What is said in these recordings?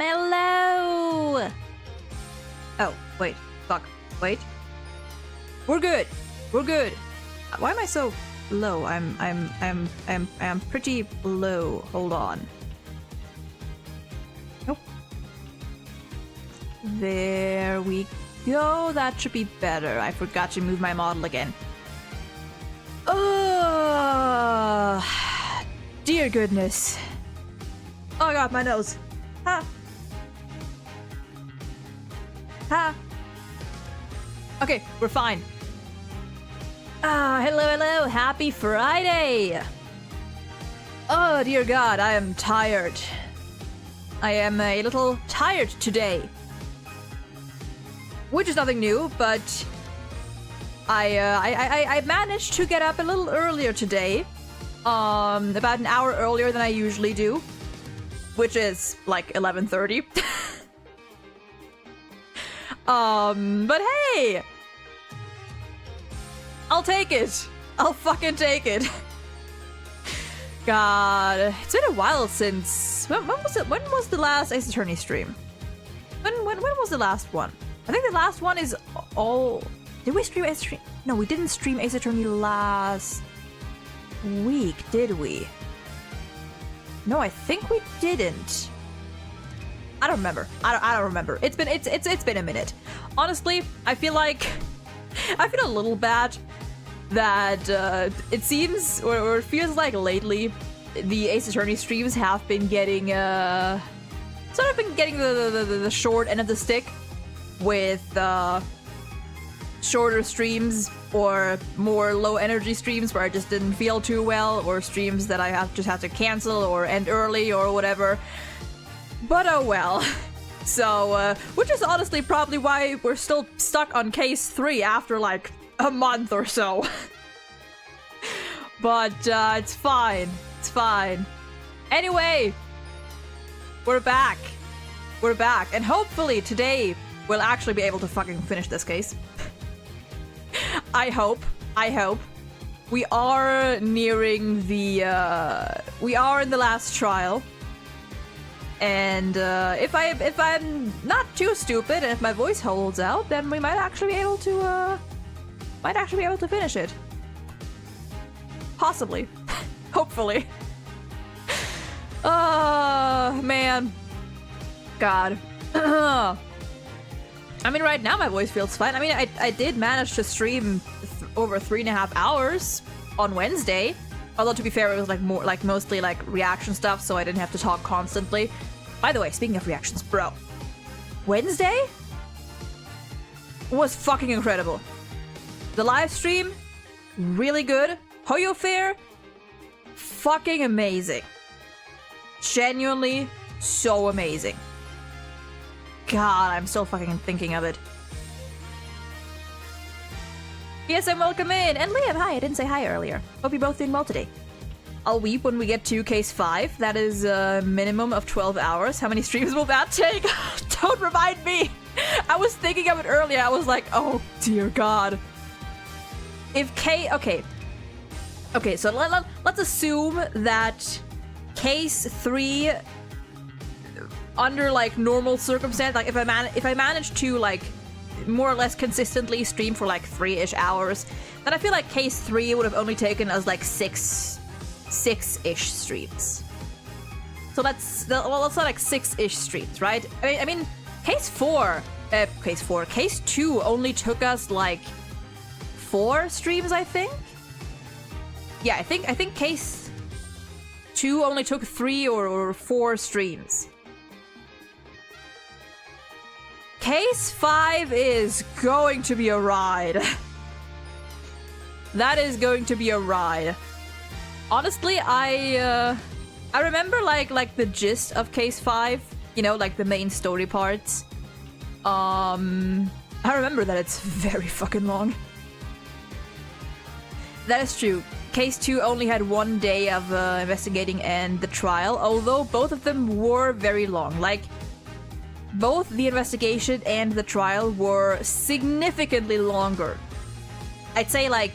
Hello. Oh, wait. Fuck. Wait. We're good. We're good. Why am I so low? I'm pretty low. Hold on. Nope. There we go. That should be better. I forgot to move my model again. Oh, dear goodness. Oh god, my nose. Ha. Ha. Okay, we're fine. Hello, hello. Happy Friday. Oh, dear God, I am tired. I am a little tired today. Which is nothing new, but I managed to get up a little earlier today. About an hour earlier than I usually do. Which is like 11:30. But hey! I'll take it. I'll fucking take it. God, it's been a while since... When was it? When was the last Ace Attorney stream? When was the last one? I think the last one is all... Did we stream Ace Attorney? No, we didn't stream Ace Attorney last week, did we? No, I think we didn't. I don't remember. I don't remember. It's been a minute. Honestly, I feel a little bad that it seems or it feels like lately the Ace Attorney streams have been getting sort of been getting the short end of the stick with shorter streams or more low energy streams where I just didn't feel too well, or streams that I just have to cancel or end early or whatever. But oh well. So, which is honestly probably why we're still stuck on case 3 after like a month or so. But it's fine. It's fine. Anyway, we're back. We're back. And hopefully today we'll actually be able to fucking finish this case. I hope. I hope. We are nearing the, we are in the last trial. And if I'm not too stupid and if my voice holds out, then we might actually be able to finish it. Possibly. Hopefully. Man. God. I mean, right now my voice feels fine. I mean, I did manage to stream over 3.5 hours on Wednesday. Although, to be fair, it was like mostly like reaction stuff, so I didn't have to talk constantly. By the way, speaking of reactions, bro. Wednesday was fucking incredible. The live stream, really good. Hoyo Fair, fucking amazing. Genuinely so amazing. God, I'm still fucking thinking of it. Yes, and welcome in. And Liam, hi. I didn't say hi earlier. Hope you're both doing well today. I'll weep when we get to case 5. That is a minimum of 12 hours. How many streams will that take? Don't remind me. I was thinking of it earlier. I was like, oh, dear God. If Okay, so let's assume that case 3, under like normal circumstance, like if I manage to like more or less consistently stream for like 3-ish hours, then I feel like case 3 would have only taken us like 6-ish streams. So let's say like 6-ish streams, right? I mean, case 2 only took us like 4 streams, I think. Yeah, I think case 2 only took 3 or 4 streams. Case 5 is going to be a ride. That is going to be a ride. Honestly, I remember like the gist of case 5, you know, like the main story parts. I remember that it's very fucking long. That is true. Case 2 only had 1 day of investigating and the trial, although both of them were very long. Like, both the investigation and the trial were significantly longer. I'd say like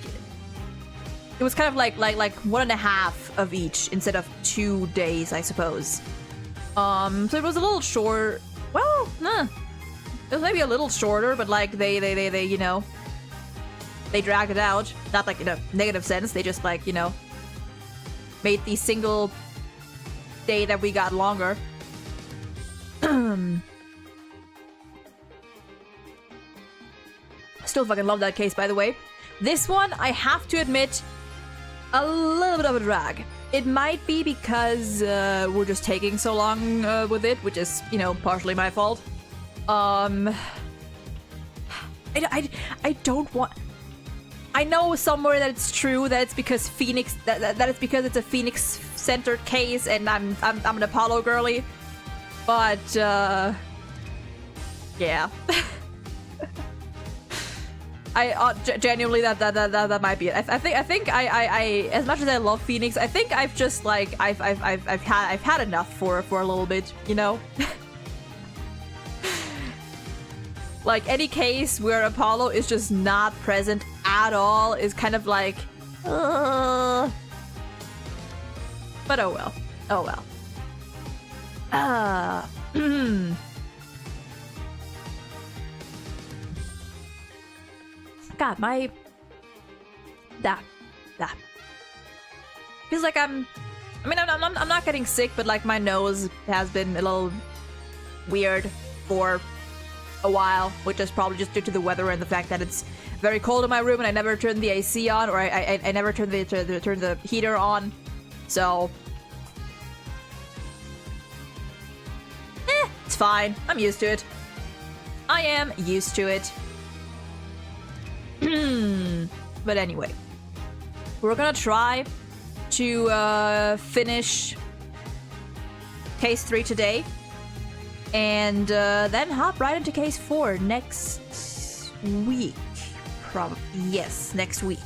it was kind of like 1.5 of each instead of 2 days, I suppose. So it was a little short. Well, it was maybe a little shorter, but like they you know, they dragged it out. Not like in a negative sense. They just like, you know, made the single day that we got longer. Still fucking love that case, by the way. This one, I have to admit, a little bit of a drag. It might be because we're just taking so long with it, which is, you know, partially my fault. I don't want... I know somewhere that it's true that it's because Phoenix... that it's because it's a Phoenix-centered case and I'm an Apollo girly. But, yeah. Genuinely that might be it. I think I as much as I love Phoenix, I think I've just like I've had enough for a little bit, you know. Like any case where Apollo is just not present at all is kind of like, but oh well, oh well. God, my... That. Feels like I'm not getting sick, but like my nose has been a little weird for a while, which is probably just due to the weather and the fact that it's very cold in my room and I never turn the AC on, or I never turn the heater on, so... it's fine. I'm used to it. I am used to it. But anyway, we're gonna try to finish case 3 today, and then hop right into case 4 next week. Probably, yes, next week.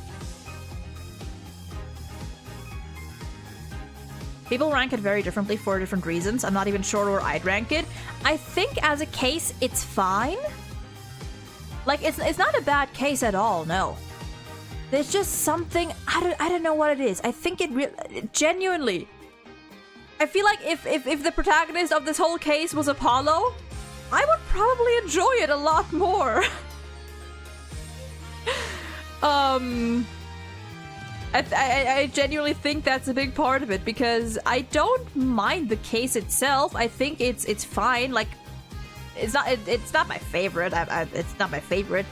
People rank it very differently for different reasons. I'm not even sure where I'd rank it. I think as a case, it's fine. Like, it's not a bad case at all, no. There's just something, I don't know what it is. I think it genuinely, I feel like if the protagonist of this whole case was Apollo, I would probably enjoy it a lot more. I genuinely think that's a big part of it, because I don't mind the case itself. I think it's fine. Like, it's not my favorite. It's not my favorite.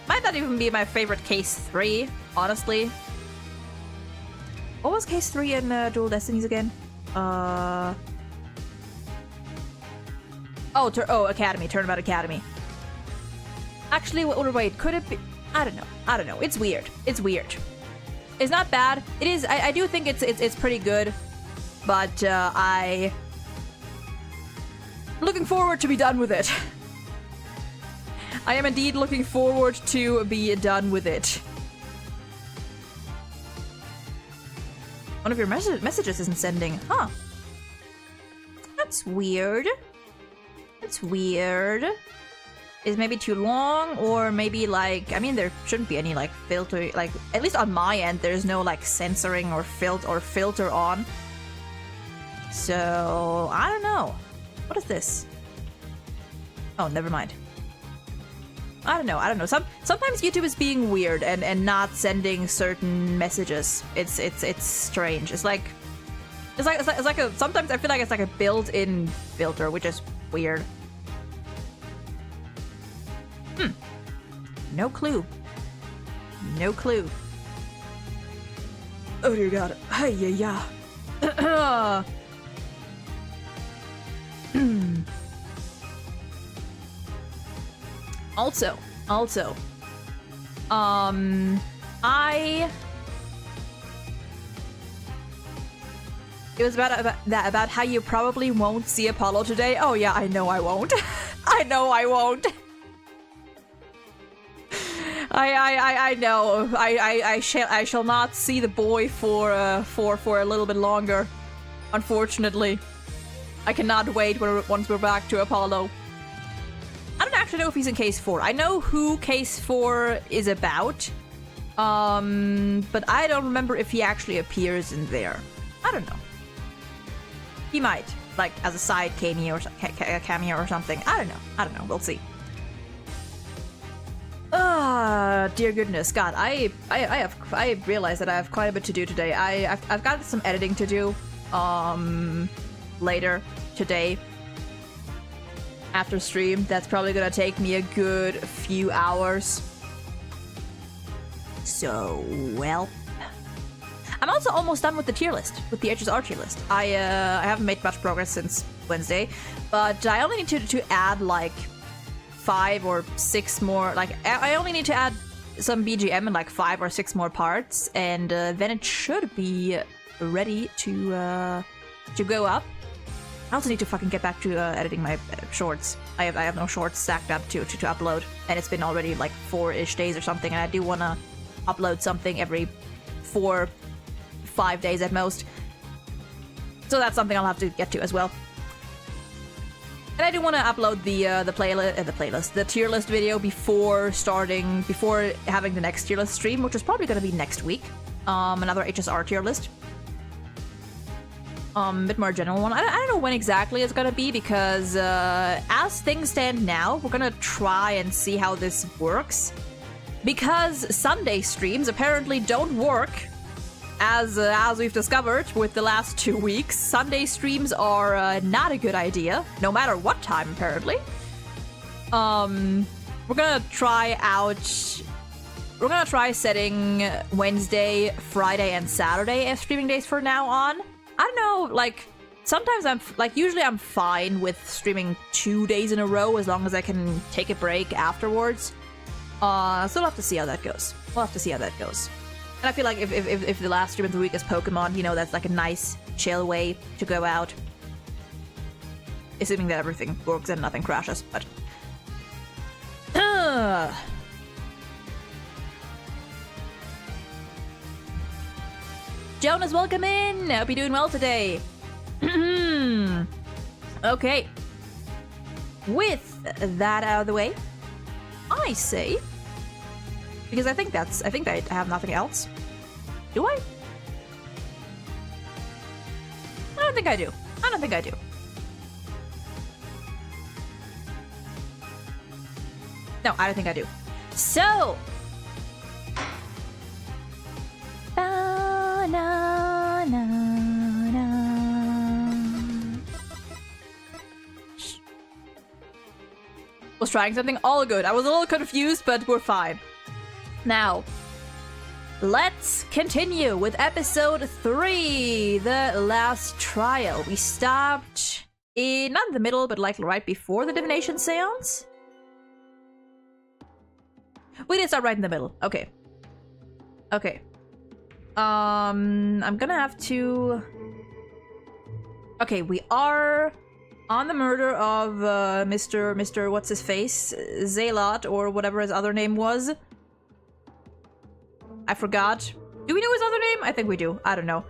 Might not even be my favorite case 3, honestly. What was case 3 in Dual Destinies again? Academy. Turnabout Academy. Actually, wait, could it be? I don't know. It's weird. It's not bad. It is. I do think it's pretty good, but I'm looking forward to be done with it. I am indeed looking forward to be done with it. One of your messages isn't sending. Huh. That's weird. That's weird. Is maybe too long, or maybe like, I mean, there shouldn't be any like filter, like at least on my end there's no like censoring or filter on. So I don't know. What is this? Oh, never mind. I don't know. Sometimes YouTube is being weird and not sending certain messages. It's strange. It's like a, sometimes I feel like it's like a built-in filter, which is weird. No clue. Oh dear God. Hey, yeah. Also, it was about how you probably won't see Apollo today. Oh yeah, I know I won't. I know. I shall not see the boy for a little bit longer. Unfortunately, I cannot wait once we're back to Apollo. I don't actually know if he's in case 4. I know who case 4 is about, but I don't remember if he actually appears in there. I don't know. He might, like, as a side cameo or something. I don't know. We'll see. Dear goodness, God, I realize that I have quite a bit to do today. I've got some editing to do, later today. After stream, that's probably gonna take me a good few hours. So, well. I'm also almost done with the tier list, with the HSR tier list. I haven't made much progress since Wednesday, but I only need to add like 5 or 6 more, like I only need to add some BGM and like 5 or 6 more parts, and then it should be ready to go up. I also need to fucking get back to editing my shorts. I have no shorts stacked up to upload, and it's been already like 4-ish days or something, and I do want to upload something every 4-5 days at most. So that's something I'll have to get to as well. And I do want to upload the tier list video before having the next tier list stream, which is probably going to be next week. Another HSR tier list. A bit more general one. I don't know when exactly it's gonna be, because as things stand now, we're gonna try and see how this works. Because Sunday streams apparently don't work, as we've discovered with the last 2 weeks. Sunday streams are not a good idea, no matter what time, apparently. We're gonna try setting Wednesday, Friday, and Saturday as streaming days for now on. I don't know, like, sometimes usually I'm fine with streaming 2 days in a row as long as I can take a break afterwards. So we'll have to see how that goes. And I feel like if the last stream of the week is Pokemon, you know, that's like a nice, chill way to go out. Assuming that everything works and nothing crashes, but... Jonas, welcome in! I hope you're doing well today. Okay. With that out of the way, I say... Because I think I have nothing else. Do I? I don't think I do. No, I don't think I do. So... Was trying something all good. I was a little confused, but we're fine. Now, let's continue with episode 3, the last trial. We stopped in, not in the middle, but like right before the divination seance. We did start right in the middle. Okay. I'm gonna have to... Okay, we are on the murder of Mr. what's his face? Zalot, or whatever his other name was. I forgot. Do we know his other name? I think we do. I don't know.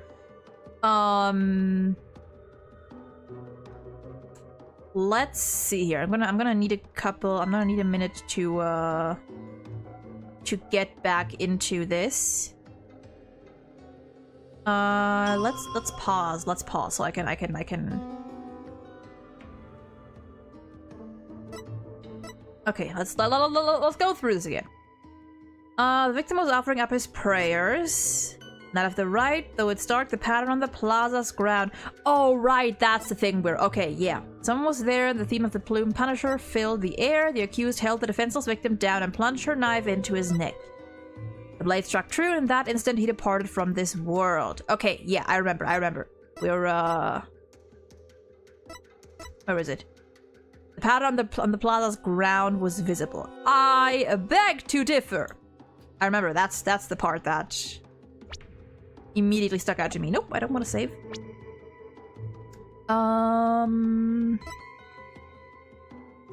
Let's see here. I'm gonna need a minute to get back into this. Let's pause so I can. Okay, let's go through this again. The victim was offering up his prayers. Not of the right, though it's dark, the pattern on the plaza's ground. Oh, right, that's the thing where... Okay, yeah. Someone was there, and the theme of the plume punisher filled the air. The accused held the defenseless victim down and plunged her knife into his neck. The blade struck true, and in that instant he departed from this world. Okay, yeah, I remember. We're, Where is it? The pattern on the plaza's ground was visible. I beg to differ. I remember, that's the part that immediately stuck out to me. Nope, I don't want to save. I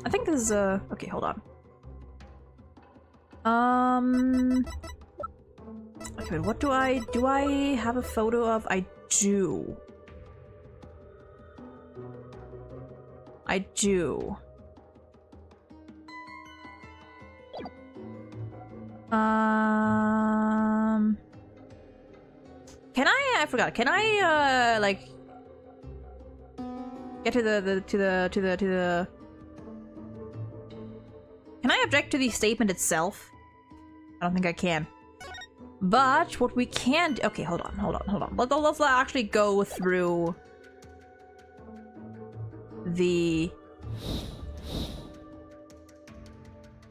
think this is okay, hold on. Okay, what do I have a photo of? I do. Can I I forgot. Can I like get to the Can I object to the statement itself? I don't think I can. But what we can... Okay, hold on. Let's actually go through the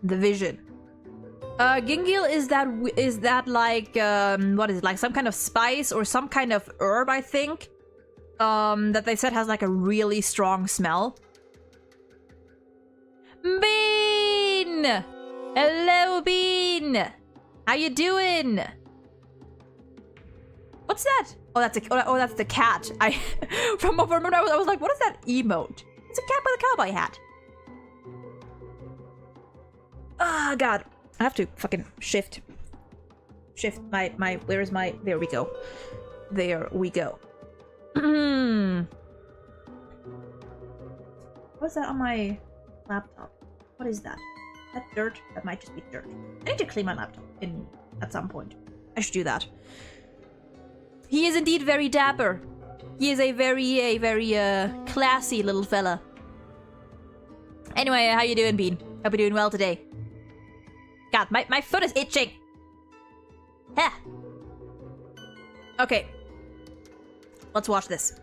vision. Gingil is that like what is it, like some kind of spice or some kind of herb, I think, that they said has like a really strong smell. Bean! Hello, Bean! How you doing? What's that? Oh, that's the cat. From a moment I was like, what is that emote? It's a cat with a cowboy hat. Ah, oh, God. I have to fucking shift my where is my, there we go. There we go. What's that on my laptop? What is that? Is that dirt? That might just be dirt. I need to clean my laptop at some point. I should do that. He is indeed very dapper. He is a very classy little fella. Anyway, how you doing, Bean? Hope you're doing well today. God, my foot is itching. Ha. Okay. Let's watch this.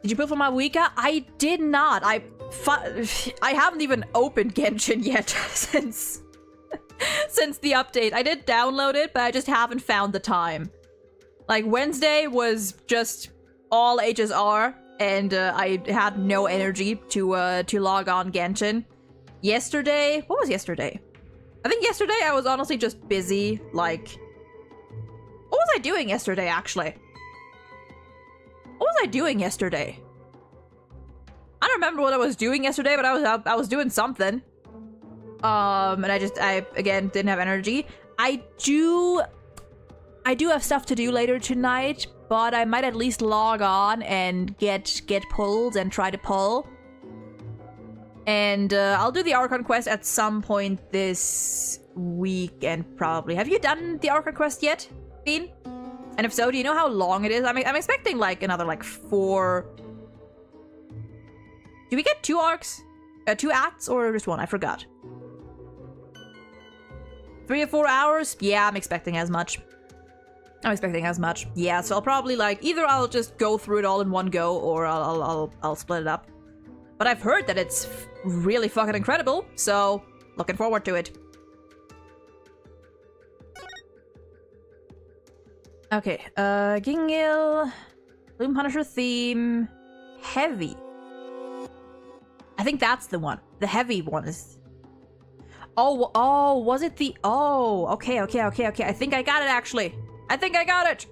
Did you build for my Wika? I did not. I haven't even opened Genshin yet since the update. I did download it, but I just haven't found the time. Like, Wednesday was just all HSR, and I had no energy to log on Genshin. Yesterday, what was yesterday? I think yesterday I was honestly just busy, like... What was I doing yesterday, actually? What was I doing yesterday? I don't remember what I was doing yesterday, but I was doing something. And I again didn't have energy. I do have stuff to do later tonight, but I might at least log on and get pulled and try to pull. And I'll do the Archon quest at some point this weekend, probably. Have you done the Archon quest yet, Bean? And if so, do you know how long it is? I'm expecting like another like 4. Do we get 2 arcs? 2 acts or just 1? I forgot. 3 or 4 hours? Yeah, I'm expecting as much. Yeah, so I'll probably like either I'll just go through it all in one go, or I'll split it up. But I've heard that it's really fucking incredible, so looking forward to it. Okay, Gingil, Bloom Punisher theme, heavy. I think that's the one. The heavy one is... Oh, was it the... Oh, okay. I think I got it, actually. I think I got it.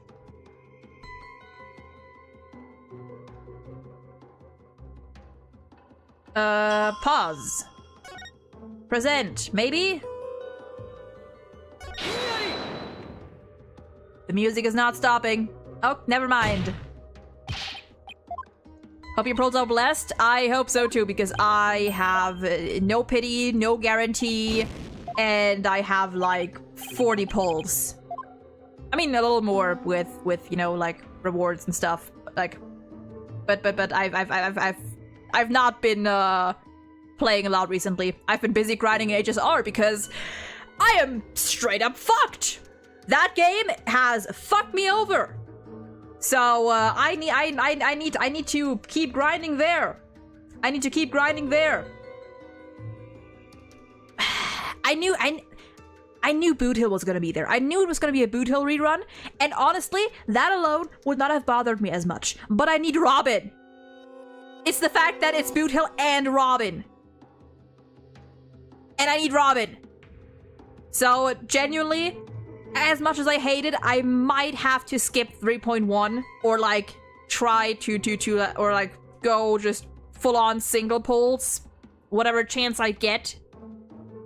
Pause. Present, maybe? The music is not stopping. Oh, never mind. Hope your pulls are blessed. I hope so too, because I have no pity, no guarantee, and I have like 40 pulls. I mean, a little more with you know, like rewards and stuff. Like, but I've not been playing a lot recently. I've been busy grinding HSR because I am straight up fucked. That game has fucked me over. So I need to keep grinding there. I need to keep grinding there. I knew Boot Hill was gonna be there. I knew it was gonna be a Boot Hill rerun, and honestly, that alone would not have bothered me as much. But I need Robin. It's the fact that it's Boot Hill and Robin. And I need Robin. So genuinely, as much as I hate it, I might have to skip 3.1 or like try to or like go just full on single pulls, whatever chance I get,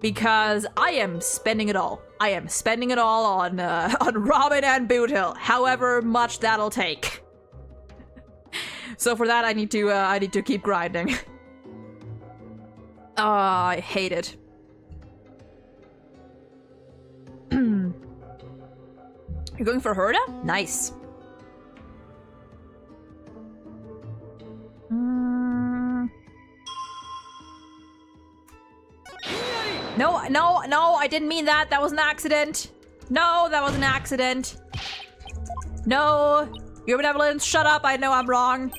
because I am spending it all. I am spending it all on Robin and Boot Hill, however much that'll take. So for that, I need to keep grinding. I hate it. You're going for Herda? Nice. No, no, no, I didn't mean that. That was an accident. No, that was an accident. No, your benevolence, shut up. I know I'm wrong.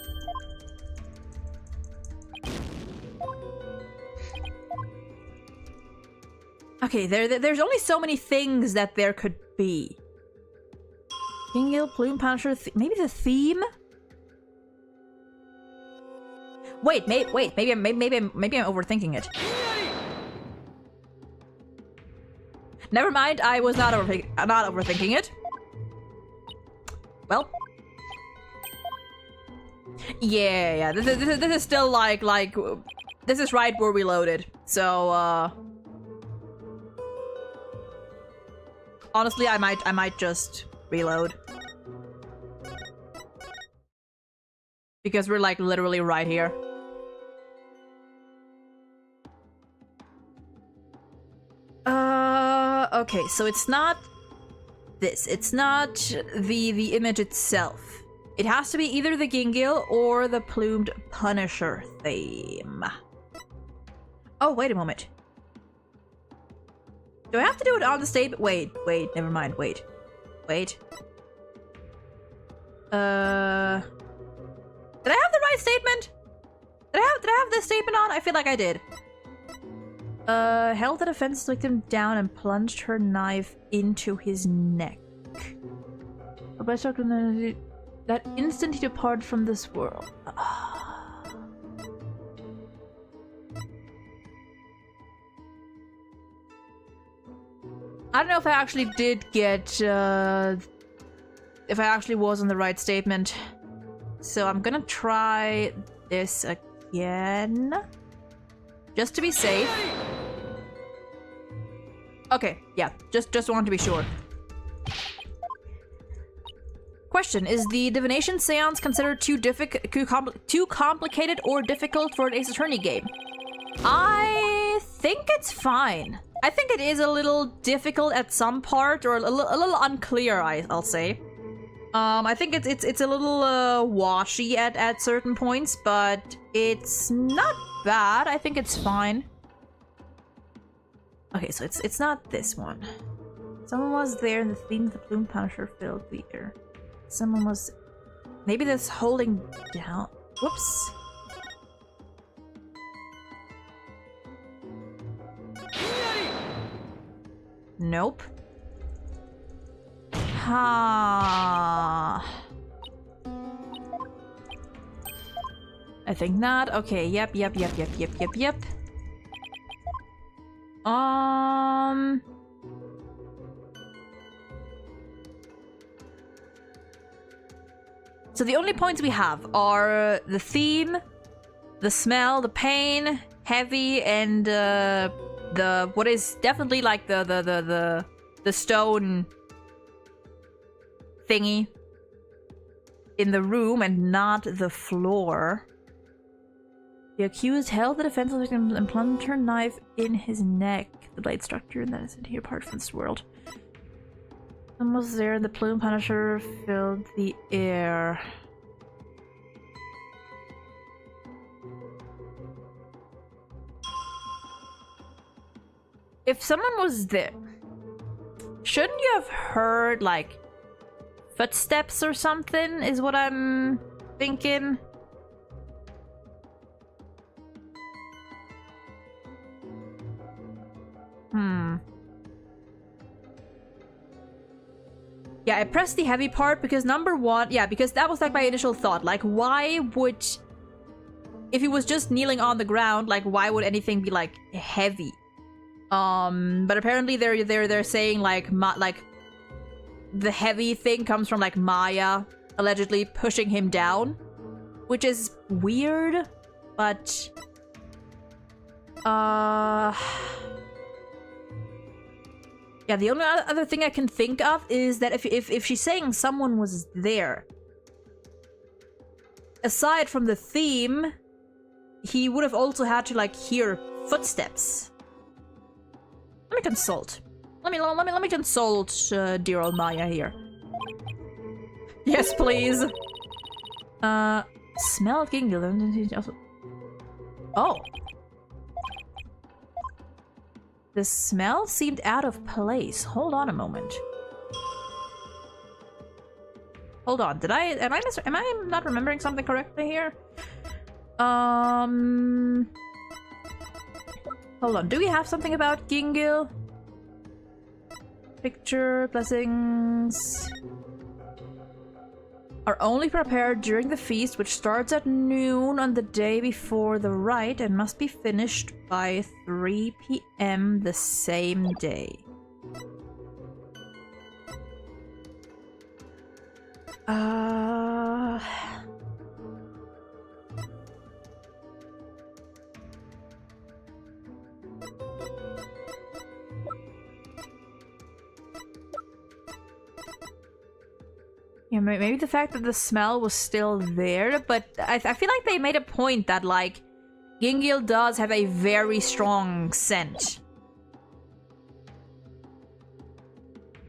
Okay, there's only so many things that there could be. Gingill, Plume Punisher, maybe the theme? Wait, maybe I'm overthinking it. Never mind, I was not overthinking it. Well. Yeah, this is still like, this is right where we loaded. So, honestly, I might just reload. Because we're like literally right here. Okay, so it's not this. It's not the image itself. It has to be either the Gingill or the Plumed Punisher theme. Oh, wait a moment. Do I have to do it on the statement? Wait, never mind, wait. Did I have the right statement? Did I have this statement on? I feel like I did. Held the defense victim down and plunged her knife into his neck. That instant he departed from this world. I don't know if I actually did get, if I actually was on the right statement. So I'm gonna try this again. Just to be safe. Okay, yeah, just want to be sure. Question, is the divination seance considered too complicated or difficult for an Ace Attorney game? I think it's fine. I think it is a little difficult at some part, or a little unclear, I'll say. I think it's a little washy at certain points, but it's not bad. I think it's fine. Okay, so it's not this one. Someone was there and the theme of the Plume Punisher filled the air. Someone was... Maybe that's holding down... Whoops. Nope. Ha. I think not. Okay, yep. So the only points we have are the theme, the smell, the pain, heavy, and the what is definitely like the stone thingy in the room and not the floor. The accused held the defenseless victim and plunged her knife in his neck. The blade structure and then is he apart from this world. Someone was there and the Plume Punisher filled the air. If someone was there, shouldn't you have heard like footsteps or something, is what I'm thinking. Yeah, I pressed the heavy part because number one, yeah, because that was like my initial thought. Like, why would, if he was just kneeling on the ground, like, why would anything be like heavy? But apparently they're saying like the heavy thing comes from like Maya allegedly pushing him down, which is weird, but yeah, the only other thing I can think of is that if she's saying someone was there, aside from the theme, he would have also had to like hear footsteps. Let me consult. Let me consult dear old Maya here. Yes, please. Smell Gingiel. Oh. The smell seemed out of place. Hold on a moment. Hold on. Am I not remembering something correctly here? Hold on. Do we have something about Gingiel? Picture, blessings. Are only prepared during the feast, which starts at noon on the day before the rite and must be finished by 3 p.m. the same day. Yeah, maybe the fact that the smell was still there, but I feel like they made a point that, like, Gingiel does have a very strong scent.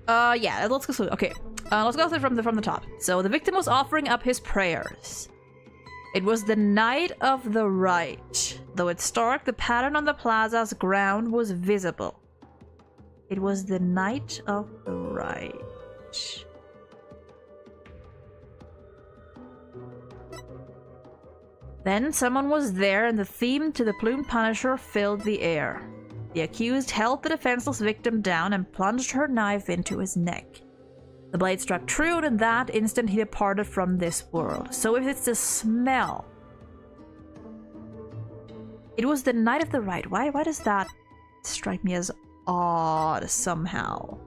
Yeah, let's go through. Okay, let's go through from the top. So the victim was offering up his prayers. It was the night of the rite. Though it's dark, the pattern on the plaza's ground was visible. It was the night of the rite. Then someone was there, and the theme to the plumed punisher filled the air. The accused held the defenseless victim down and plunged her knife into his neck. The blade struck true, and in that instant he departed from this world. So if it's the smell... It was the night of the rite. Why does that strike me as odd somehow?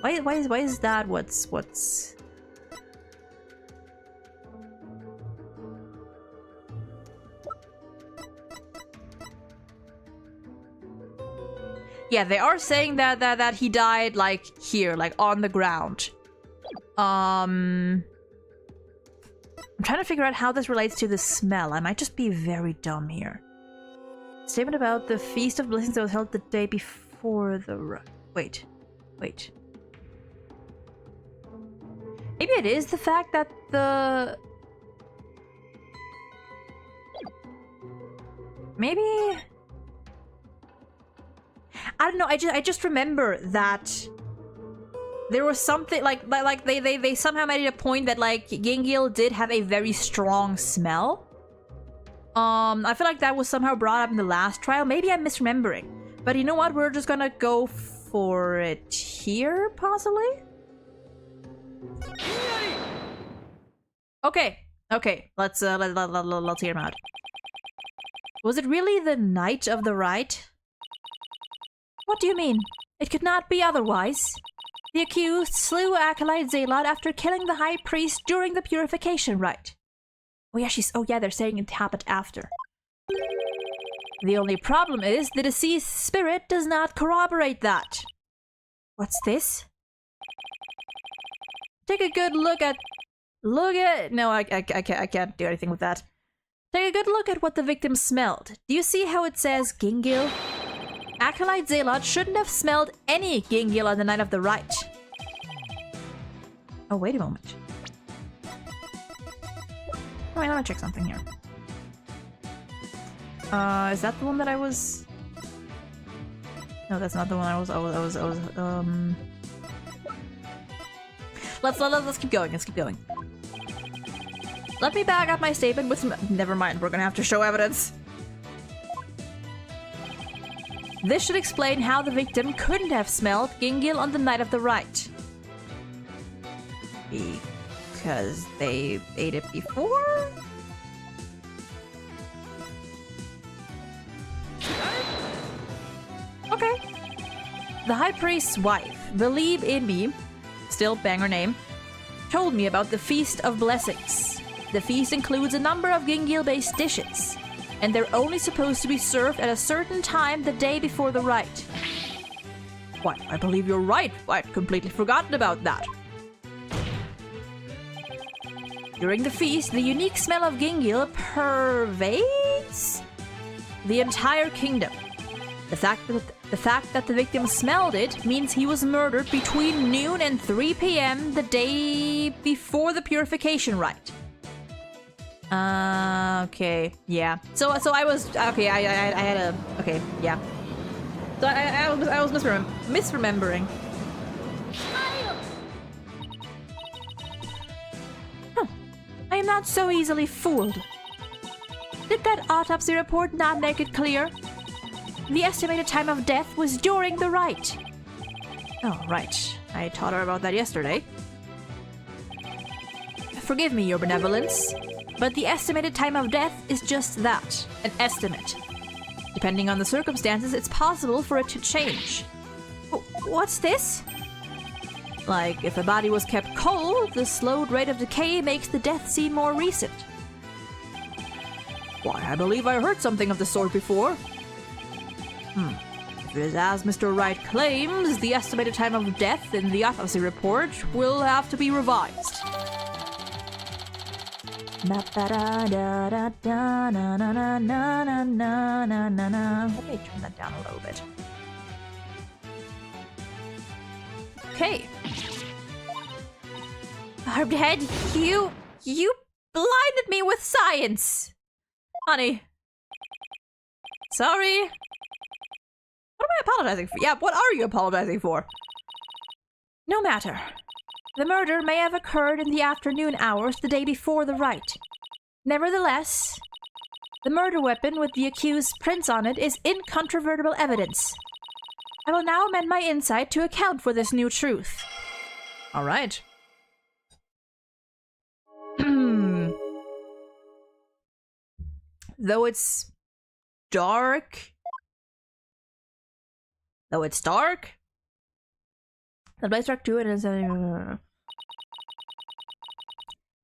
Why is that what's... Yeah, they are saying that he died, like, here, like, on the ground. I'm trying to figure out how this relates to the smell. I might just be very dumb here. Statement about the Feast of Blessings that was held the day before the... Wait. Maybe it is the fact that the... Maybe... I don't know, I just remember that there was something like they somehow made it a point that, like, Gingiel did have a very strong smell. I feel like that was somehow brought up in the last trial. Maybe I'm misremembering. But you know what? We're just gonna go for it here, possibly? Okay. Let's hear him out. Was it really the night of the rite? What do you mean? It could not be otherwise. The accused slew Acolyte Zalot after killing the high priest during the purification rite. Oh yeah, they're saying it happened after. The only problem is the deceased spirit does not corroborate that. What's this? Take a good look at... No, I can't do anything with that. Take a good look at what the victim smelled. Do you see how it says Gingiel? Acolyte Zalot shouldn't have smelled any Gingiel on the night of the rite. Oh, wait a moment. Wait, let me check something here. Is that the one that I was... No, that's not the one I was Let's keep going, Let me back up my statement with some... Never mind, we're gonna have to show evidence. This should explain how the victim couldn't have smelled Gingiel on the night of the rite. Because they ate it before? Okay. The high priest's wife, Believe in Me, still banger name, told me about the Feast of Blessings. The feast includes a number of Gingiel-based dishes, and they're only supposed to be served at a certain time the day before the rite. Why, I believe you're right. I'd completely forgotten about that. During the feast, the unique smell of Gingiel pervades the entire kingdom. The fact that the victim smelled it means he was murdered between noon and 3 p.m. the day before the purification rite. Okay, yeah. So I was okay. I had a okay, yeah. So I was misremembering. Huh. I am not so easily fooled. Did that autopsy report not make it clear? The estimated time of death was during the rite. Oh, right. I taught her about that yesterday. Forgive me, your benevolence, but the estimated time of death is just that, an estimate. Depending on the circumstances, it's possible for it to change. What's this? Like, if a body was kept cold, the slowed rate of decay makes the death seem more recent. Why, I believe I heard something of the sort before. If it is as Mr. Wright claims, the estimated time of death in the autopsy report will have to be revised. Let me turn that down a little bit. Okay. Barbed head, you blinded me with science! Honey. Sorry. What am I apologizing for? Yeah, what are you apologizing for? No matter. The murder may have occurred in the afternoon hours the day before the rite. Nevertheless, the murder weapon with the accused's prints on it is incontrovertible evidence. I will now amend my insight to account for this new truth. Alright. Though it's dark. The blaze struck to it and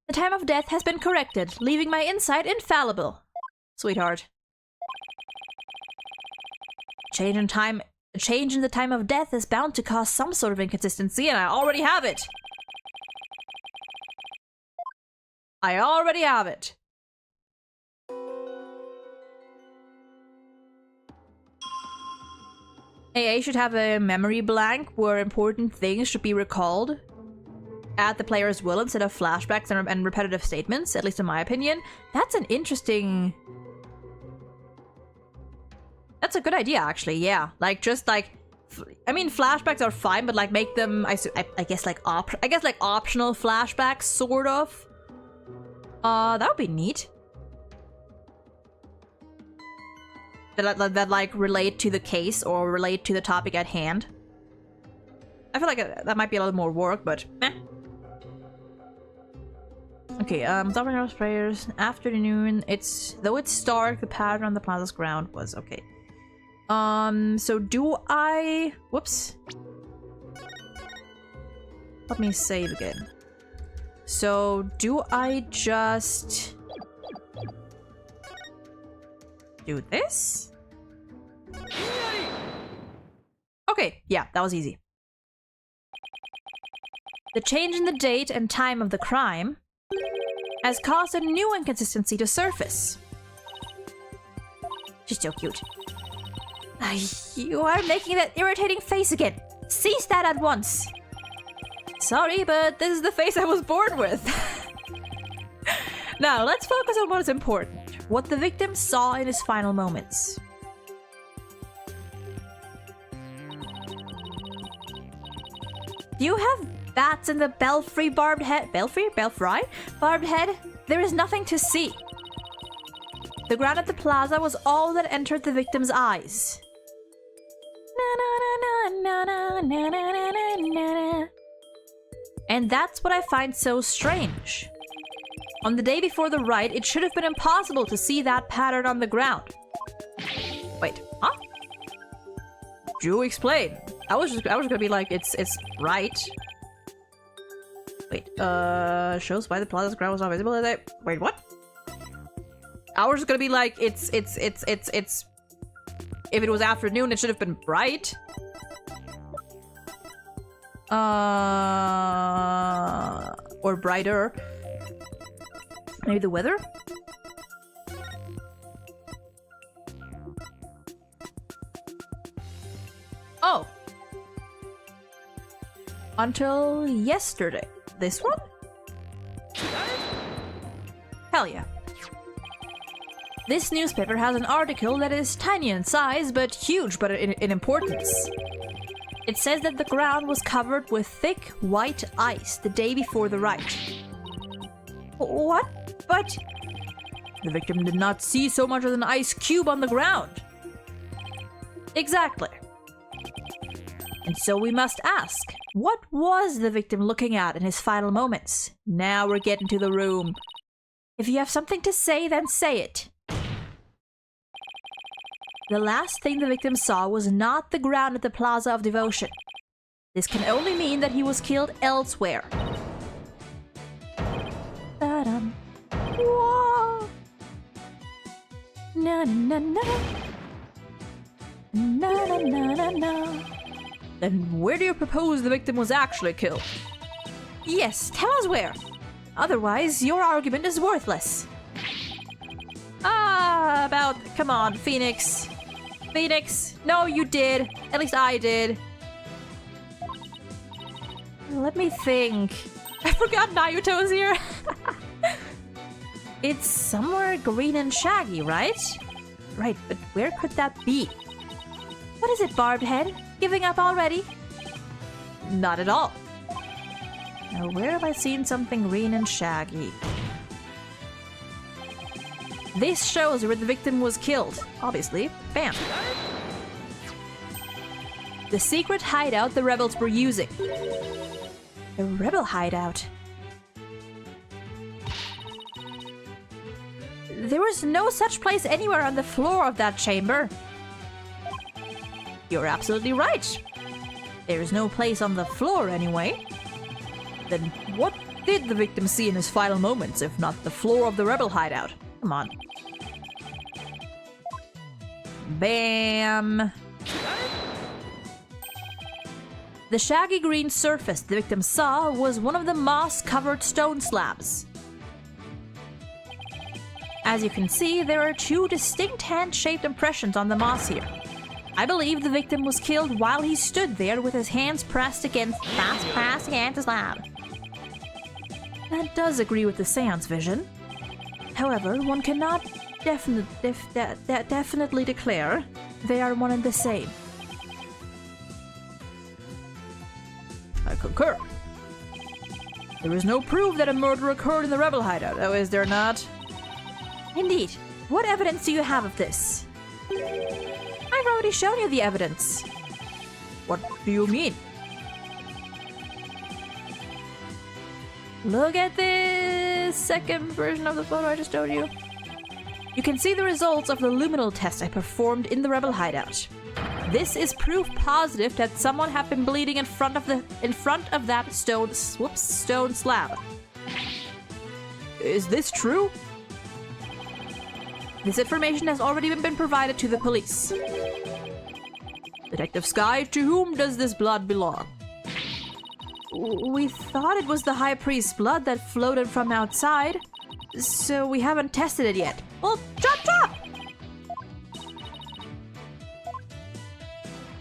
the time of death has been corrected, leaving my insight infallible. Sweetheart. A change in the time of death is bound to cause some sort of inconsistency, and I already have it. AA should have a memory blank where important things should be recalled at the player's will instead of flashbacks and repetitive statements, at least in my opinion. That's an interesting... That's a good idea, actually, yeah. Like, just like... I mean, flashbacks are fine, but like, make them, I guess, like, optional flashbacks, sort of. That would be neat. That like relate to the case or relate to the topic at hand. I feel like that might be a little more work, but meh. Okay, stopping our prayers. Afternoon. Though it's dark, the pattern on the plaza's ground was okay. So do I... Whoops. Let me save again. So do I just... do this? Okay, yeah, that was easy. The change in the date and time of the crime has caused a new inconsistency to surface. She's so cute. You are making that irritating face again. Cease that at once. Sorry, but this is the face I was born with. Now, let's focus on what is important. What the victim saw in his final moments. Do you have bats in the belfry barbed head? Belfry? Barbed head? There is nothing to see. The ground at the plaza was all that entered the victim's eyes. And that's what I find so strange. On the day before the rite, it should have been impossible to see that pattern on the ground. Wait, huh? Do explain. I was just gonna be like, it's right. Wait, shows why the plaza's ground was not visible. Wait, what? I was just gonna be like, it's. If it was afternoon, it should have been bright. Or brighter. Maybe the weather? Oh. Until yesterday. This one? Hell yeah. This newspaper has an article that is tiny in size, but huge but in importance. It says that the ground was covered with thick, white ice the day before the riot. What? But... The victim did not see so much as an ice cube on the ground. Exactly. And so we must ask, what was the victim looking at in his final moments? Now we're getting to the room. If you have something to say, then say it. The last thing the victim saw was not the ground at the Plaza of Devotion. This can only mean that he was killed elsewhere. Ta-dum. Whoa. Na na na. Na na na na na. Then where do you propose the victim was actually killed? Yes, tell us where. Otherwise, your argument is worthless. Come on, Phoenix. Phoenix, no, you did. At least I did. Let me think. I forgot Naruto's here. It's somewhere green and shaggy, right? Right, but where could that be? What is it, Barbed Head? Giving up already? Not at all. Now, where have I seen something green and shaggy? This shows where the victim was killed. Obviously. Bam. The secret hideout the rebels were using. The rebel hideout. There was no such place anywhere on the floor of that chamber. You're absolutely right. There's no place on the floor anyway. Then what did the victim see in his final moments, if not the floor of the rebel hideout? Come on. Bam! The shaggy green surface the victim saw was one of the moss-covered stone slabs. As you can see, there are two distinct hand-shaped impressions on the moss here. I believe the victim was killed while he stood there with his hands pressed against the slab. That does agree with the seance vision. However, one cannot definitely declare they are one and the same. I concur. There is no proof that a murder occurred in the rebel hideout, oh, is there not? Indeed. What evidence do you have of this? I've already shown you the evidence. What do you mean? Look at this second version of the photo I just showed you. You can see the results of the luminal test I performed in the rebel hideout. This is proof positive that someone had been bleeding in front of that stone slab. Is this true? This information has already been provided to the police. Detective Sky, to whom does this blood belong? We thought it was the High Priest's blood that floated from outside, so we haven't tested it yet. Well, chop!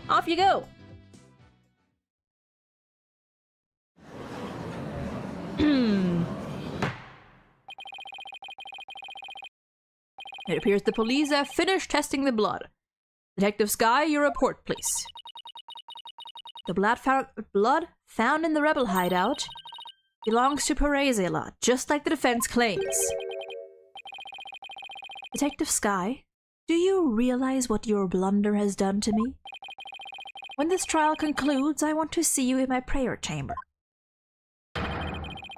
Off you go! It appears the police have finished testing the blood. Detective Sky, your report, please. The blood found in the rebel hideout belongs to Perezela, just like the defense claims. Detective Sky, do you realize what your blunder has done to me? When this trial concludes, I want to see you in my prayer chamber.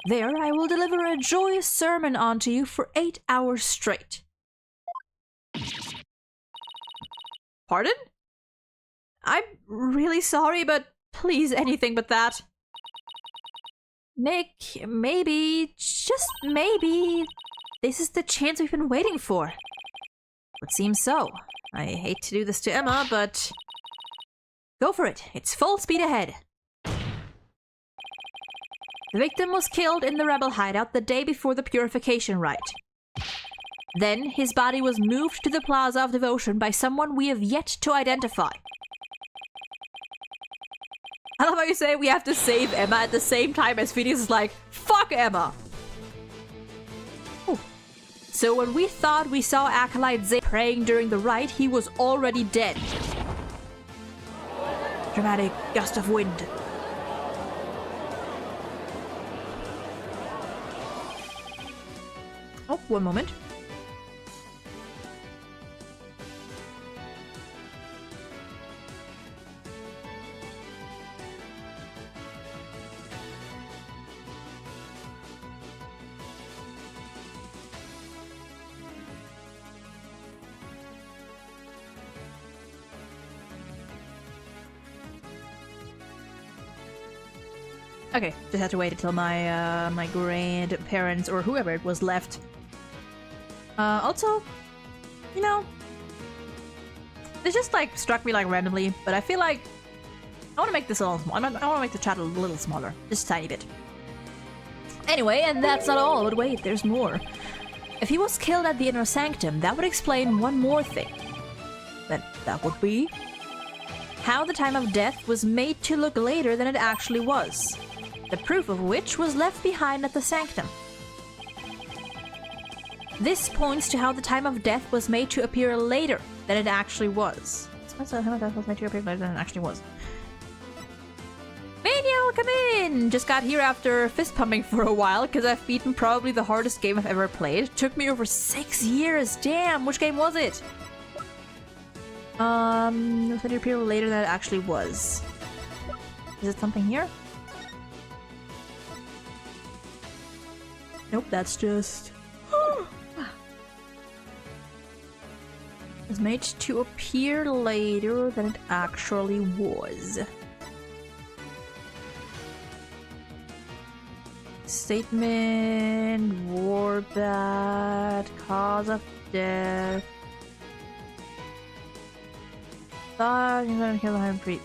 There, I will deliver a joyous sermon onto you for 8 hours straight. Pardon? I'm really sorry, but please, anything but that. Nick, maybe, just maybe, this is the chance we've been waiting for. It seems so. I hate to do this to Emma, but go for it. It's full speed ahead. The victim was killed in the rebel hideout the day before the purification rite. Then, his body was moved to the Plaza of Devotion by someone we have yet to identify. I love how you say we have to save Emma at the same time as Phineas is like, fuck Emma! Ooh. So when we thought we saw Acolyte Zay praying during the rite, he was already dead. Dramatic gust of wind. Oh, one moment. Okay, just had to wait until my my grandparents or whoever it was left. Also, you know, this just like struck me like randomly, but I feel like I want to make this a little small. I want to make the chat a little smaller, just a tiny bit. Anyway, and that's not all. But wait, there's more. If he was killed at the inner sanctum, that would explain one more thing. That would be how the time of death was made to look later than it actually was. The proof of which was left behind at the sanctum. This points to how the time of death was made to appear later than it actually was. The time of death was made to appear later than it actually was. Daniel, come in! Just got here after fist pumping for a while because I've beaten probably the hardest game I've ever played. Took me over 6 years. Damn, which game was it? It was made to appear later than it actually was. Is it something here? Nope, that's just... was made to appear later than it actually was. Statement... Warbat... Cause of death... Thought you're gonna kill the High Priest.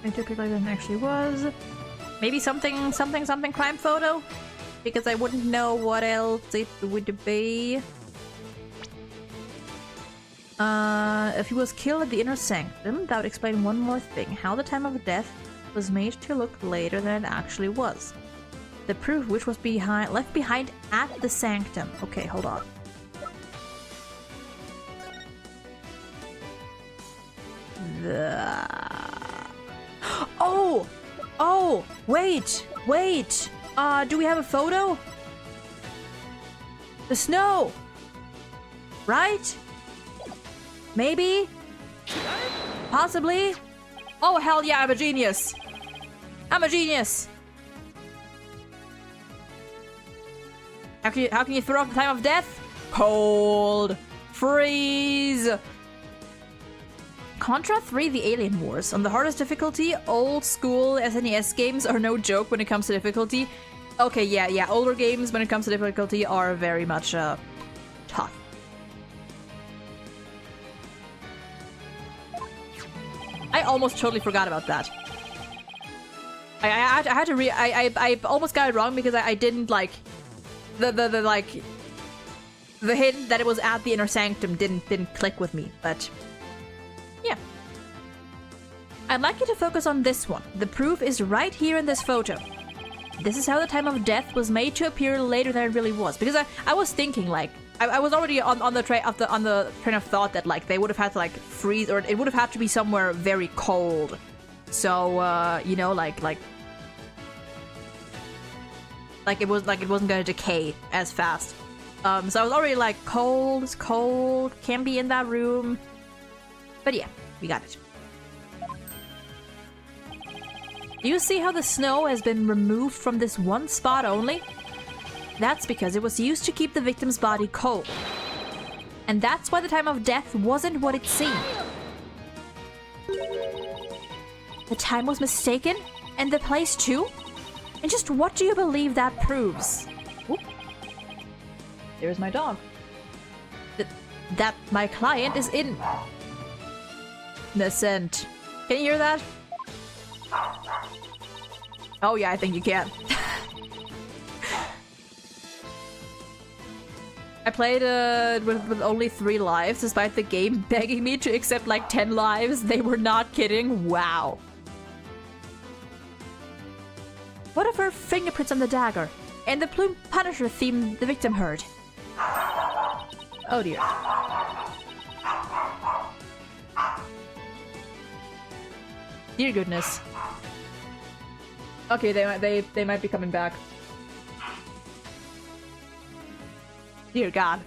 It took it later than it actually was. Maybe something crime photo? Because I wouldn't know what else it would be. If he was killed at the inner sanctum, that would explain one more thing. How the time of death was made to look later than it actually was. The proof which was left behind at the sanctum. Okay, hold on. Oh, wait. Do we have a photo? The snow. Right? Maybe? Possibly? Oh, hell yeah, I'm a genius. How can you throw off the time of death? Cold. Freeze. Contra 3 The Alien Wars. On the hardest difficulty, old school SNES games are no joke when it comes to difficulty. Okay, yeah, older games when it comes to difficulty are very much tough. I almost totally forgot about that. I had to I almost got it wrong because I didn't like the hint that it was at the inner sanctum didn't click with me, but yeah. I'd like you to focus on this one. The proof is right here in this photo. This is how the time of death was made to appear later than it really was. Because I was thinking like I was already on the train of thought that like they would have had to like freeze, or it would have had to be somewhere very cold. So you know, like it wasn't gonna decay as fast. So I was already like, it's cold, can't be in that room. But yeah, we got it. Do you see how the snow has been removed from this one spot only? That's because it was used to keep the victim's body cold. And that's why the time of death wasn't what it seemed. The time was mistaken? And the place too? And just what do you believe that proves? Oop. There's my dog. That my client is innocent. Can you hear that? Oh yeah, I think you can. I played with only 3 lives, despite the game begging me to accept like 10 lives. They were not kidding. Wow. What if her fingerprints on the dagger? And the Plume Punisher theme the victim heard? Oh dear. Dear goodness. Okay, they might be coming back. Dear God.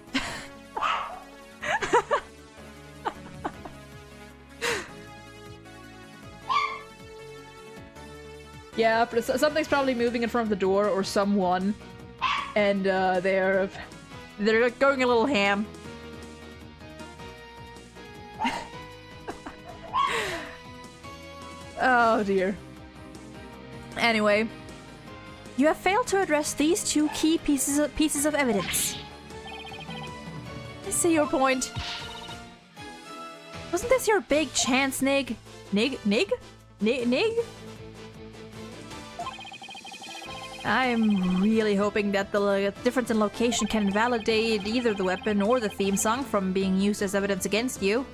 Yeah, but something's probably moving in front of the door, or someone, and they're going a little ham. Oh dear. Anyway, you have failed to address these 2 key pieces of evidence. I see your point. Wasn't this your big chance, Nig? Nig? I'm really hoping that the difference in location can invalidate either the weapon or the theme song from being used as evidence against you.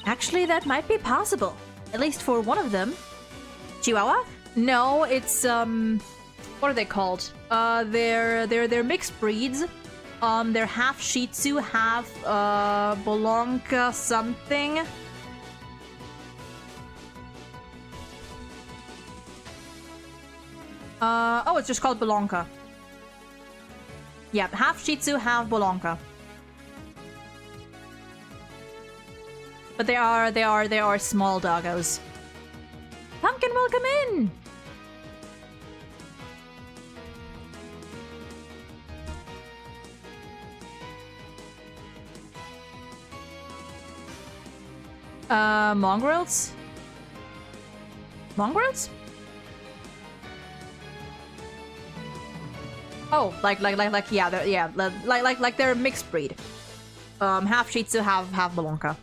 Actually, that might be possible. At least for one of them. Chihuahua? No, it's, what are they called? They're mixed breeds. They're half Shih Tzu, half, Bolonka something. Oh, it's just called Bolonka. Yeah, half Shih Tzu, half Bolonka. But they are small doggos. Pumpkin, welcome in! Mongrels? Mongrels? Oh, like they're a mixed breed. Half Shih Tzu, half Bolonka.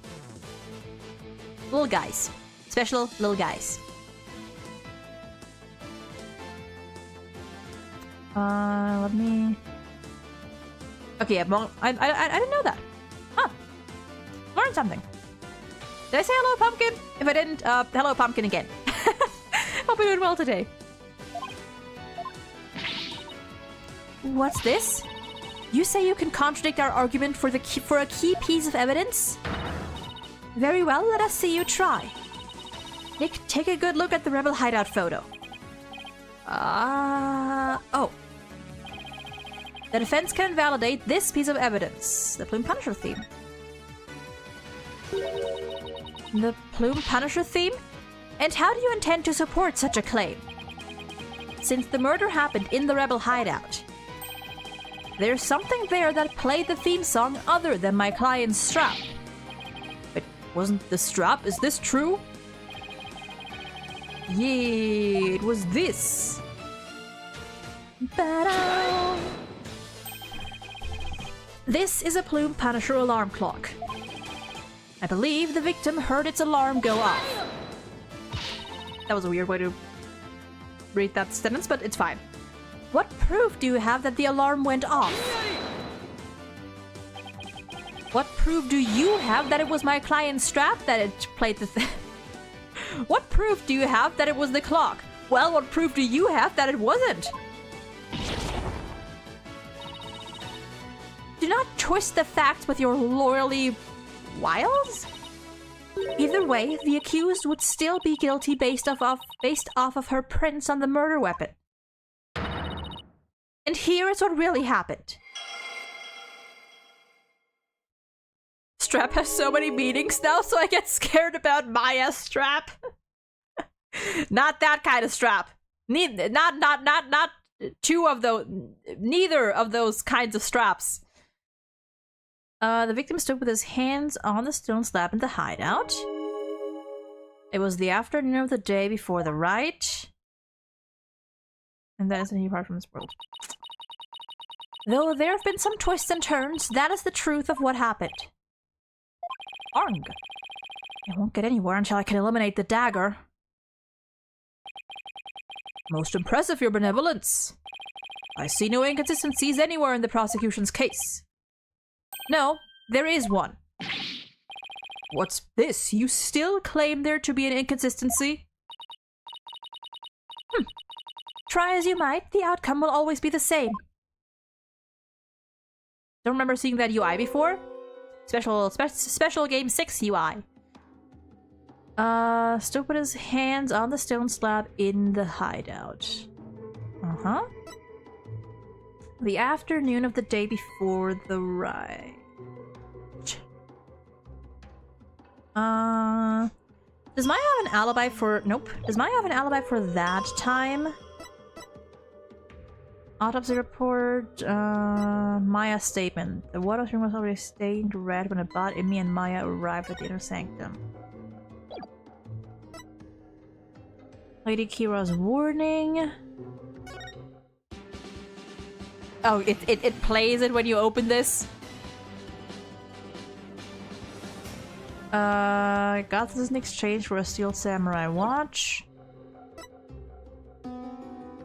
Little guys. Special little guys. Let me... Okay, yeah, I didn't know that. Huh. Learned something. Did I say hello, Pumpkin? If I didn't, hello, Pumpkin again. Hope you're doing well today. What's this? You say you can contradict our argument for a key piece of evidence? Very well, let us see you try. Nick, take a good look at the rebel hideout photo. Oh. The defense can invalidate this piece of evidence. The Plume Punisher theme. The Plume Punisher theme? And how do you intend to support such a claim? Since the murder happened in the rebel hideout, there's something there that played the theme song other than my client's strap. But wasn't the strap? Is this true? Yeah, it was this. Ba-da! This is a Plume Punisher alarm clock. I believe the victim heard its alarm go off. That was a weird way to read that sentence, but it's fine. What proof do you have that the alarm went off? What proof do you have that it was my client's strap that it played the What proof do you have that it was the clock? Well, what proof do you have that it wasn't? Do not twist the facts with your lawyerly wiles. Either way, the accused would still be guilty based off of her prints on the murder weapon. And here is what really happened. Strap has so many meanings now, so I get scared about Maya's strap. Not that kind of strap. Not two of those. Neither of those kinds of straps. The victim stood with his hands on the stone slab in the hideout. It was the afternoon of the day before the riot. And that is a new part from this world. Though there have been some twists and turns, that is the truth of what happened. Arg. I won't get anywhere until I can eliminate the dagger. Most impressive, your benevolence. I see no inconsistencies anywhere in the prosecution's case. No, there is one. What's this? You still claim there to be an inconsistency? Try as you might, the outcome will always be the same. Don't remember seeing that UI before? Special Game 6 UI. Stood with his hands on the stone slab in the hideout. Uh-huh. The afternoon of the day before the ride. Does Maya have an alibi for... Nope. Does Maya have an alibi for that time? Autopsy report, Maya's statement. The water stream was already stained red when about Imi and Maya arrived at the inner sanctum. Lady Kira's warning. Oh, it plays it when you open this? Got this in exchange for a steel samurai watch.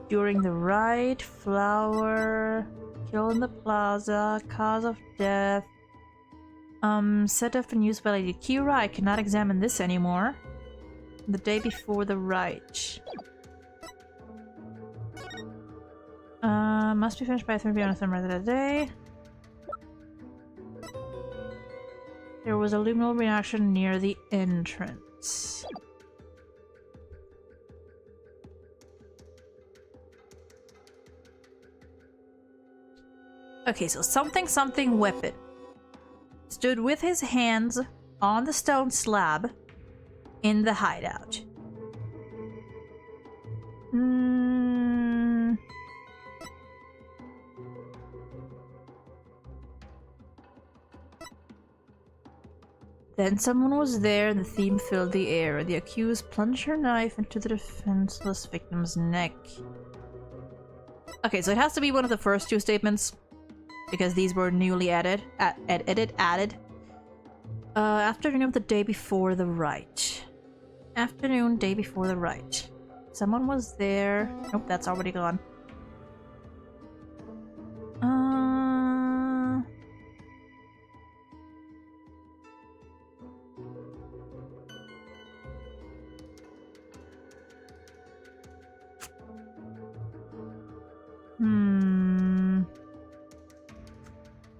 During the ride, flower, kill in the plaza, cause of death. Set up and used by Lady Kira. I cannot examine this anymore. The day before the ride. Must be finished by 3 p.m. on the that day. There was a luminal reaction near the entrance. Okay, so something weapon. Stood with his hands on the stone slab in the hideout. Then someone was there and the theme filled the air. The accused plunged her knife into the defenseless victim's neck. Okay, so it has to be one of the first two statements. Because these were newly added. Afternoon of the day before the rite. Afternoon, day before the rite. Someone was there. Nope, that's already gone.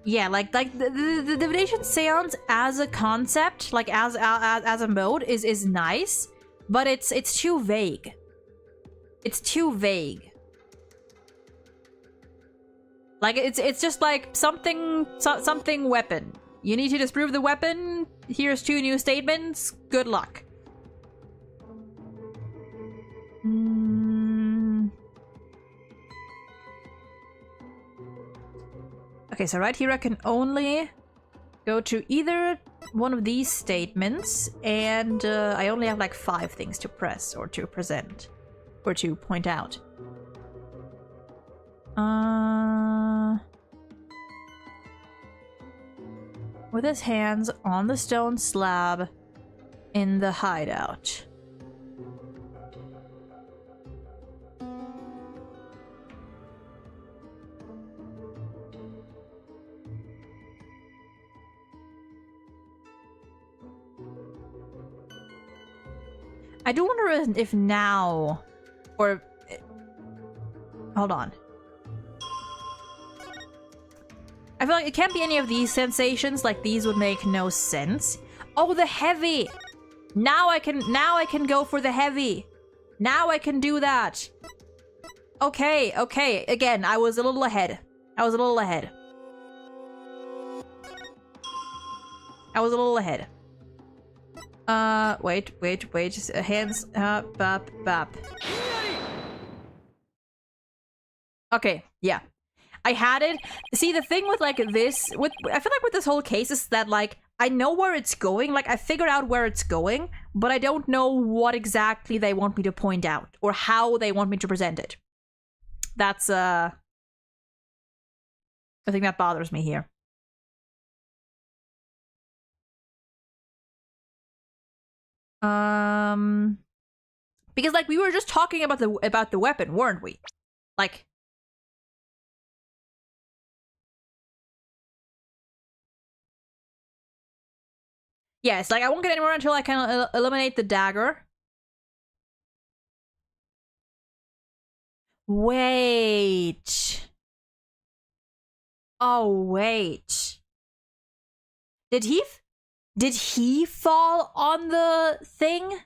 Yeah, like the divination seance as a concept, like as a mode, is nice, but it's too vague. It's too vague. Like it's just like something weapon. You need to disprove the weapon. Here's 2 new statements. Good luck. Okay, so right here I can only go to either one of these statements, and I only have like 5 things to press or to present or to point out. With his hands on the stone slab in the hideout. I do wonder if now, or hold on. I feel like it can't be any of these sensations. Like these would make no sense. Oh, the heavy. Now I can go for the heavy. Now I can do that. Okay, okay. Again, I was a little ahead. I was a little ahead. Wait. Just hands up, bap. Okay, yeah. I had it. See, the thing with like this, I feel like with this whole case is that like I know where it's going. Like I figured out where it's going, but I don't know what exactly they want me to point out or how they want me to present it. That's I think that bothers me here. Because like we were just talking about the weapon, weren't we? Like Yes, like I won't get anywhere until I can eliminate the dagger. Wait. Oh, wait. Did he fall on the thing?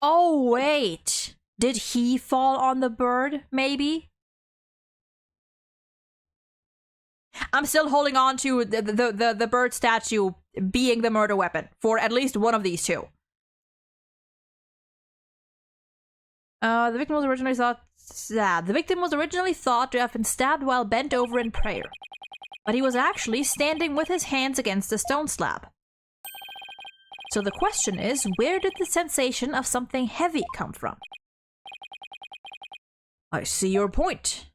Oh, wait. Did he fall on the bird, maybe? I'm still holding on to the bird statue being the murder weapon for at least one of these two. The victim was originally thought to have been stabbed while bent over in prayer, but he was actually standing with his hands against a stone slab. So the question is, where did the sensation of something heavy come from? I see your point.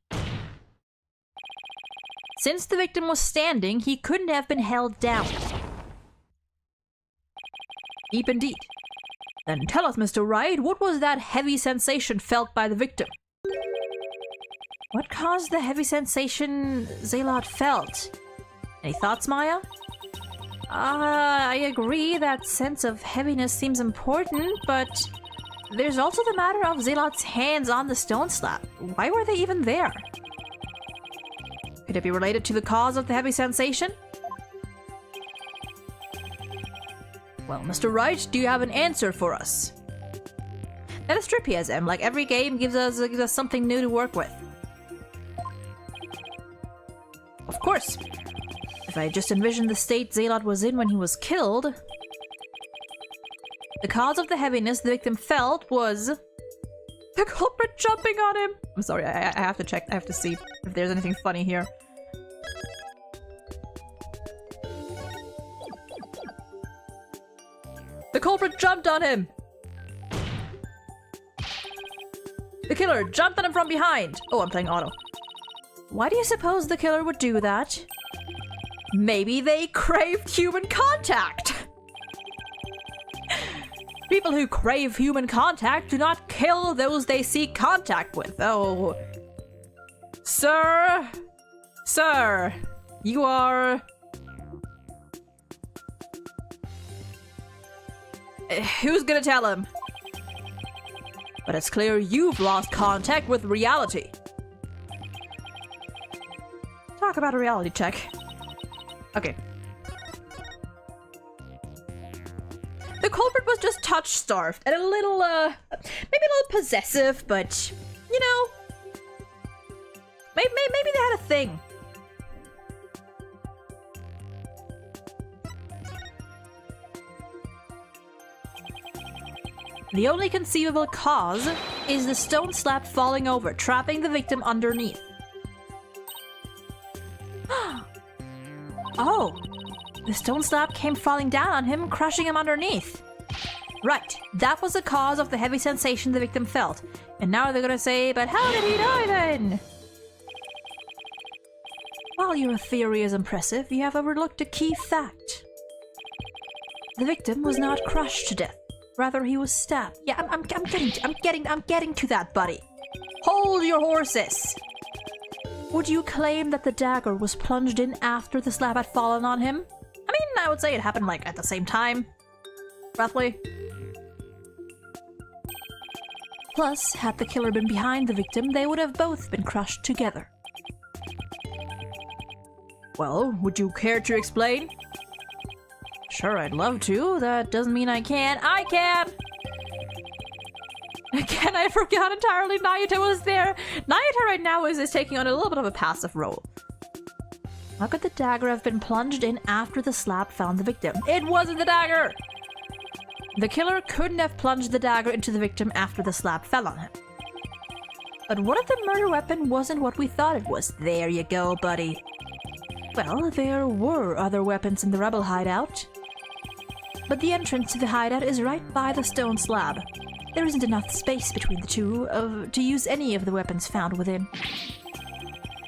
Since the victim was standing, he couldn't have been held down. Deep indeed. Then tell us, Mr. Wright, what was that heavy sensation felt by the victim? What caused the heavy sensation Zealot felt? Any thoughts, Maya? I agree that sense of heaviness seems important, but there's also the matter of Zealot's hands on the stone slab. Why were they even there? Could it be related to the cause of the heavy sensation? Well, Mr. Wright, do you have an answer for us? That is trippy as M. Like, every game gives us something new to work with. Of course. If I just envisioned the state Zealot was in when he was killed... The cause of the heaviness the victim felt was... the culprit jumping on him! I'm sorry, I have to check. I have to see if there's anything funny here. The culprit jumped on him! The killer jumped on him from behind! Oh, I'm playing auto. Why do you suppose the killer would do that? Maybe they craved human contact! People who crave human contact do not kill those they seek contact with. Oh. Sir! Sir! You are... Who's gonna tell him? But it's clear you've lost contact with reality. Talk about a reality check. Okay. The culprit was just touch-starved and a little, maybe a little possessive, but, you know, maybe they had a thing. The only conceivable cause is the stone slab falling over, trapping the victim underneath. Oh, the stone slab came falling down on him, crushing him underneath. Right, that was the cause of the heavy sensation the victim felt. And now they're gonna say, but how did he die then? While your theory is impressive, you have overlooked a key fact. The victim was not crushed to death. Rather, he was stabbed. Yeah, I'm getting to that, buddy. Hold your horses. Would you claim that the dagger was plunged in after the slab had fallen on him? I mean, I would say it happened, like, at the same time. Roughly. Plus, had the killer been behind the victim, they would have both been crushed together. Well, would you care to explain? Sure, I'd love to. That doesn't mean I can. I can! Again, I forgot entirely Nayuta was there. Nayuta right now is taking on a little bit of a passive role. How could the dagger have been plunged in after the slab found the victim? It wasn't the dagger! The killer couldn't have plunged the dagger into the victim after the slab fell on him. But what if the murder weapon wasn't what we thought it was? There you go, buddy. Well, there were other weapons in the rebel hideout. But the entrance to the hideout is right by the stone slab. There isn't enough space between the two to use any of the weapons found within.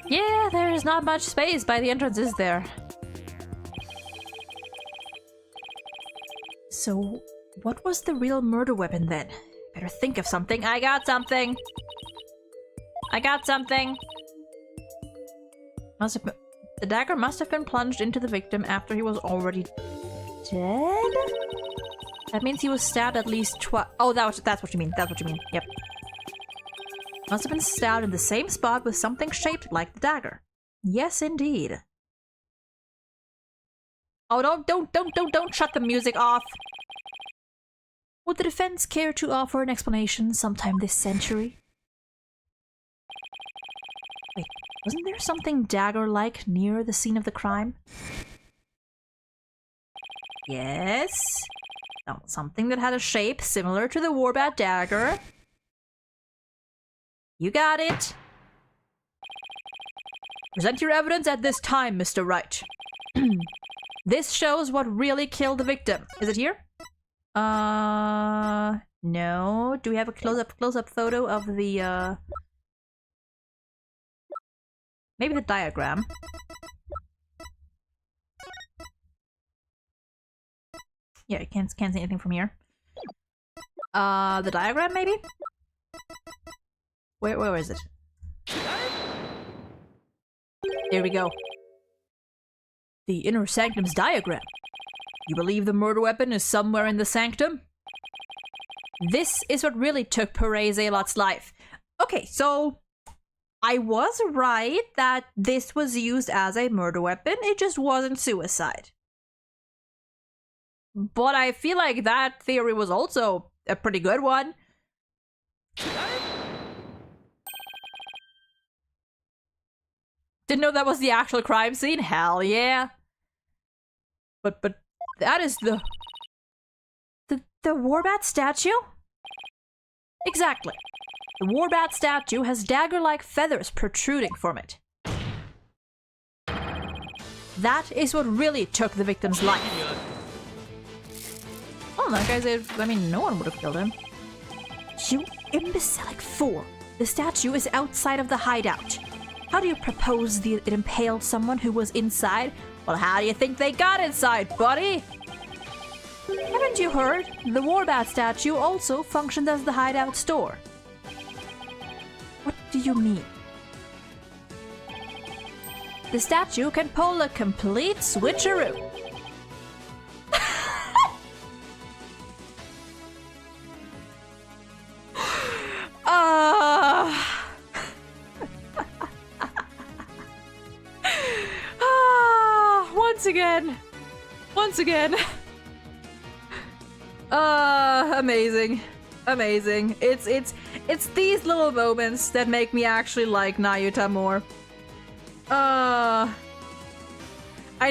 Yeah, there is not much space by the entrance, is there? So, what was the real murder weapon then? Better think of something. I got something! I got something! The dagger must have been plunged into the victim after he was already dead? That means he was stabbed at least twice. Oh, that's what you mean. That's what you mean. Yep. Must have been stabbed in the same spot with something shaped like the dagger. Yes, indeed. Oh, don't shut the music off. Would the defense care to offer an explanation sometime this century? Wait, wasn't there something dagger-like near the scene of the crime? Yes. Oh, something that had a shape similar to the Warbat dagger. You got it. Present your evidence at this time, Mr. Wright. This shows what really killed the victim. Is it here? No. Do we have a close-up photo of the, maybe the diagram? Yeah, I can't see anything from here. The diagram, maybe? Where is it? Here we go. The inner sanctum's diagram. You believe the murder weapon is somewhere in the sanctum? This is what really took Pere Zelot's life. Okay, so I was right that this was used as a murder weapon. It just wasn't suicide. But I feel like that theory was also a pretty good one. Didn't know that was the actual crime scene? Hell yeah. But that is the Warbat statue? Exactly. The Warbat statue has dagger-like feathers protruding from it. That is what really took the victim's life. Oh, that guy's I mean, no one would have killed him. You imbecilic fool. The statue is outside of the hideout. How do you propose it impaled someone who was inside? Well, how do you think they got inside, buddy? Haven't you heard? The Warbat statue also functions as the hideout store. What do you mean? The statue can pull a complete switcheroo. Once again. Amazing. Amazing. It's these little moments that make me actually like Nayuta more. I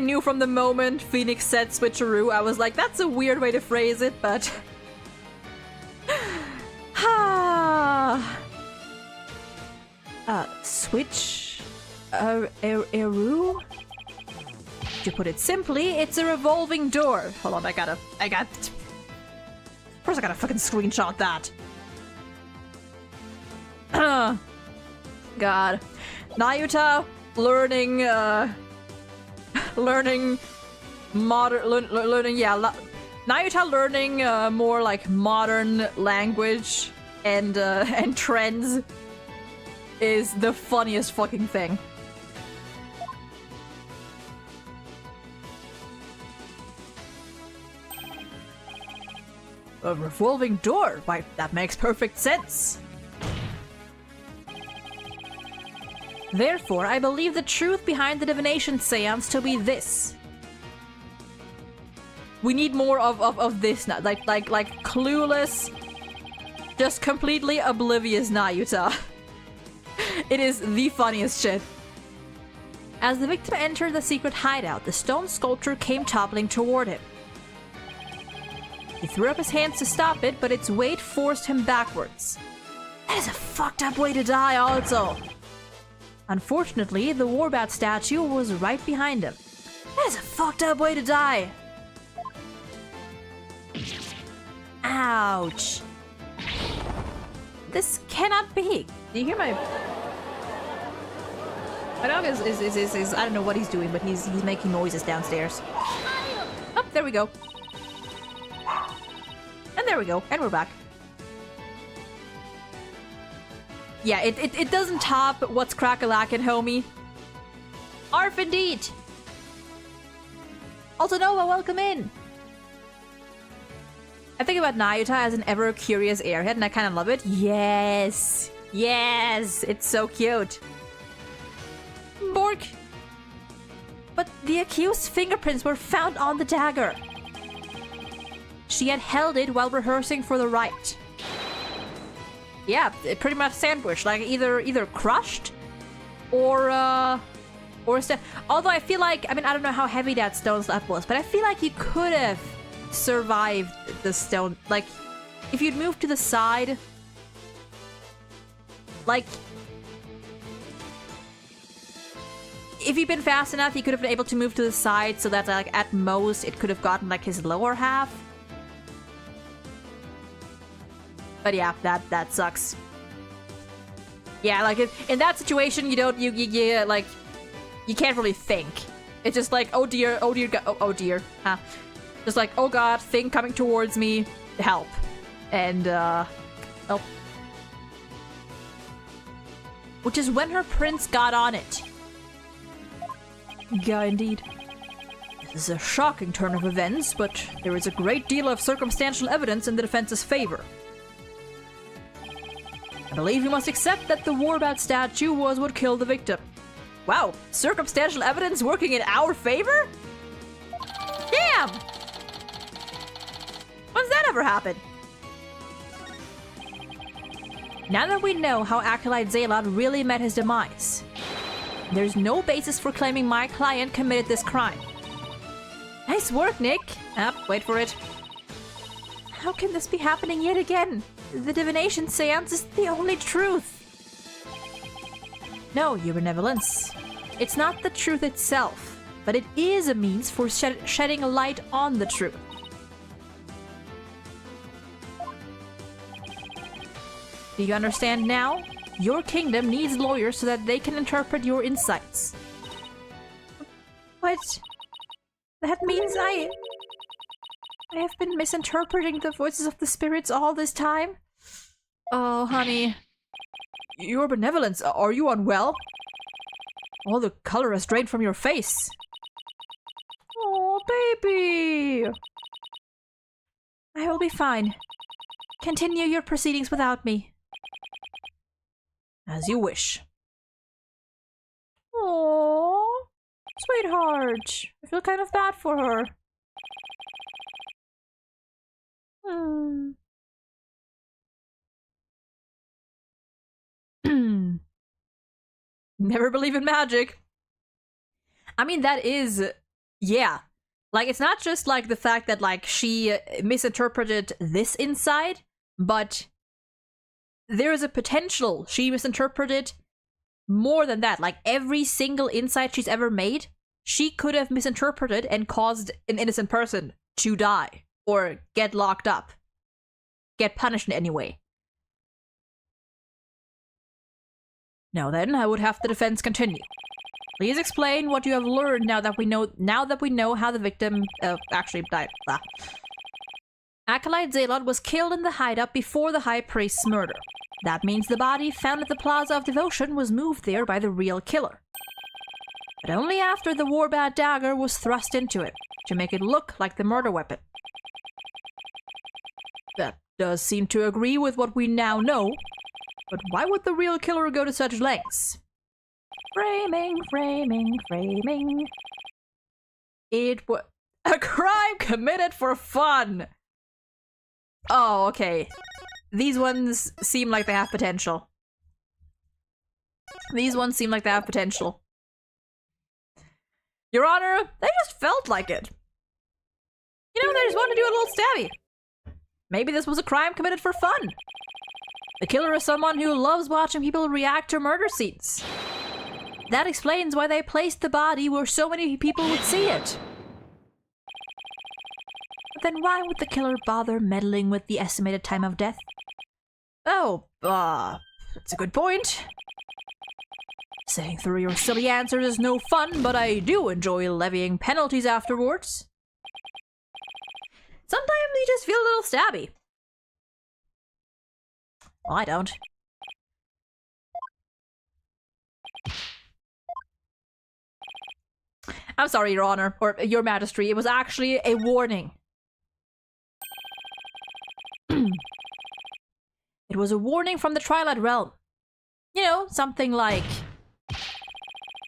knew from the moment Phoenix said switcheroo, I was like, that's a weird way to phrase it, but switch eru? To put it simply, it's a revolving door. Hold on, I got. Of course I gotta fucking screenshot that. God. Nayuta learning, Nayuta learning, more like modern language and trends is the funniest fucking thing. A revolving door? Why, that makes perfect sense. Therefore, I believe the truth behind the divination seance to be this. We need more of this now. Like clueless, just completely oblivious Nayuta. It is the funniest shit. As the victim entered the secret hideout, the stone sculpture came toppling toward him. He threw up his hands to stop it, but its weight forced him backwards. That is a fucked up way to die also. Unfortunately, the Warbat statue was right behind him. That is a fucked up way to die. Ouch. This cannot be. Do you hear my... My dog is I don't know what he's doing, but he's making noises downstairs. Oh, there we go. And there we go, and we're back. Yeah, it doesn't top What's Crack-a-lackin', homie. Arf indeed! Also, Nova, welcome in! I think about Nayuta as an ever-curious airhead, and I kind of love it. Yes! Yes! It's so cute! Bork! But the accused's fingerprints were found on the dagger. She had held it while rehearsing for the rite. Yeah, pretty much sandwiched, like either crushed or although I feel like, I mean, I don't know how heavy that stone slab was, but I feel like you could have survived the stone. Like, if you'd moved to the side, like, if you'd been fast enough, you could have been able to move to the side so that, like, at most, it could have gotten, like, his lower half. But yeah, that sucks. Yeah, like, in that situation, you don't, like, you can't really think. It's just like, oh dear, oh dear, Just like, oh god, thing coming towards me, help. And, oh. Which is when her prince got on it. Yeah, indeed. This is a shocking turn of events, but there is a great deal of circumstantial evidence in the defense's favor. I believe we must accept that the Warbat statue was what killed the victim. Wow, circumstantial evidence working in our favor? Damn! When's that ever happen? Now that we know how Acolyte Zalot really met his demise, there's no basis for claiming my client committed this crime. Nice work, Nick! Wait for it. How can this be happening yet again? The divination seance is the only truth. No, your benevolence. It's not the truth itself, but it is a means for shedding a light on the truth. Do you understand now? Your kingdom needs lawyers so that they can interpret your insights. What? That means I have been misinterpreting the voices of the spirits all this time? Oh, honey. Your benevolence, are you unwell? All the color has drained from your face. Oh, baby! I will be fine. Continue your proceedings without me. As you wish. Oh, sweetheart. I feel kind of bad for her. Never believe in magic. I mean, that is... yeah. Like, it's not just, like, the fact that, like, she misinterpreted this insight, but there is a potential she misinterpreted more than that. Like, every single insight she's ever made, she could have misinterpreted and caused an innocent person to die. Or get locked up. Get punished in any way. Now then, I would have the defense continue. Please explain what you have learned now that we know how the victim actually died. Acolyte Zalot was killed in the hideout before the High Priest's murder. That means the body found at the Plaza of Devotion was moved there by the real killer. But only after the Warbat dagger was thrust into it, to make it look like the murder weapon. That does seem to agree with what we now know. But why would the real killer go to such lengths? Framing. It was a crime committed for fun! Oh, okay. These ones seem like they have potential. Your Honor, they just felt like it. You know, they just wanted to do a little stabby. Maybe this was a crime committed for fun. The killer is someone who loves watching people react to murder scenes. That explains why they placed the body where so many people would see it. But then why would the killer bother meddling with the estimated time of death? Oh, that's a good point. Sitting through your silly answers is no fun, but I do enjoy levying penalties afterwards. Sometimes you just feel a little stabby. Well, I don't. I'm sorry, Your Honor, or Your Majesty. It was actually a warning. It was a warning from the Twilight Realm. You know, something like,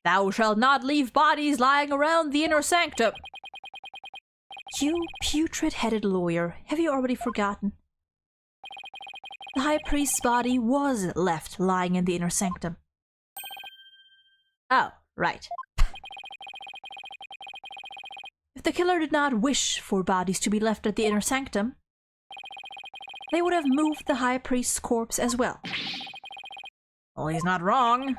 "Thou shalt not leave bodies lying around the inner sanctum." You putrid-headed lawyer, have you already forgotten? The High Priest's body was left lying in the inner sanctum. Oh, right. If the killer did not wish for bodies to be left at the inner sanctum, they would have moved the High Priest's corpse as well. Well, he's not wrong.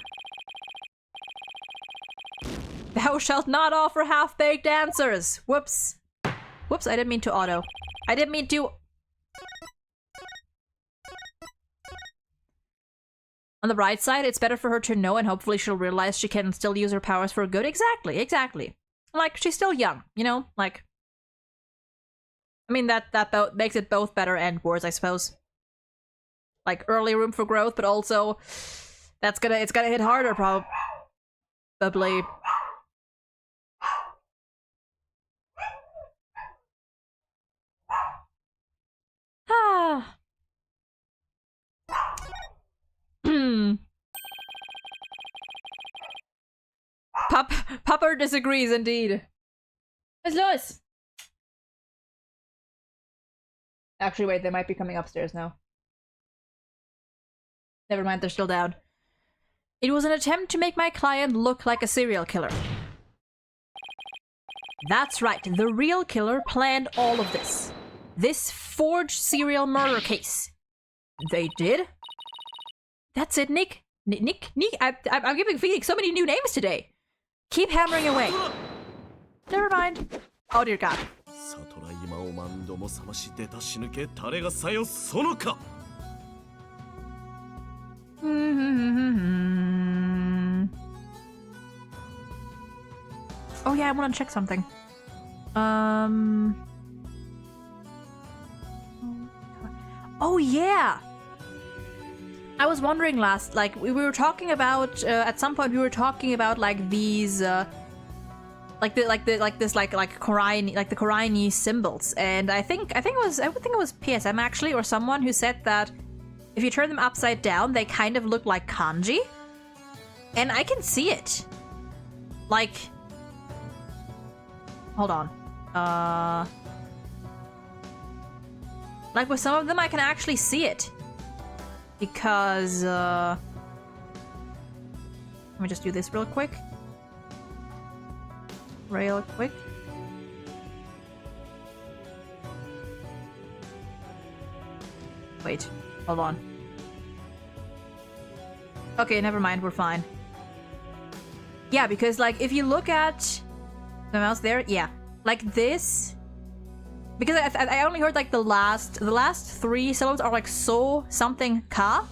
Thou shalt not offer half-baked answers! Whoops. Whoops, I didn't mean to auto. I didn't mean to... On the bright side, it's better for her to know, and hopefully she'll realize she can still use her powers for good. Exactly, exactly. Like, she's still young, you know? Like... I mean, that makes it both better and worse, I suppose. Like, early room for growth, but also... it's gonna hit harder, probably. Ah. Pupper disagrees indeed. It's Lewis. Actually, wait, they might be coming upstairs now. Never mind, they're still down. It was an attempt to make my client look like a serial killer. That's right, the real killer planned all of this. This forged serial murder case. They did? That's it, Nick. Nick? I'm giving Phoenix so many new names today. Keep hammering away. Never mind. Oh dear God. Oh yeah, I want to check something. Oh yeah! I was wondering last, like, we were talking about, at some point we were talking about, like, these, like the Koraini symbols, and I think it was PSM actually, or someone who said that if you turn them upside down, they kind of look like kanji, and I can see it. Like, hold on, like with some of them, I can actually see it. Because, let me just do this real quick. Wait. Hold on. Okay, never mind, we're fine. Yeah, because, like, if you look at the mouse there, yeah. Like this... Because I only heard like the last 3 syllables are like so something ka.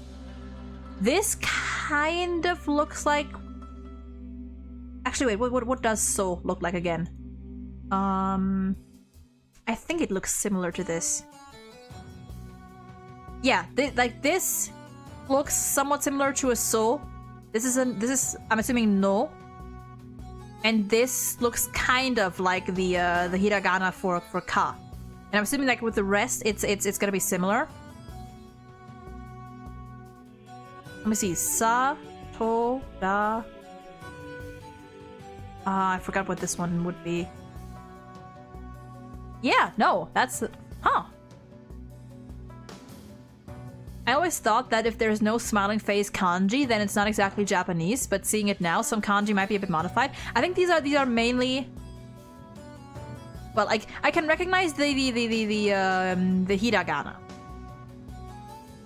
This kind of looks like. Actually, wait. What does so look like again? I think it looks similar to this. Yeah, like this looks somewhat similar to a so. This is I'm assuming no. And this looks kind of like the hiragana for ka. And I'm assuming like with the rest, it's gonna be similar. Let me see. Sa, to, da. I forgot what this one would be. Yeah, no, that's... Huh. I always thought that if there's no smiling face kanji, then it's not exactly Japanese, but seeing it now, some kanji might be a bit modified. I think these are mainly... Well, I can recognize the hiragana.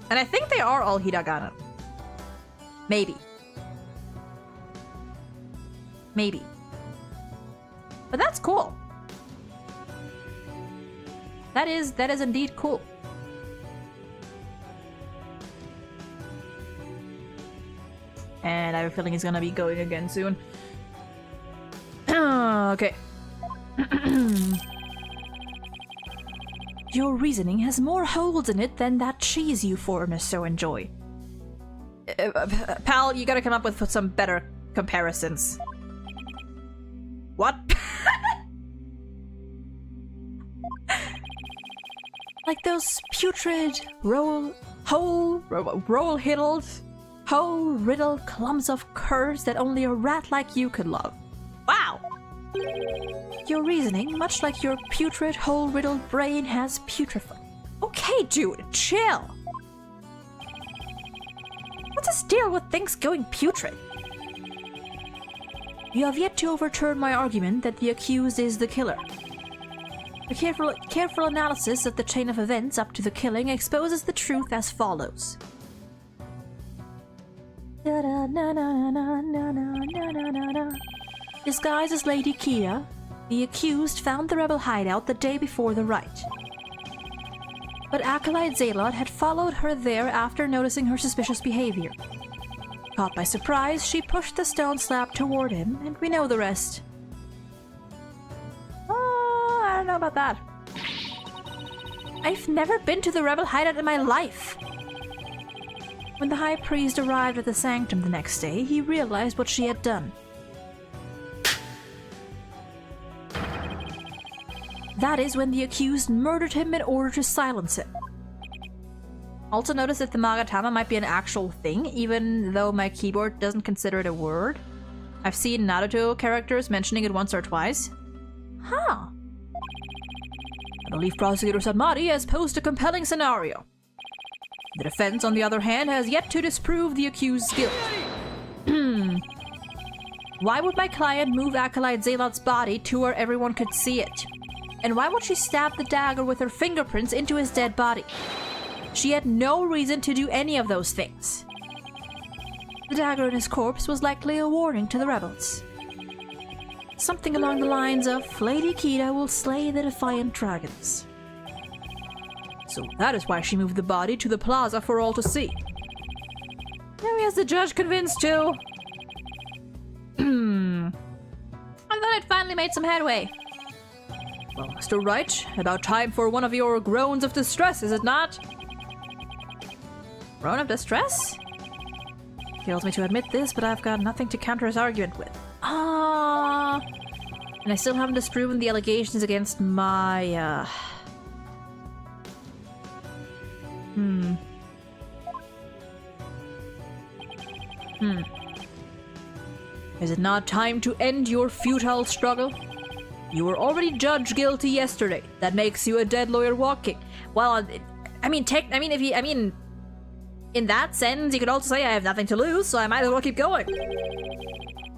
And I think they are all hiragana. Maybe. But that's cool. That is indeed cool. And I have a feeling he's gonna be going again soon. Okay. Your reasoning has more holes in it than that cheese you foreigners so enjoy. Pal, you gotta come up with some better comparisons. What? Like those putrid, hole-riddled clumps of curs that only a rat like you could love. Wow! Your reasoning, much like your putrid, hole-riddled brain, has putrefied. Okay, dude, chill! What's this deal with things going putrid? You have yet to overturn my argument that the accused is the killer. A careful analysis of the chain of events up to the killing exposes the truth as follows. Disguised as Lady Kia, the accused found the rebel hideout the day before the riot. But Acolyte Zealot had followed her there after noticing her suspicious behavior. Caught by surprise, she pushed the stone slab toward him, and we know the rest. Oh, I don't know about that. I've never been to the rebel hideout in my life. When the high priest arrived at the sanctum the next day, he realized what she had done. That is when the accused murdered him in order to silence him. Also notice that the Magatama might be an actual thing, even though my keyboard doesn't consider it a word. I've seen Naruto characters mentioning it once or twice. Huh. I believe Prosecutor Sanmari has posed a compelling scenario. The defense, on the other hand, has yet to disprove the accused's guilt. Why would my client move Acolyte Zealot's body to where everyone could see it? And why would she stab the dagger with her fingerprints into his dead body? She had no reason to do any of those things. The dagger in his corpse was likely a warning to the rebels. Something along the lines of, Lady Kita will slay the defiant dragons. So that is why she moved the body to the plaza for all to see. Now he has the judge convinced too. I thought I'd finally made some headway. Well, Mr. Wright, about time for one of your groans of distress, is it not? Groan of distress? Kills me to admit this, but I've got nothing to counter his argument with. And I still haven't disproven the allegations against my, Is it not time to end your futile struggle? You were already judged guilty yesterday. That makes you a dead lawyer walking. Well, in that sense, you could also say I have nothing to lose, so I might as well keep going.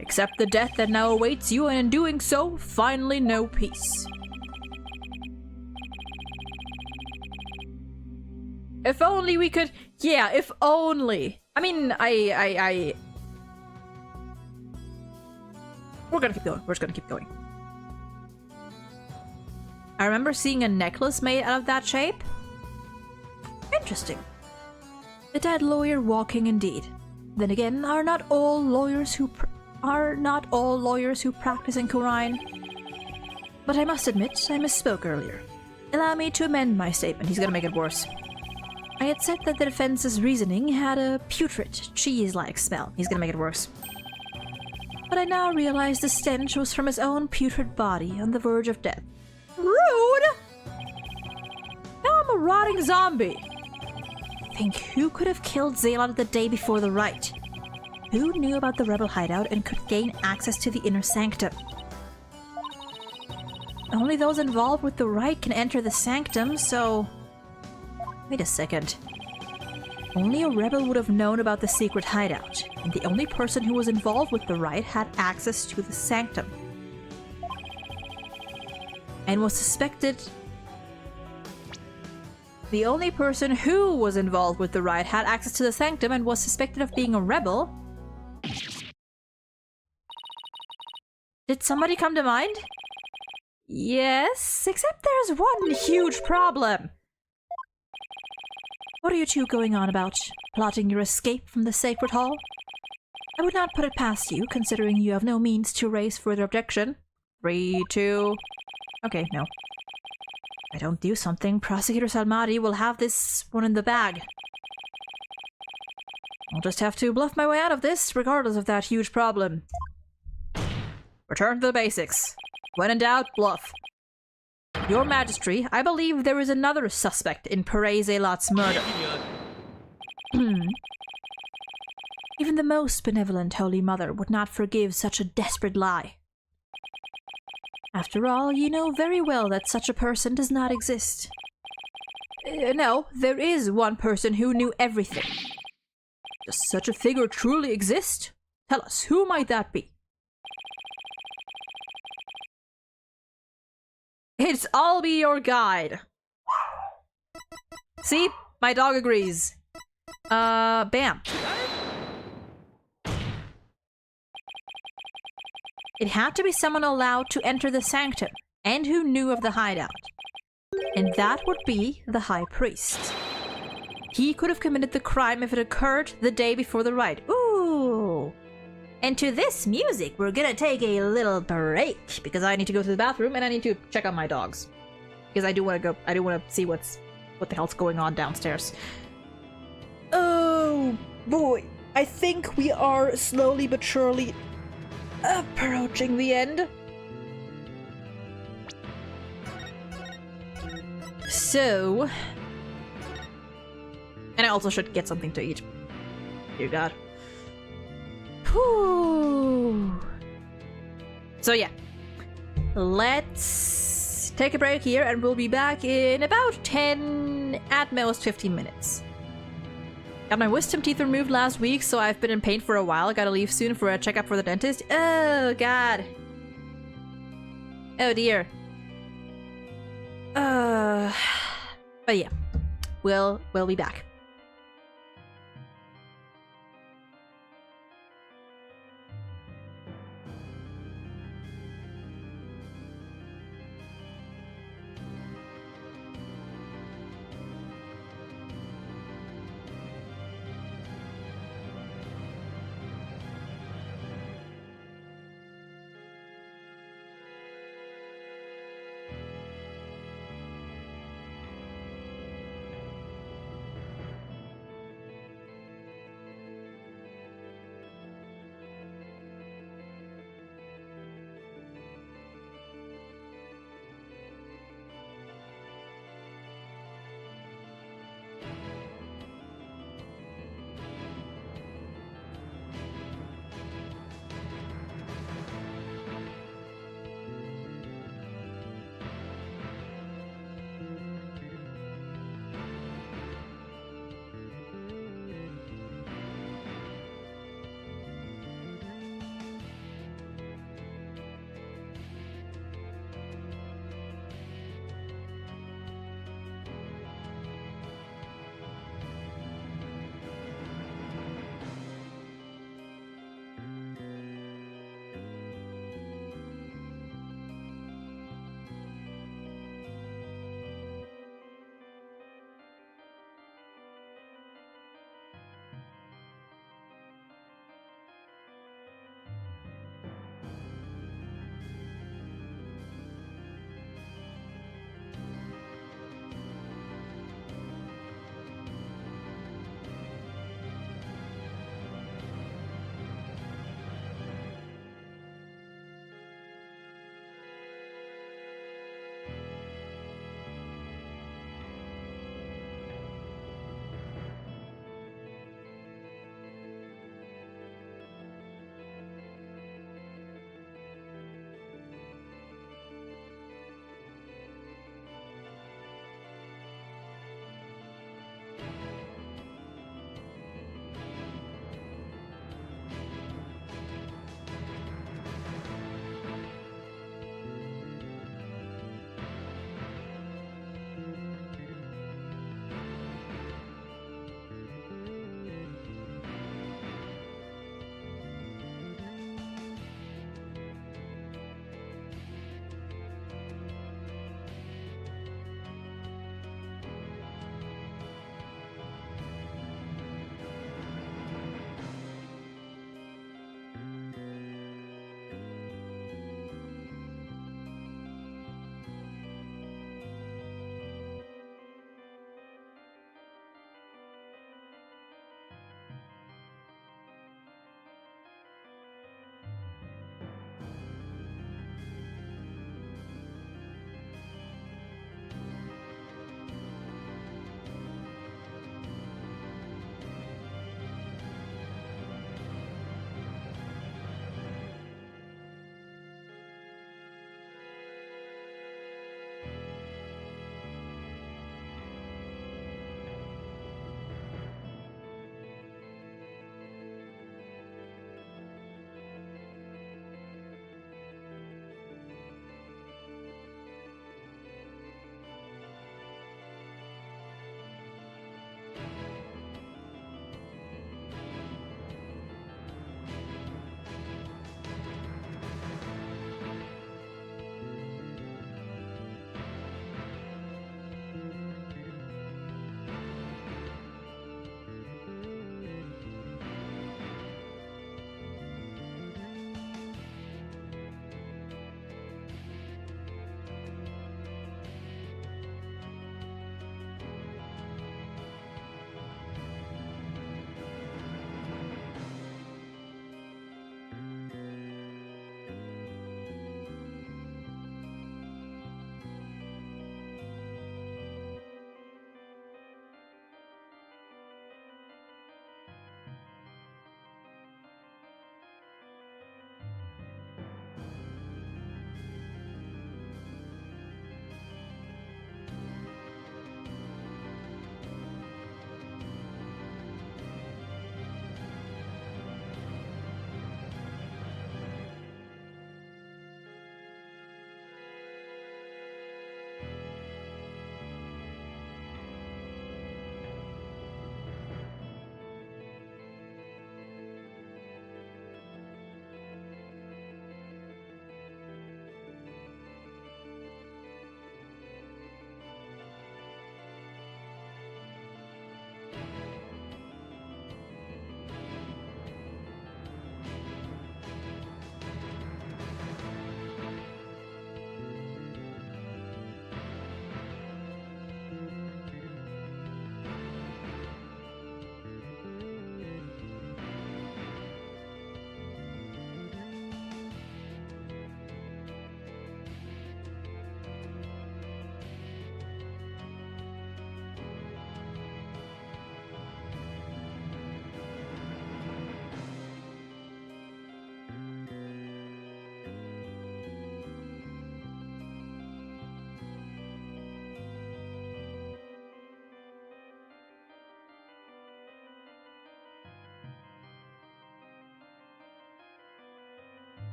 Accept the death that now awaits you, and in doing so, finally know peace. If only we could... Yeah, if only. I mean, We're gonna keep going. We're just gonna keep going. I remember seeing a necklace made out of that shape. Interesting. The dead lawyer walking indeed. Then again, are not all lawyers who practice in Khura'in? But I must admit, I misspoke earlier. Allow me to amend my statement. He's gonna make it worse. I had said that the defense's reasoning had a putrid, cheese-like smell. He's gonna make it worse. But I now realize the stench was from his own putrid body on the verge of death. Rude! Now I'm a rotting zombie. Think who could have killed Zealot the day before the riot? Who knew about the rebel hideout and could gain access to the inner sanctum? Only those involved with the riot can enter the sanctum, so... Wait a second. Only a rebel would have known about the secret hideout, and the only person who was involved with the riot had access to the sanctum. And was suspected... The only person who was involved with the riot had access to the sanctum and was suspected of being a rebel. Did somebody come to mind? Yes, except there's one huge problem. What are you two going on about? Plotting your escape from the sacred hall? I would not put it past you, considering you have no means to raise further objection. 3, 2... Okay, no. If I don't do something, Prosecutor Salmari will have this one in the bag. I'll just have to bluff my way out of this, regardless of that huge problem. Return to the basics. When in doubt, bluff. Your Majesty, I believe there is another suspect in Perez Elot's murder. Even the most benevolent Holy Mother would not forgive such a desperate lie. After all, you know very well that such a person does not exist. No, there is one person who knew everything. Does such a figure truly exist? Tell us, who might that be? It's I'll be your guide. See? My dog agrees. Bam. It had to be someone allowed to enter the sanctum, and who knew of the hideout. And that would be the High Priest. He could have committed the crime if it occurred the day before the rite. Ooh! And to this music, we're gonna take a little break, because I need to go to the bathroom, and I need to check on my dogs. Because I do want to go, I do want to see what the hell's going on downstairs. Oh boy, I think we are slowly but surely approaching the end. So, and I also should get something to eat. Dear God. Whew. So yeah, let's take a break here and we'll be back in about 10, at most 15 minutes. Got my wisdom teeth removed last week, so I've been in pain for a while. I gotta leave soon for a checkup for the dentist. Oh God. Oh dear. But yeah, we'll be back.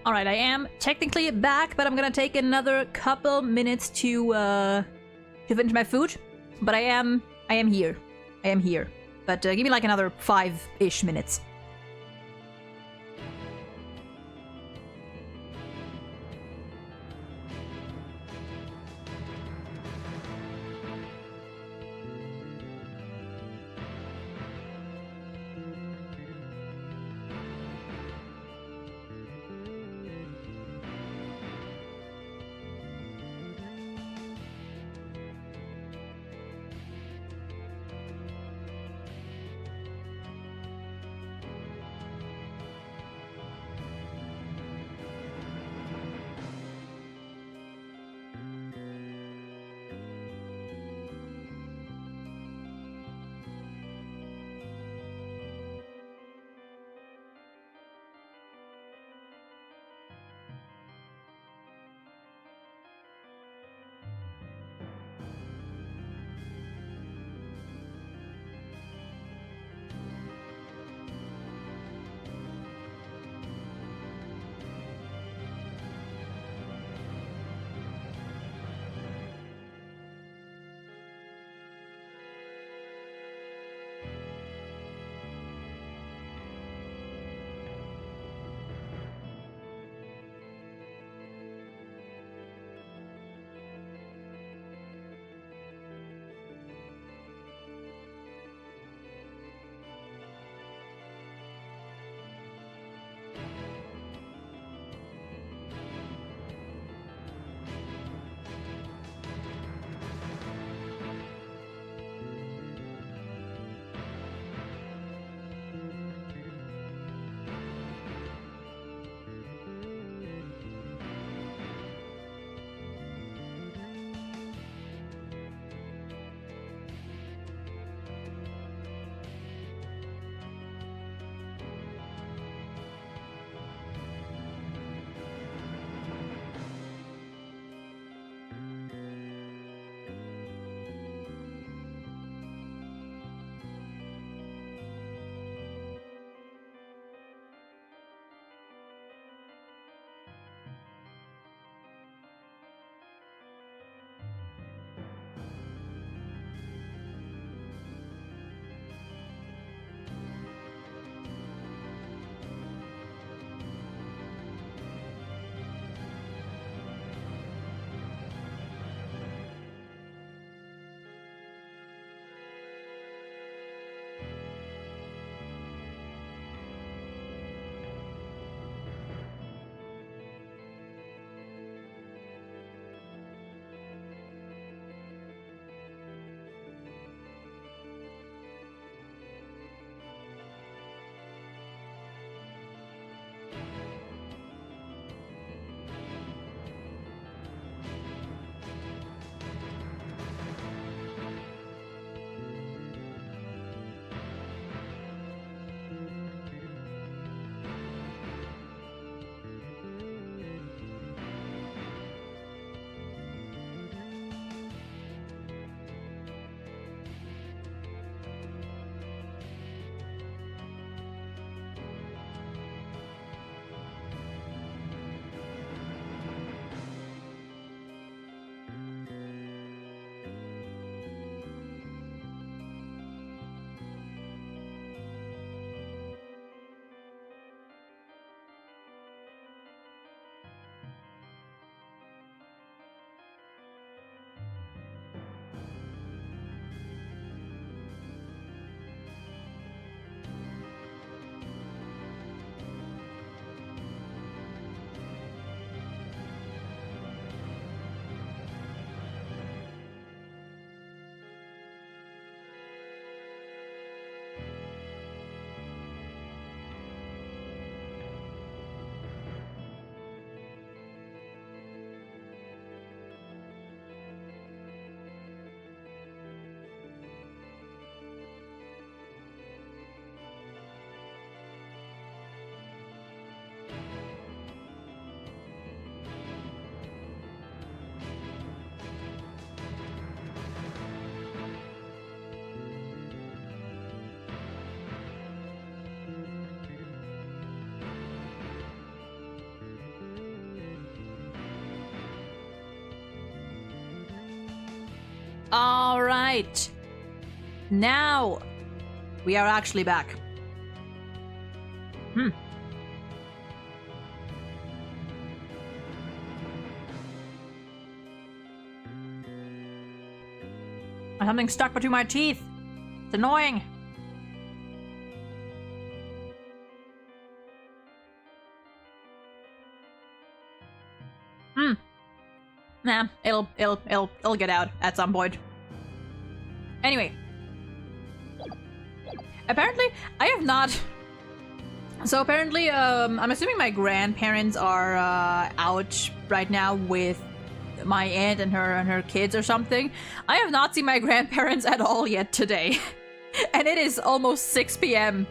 Alright, I am technically back, but I'm gonna take another couple minutes to finish my food. But I am here. I am here. But give me like another 5-ish minutes. right. Now, we are actually back. Something stuck between my teeth. It's annoying. Nah, it'll get out at some point. Anyway. Apparently, I have not... So apparently, I'm assuming my grandparents are out right now with my aunt and her kids or something. I have not seen my grandparents at all yet today. And it is almost 6 p.m.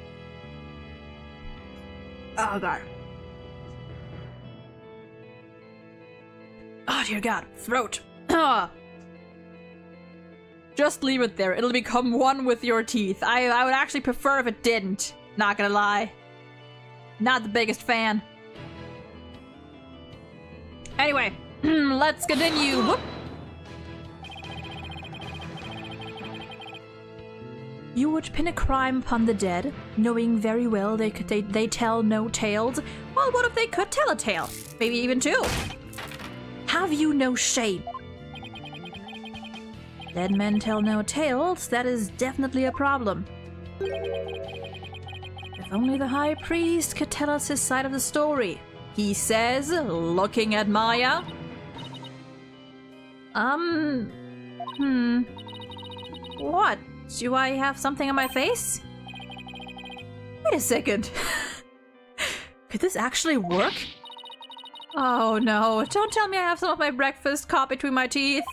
Oh god. Oh dear god. Throat. Just leave it there. It'll become one with your teeth. I would actually prefer if it didn't. Not gonna lie. Not the biggest fan. Anyway, let's continue. Whoop. You would pin a crime upon the dead, knowing very well they tell no tales. Well, what if they could tell a tale? Maybe even two. Have you no shame? Dead men tell no tales. That is definitely a problem. If only the high priest could tell us his side of the story, he says, looking at Maya. What? Do I have something on my face? Wait a second. Could this actually work? Oh no, don't tell me I have some of my breakfast caught between my teeth.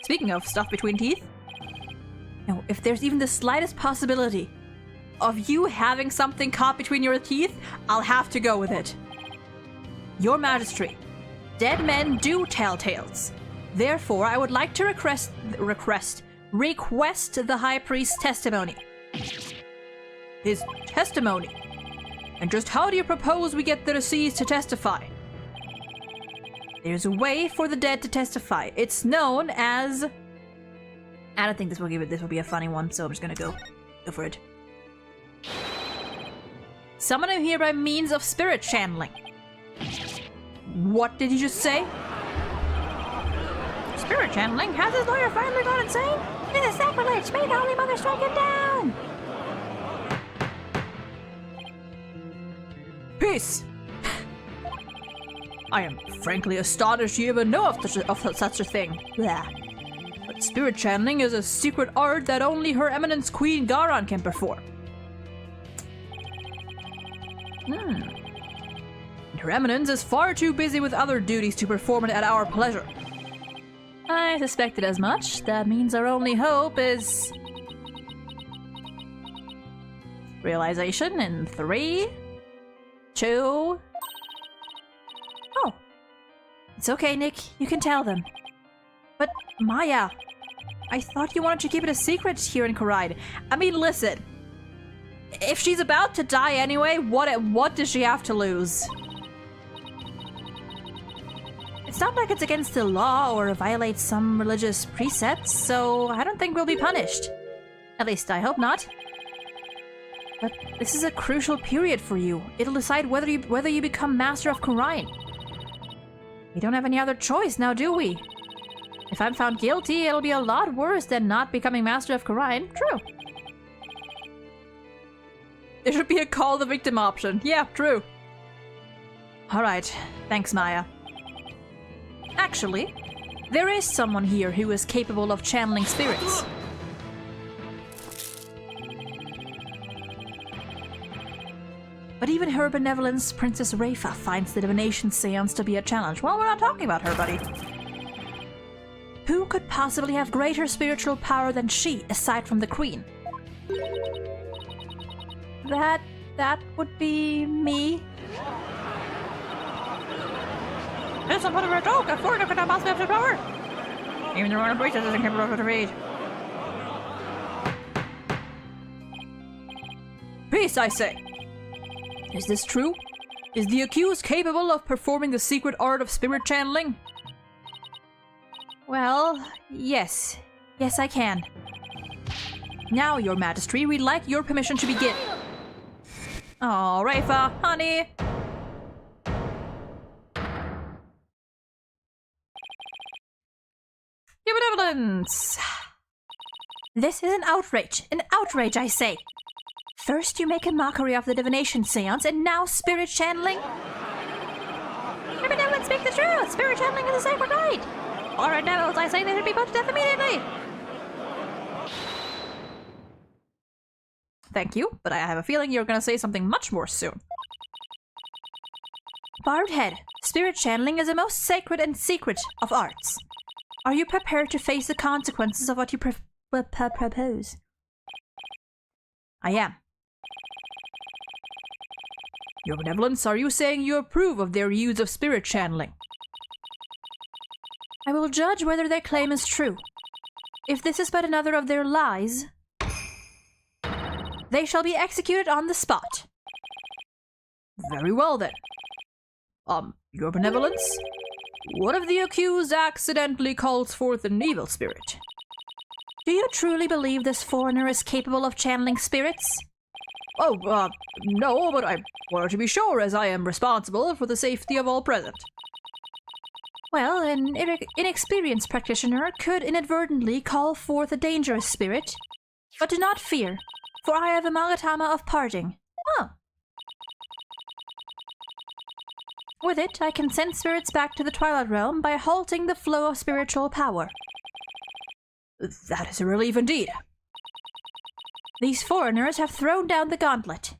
Speaking of stuff between teeth. No, if there's even the slightest possibility of you having something caught between your teeth, I'll have to go with it. Your Majesty, dead men do tell tales. Therefore, I would like to request the High Priest's testimony. His testimony? And just how do you propose we get the deceased to testify? There's a way for the dead to testify. It's known as... I don't think this will be a funny one, so I'm just gonna go for it. Summon him here by means of spirit channeling. What did you just say? Spirit channeling? Has his lawyer finally gone insane? This is sacrilege! May the Holy Mother strike him down! Peace! I am frankly astonished you even know of such a thing. Blah. But spirit channeling is a secret art that only Her Eminence Queen Garan can perform. And Her Eminence is far too busy with other duties to perform it at our pleasure. I suspected as much. That means our only hope is... realization in 3, 2... Oh. It's okay, Nick. You can tell them. But, Maya, I thought you wanted to keep it a secret here in Karide. I mean, listen. If she's about to die anyway, what does she have to lose? It's not like it's against the law or violates some religious precepts, so I don't think we'll be punished. At least I hope not. But this is a crucial period for you. It'll decide whether you become Master of Khura'in. We don't have any other choice now, do we? If I'm found guilty, it'll be a lot worse than not becoming Master of Khura'in. True. There should be a call the victim option. Yeah, true. Alright, thanks, Maya. Actually, there is someone here who is capable of channeling spirits. But even Her Benevolence, Princess Rafa, finds the divination seance to be a challenge. Well, we're not talking about her, buddy. Who could possibly have greater spiritual power than she, aside from the Queen? That would be me. It's somewhat of a joke. A foreigner could not possibly have power. Even the royal priestess isn't capable to read. Peace, I say. Is this true? Is the accused capable of performing the secret art of spirit channeling? Well, yes. Yes, I can. Now, your majesty, we'd like your permission to begin. Oh, Rafa, honey. Your benevolence. This is an outrage, I say. First you make a mockery of the divination seance, and now spirit channeling? Your benevolence, speak the truth! Spirit channeling is a sacred right! Alright, devils, I say they should be put to death immediately! Thank you, but I have a feeling you're gonna say something much more soon. Barbed head, spirit channeling is the most sacred and secret of arts. Are you prepared to face the consequences of what you propose? I am. Your benevolence, are you saying you approve of their use of spirit channeling? I will judge whether their claim is true. If this is but another of their lies, they shall be executed on the spot. Very well then. Your benevolence? What if the accused accidentally calls forth an evil spirit? Do you truly believe this foreigner is capable of channeling spirits? Oh, no, but I wanted to be sure, as I am responsible for the safety of all present. Well, an inexperienced practitioner could inadvertently call forth a dangerous spirit. But do not fear, for I have a Magatama of parting. Huh. With it, I can send spirits back to the Twilight Realm by halting the flow of spiritual power. That is a relief indeed. These foreigners have thrown down the gauntlet.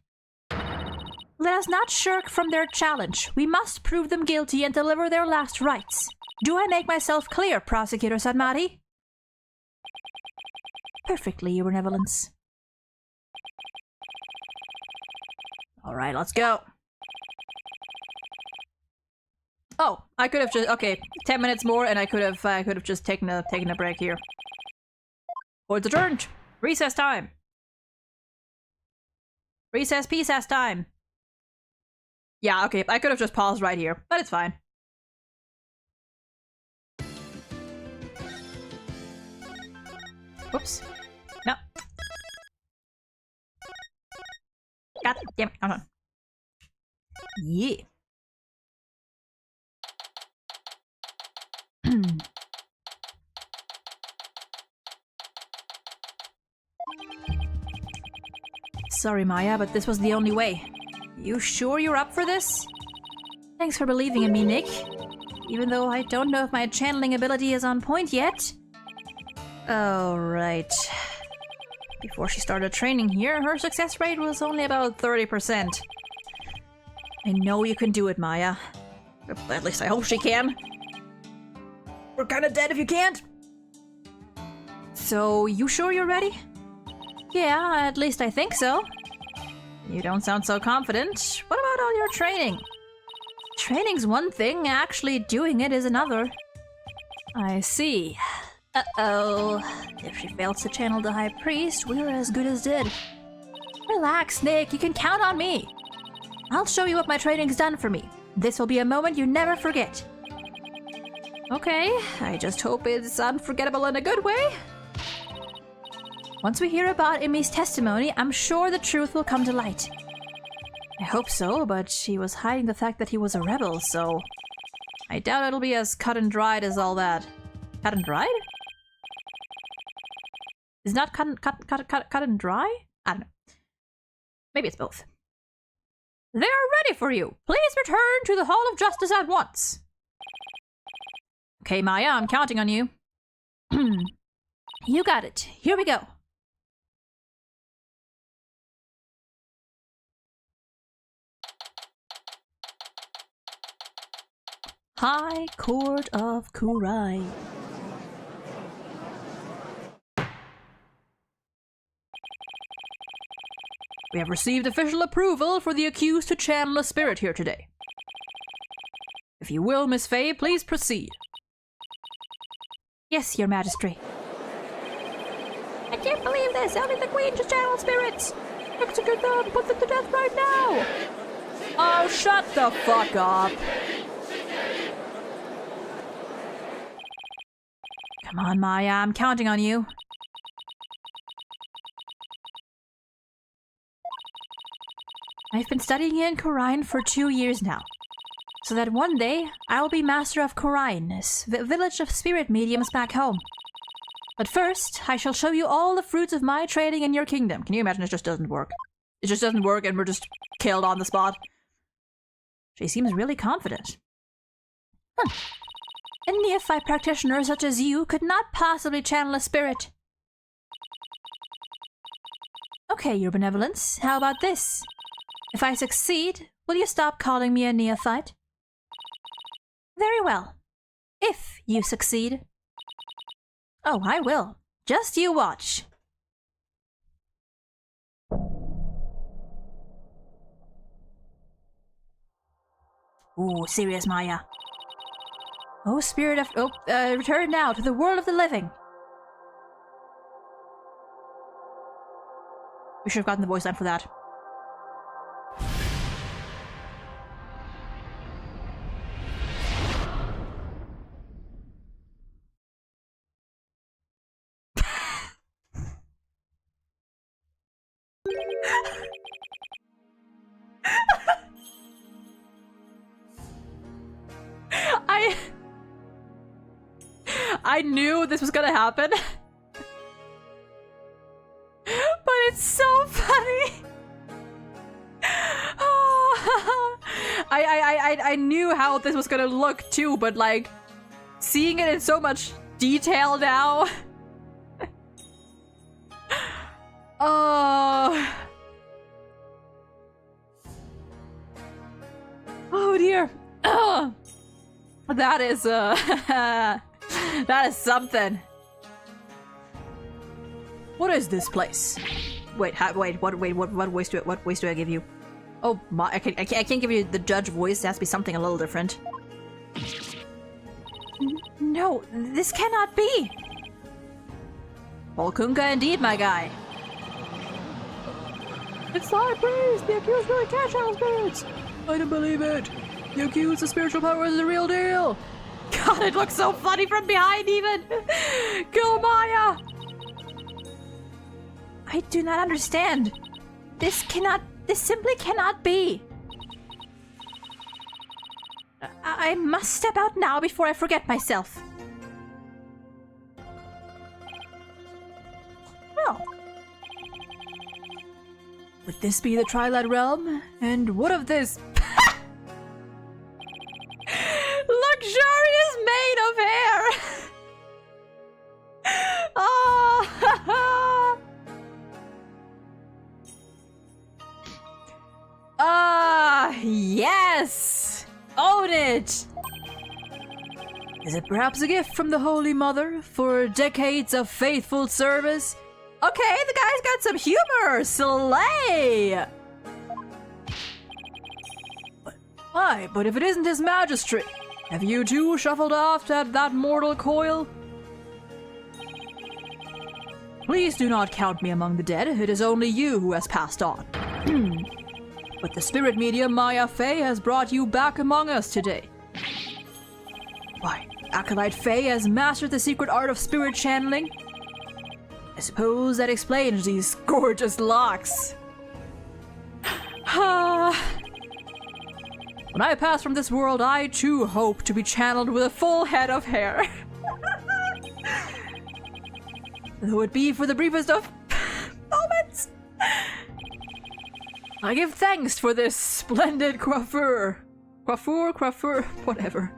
Let us not shirk from their challenge. We must prove them guilty and deliver their last rites. Do I make myself clear, Prosecutor Sanmari? Perfectly, Your Benevolence. Alright, let's go. Oh, I could have just, okay, 10 minutes more and I could have just taken a break here. Court's adjourned. Recess time. Recess, peace-ass time. Yeah, okay, I could have just paused right here, but it's fine. Whoops. No. God damn it, hold on. Yeah. Sorry, Maya, but this was the only way. You sure you're up for this? Thanks for believing in me, Nick. Even though I don't know if my channeling ability is on point yet. Oh, right. Before she started training here, her success rate was only about 30%. I know you can do it, Maya. At least I hope she can. We're kinda dead if you can't. So, you sure you're ready? Yeah, at least I think so. You don't sound so confident. What about all your training? Training's one thing, actually doing it is another. I see. Uh-oh. If she fails to channel the High Priest, we're as good as dead. Relax, Nick. You can count on me. I'll show you what my training's done for me. This will be a moment you never forget. Okay, I just hope it's unforgettable in a good way. Once we hear about Imi's testimony, I'm sure the truth will come to light. I hope so, but she was hiding the fact that he was a rebel, so... I doubt it'll be as cut and dried as all that. Cut and dried? Is not cut and dry? I don't know. Maybe it's both. They are ready for you! Please return to the Hall of Justice at once! Okay, Maya, I'm counting on you. You got it. Here we go. High Court of Kurai. We have received official approval for the accused to channel a spirit here today. If you will, Miss Faye, please proceed. Yes, Your Majesty. I can't believe this! Only the Queen to channel spirits! Execute them! Put them to death right now! Oh, shut the fuck up! Come on, Maya, I'm counting on you. I've been studying in Khura'in for 2 years now, so that one day I'll be master of Khura'in, the village of spirit mediums back home. But first, I shall show you all the fruits of my training in your kingdom. Can you imagine it just doesn't work? It just doesn't work and we're just killed on the spot. She seems really confident. A neophyte practitioner such as you could not possibly channel a spirit. Okay, your benevolence, how about this? If I succeed, will you stop calling me a neophyte? Very well. If you succeed. Oh, I will. Just you watch. Ooh, serious Maya. Oh, spirit of... return now to the world of the living. We should have gotten the voice line for that. I knew this was gonna happen. But it's so funny. I knew how this was gonna look too, but like seeing it in so much detail now. Oh. Oh dear. That is that is something. What is this place? Wait, what voice do I give you? Oh, I can't give you the judge voice. It has to be something a little different. No, this cannot be. Volkunga indeed, my guy. It's high praise. The accused really can channel spirits. I don't believe it. The accused of spiritual power is the real deal. God, it looks so funny from behind even. Go, Maya. I do not understand. This simply cannot be. I must step out now before I forget myself. Well. Would this be the Trilite Realm? And what of this? Luxurious maid of hair! Oh! Yes! Own it! Is it perhaps a gift from the Holy Mother for decades of faithful service? Okay, the guy's got some humor! Slay! Aye, but if it isn't His Majesty, have you too shuffled off to that mortal coil? Please do not count me among the dead. It is only you who has passed on. But the spirit medium Maya Fey has brought you back among us today. Why, Acolyte Fey has mastered the secret art of spirit channeling? I suppose that explains these gorgeous locks. When I pass from this world, I too hope to be channeled with a full head of hair. Though it be for the briefest of moments. I give thanks for this splendid coiffure. Coiffure, whatever.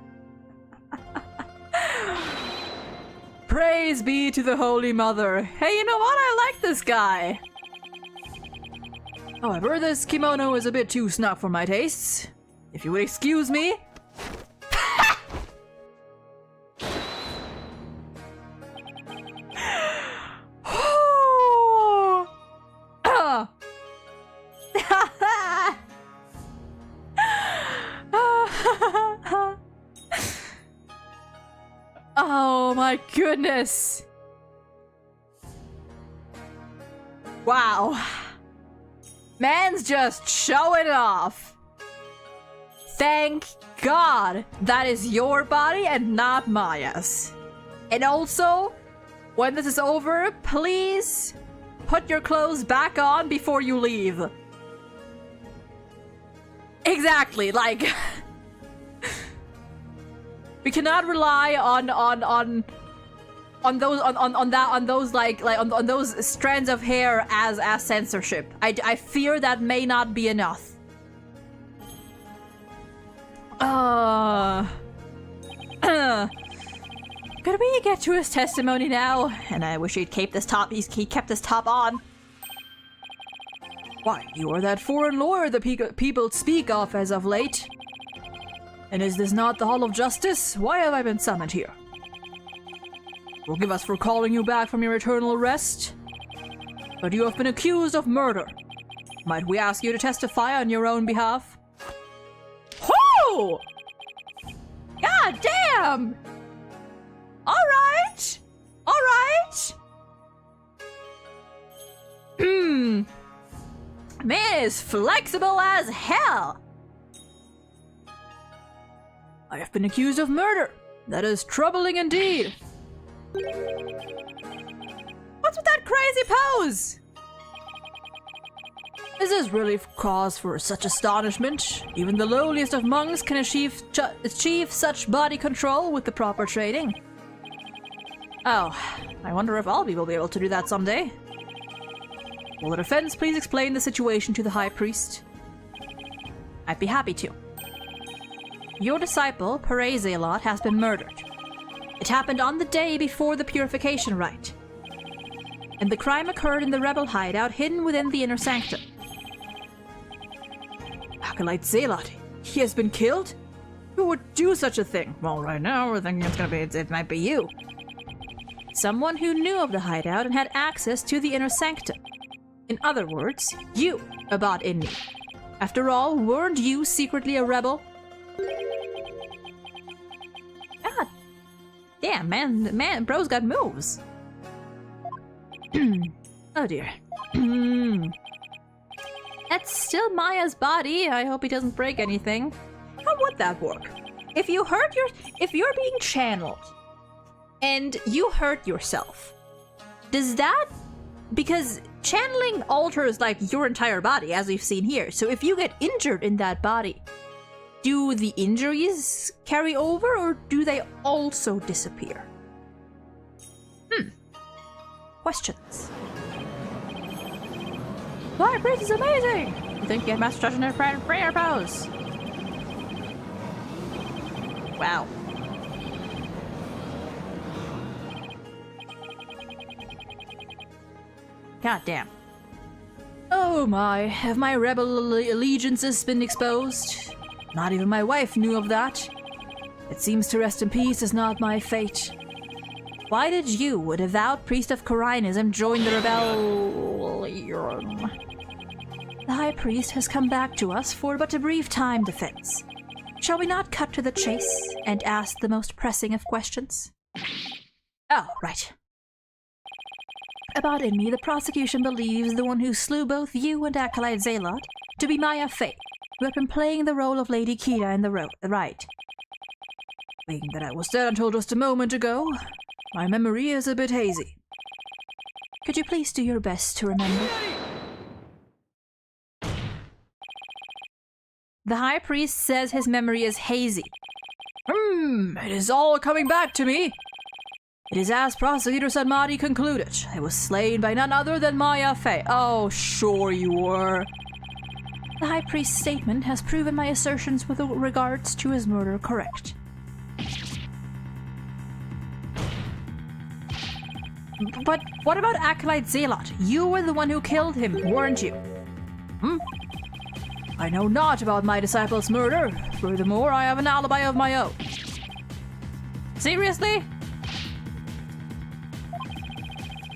Praise be to the Holy Mother. Hey, you know what? I like this guy. However, this kimono is a bit too snug for my tastes. If you would excuse me. Oh my goodness. Wow. Man's just showing off. Thank God that is your body and not Maya's. And also, when this is over, please put your clothes back on before you leave. Exactly, like... we cannot rely on those strands of hair as censorship. I fear that may not be enough. Could we get to his testimony now? And I wish he'd kept this top. He kept this top on. Why, you are that foreign lawyer the people speak of as of late. And is this not the Hall of Justice? Why have I been summoned here? Forgive us for calling you back from your eternal rest, but you have been accused of murder. Might we ask you to testify on your own behalf? Whoo! God damn! Alright! Alright! Man is flexible as hell! I have been accused of murder. That is troubling indeed. What's with that crazy pose? Is this really cause for such astonishment? Even the lowliest of monks can achieve such body control with the proper training. Oh, I wonder if Albie will be able to do that someday. Will the defense please explain the situation to the High Priest? I'd be happy to. Your disciple, Zealot, has been murdered. It happened on the day before the purification rite. And the crime occurred in the rebel hideout hidden within the inner sanctum. Acolyte Zealot, he has been killed? Who would do such a thing? Well, right now we're thinking it might be you. Someone who knew of the hideout and had access to the inner sanctum. In other words, you, Abad Inni. After all, weren't you secretly a rebel? God damn, man, bro's got moves. Oh dear. That's still Maya's body. I hope he doesn't break anything. How would that work? If you're being channeled and you hurt yourself, does that, because channeling alters like your entire body, as we've seen here. So if you get injured in that body, do the injuries carry over or do they also disappear? Questions. High Priest is amazing! You think you have Master Touch in a prayer pose? Wow. God damn. Oh my, have my rebel allegiances been exposed? Not even my wife knew of that. It seems to rest in peace is not my fate. Why did you, a devout priest of Corionism, join the rebellion? The High Priest has come back to us for but a brief time, Defense. Shall we not cut to the chase and ask the most pressing of questions? Oh, right. About Inni, the prosecution believes the one who slew both you and Acolyte Zealot to be Maya Fey, who had been playing the role of Lady Kira in the rite. Being that I was dead until just a moment ago, my memory is a bit hazy. Could you please do your best to remember? The High Priest says his memory is hazy. It is all coming back to me. It is as Prosecutor Sanmati concluded. I was slain by none other than Maya Fey. Oh, sure you were. The High Priest's statement has proven my assertions with regards to his murder correct. But what about Acolyte Zealot? You were the one who killed him, weren't you? I know not about my disciple's murder. Furthermore, I have an alibi of my own. Seriously?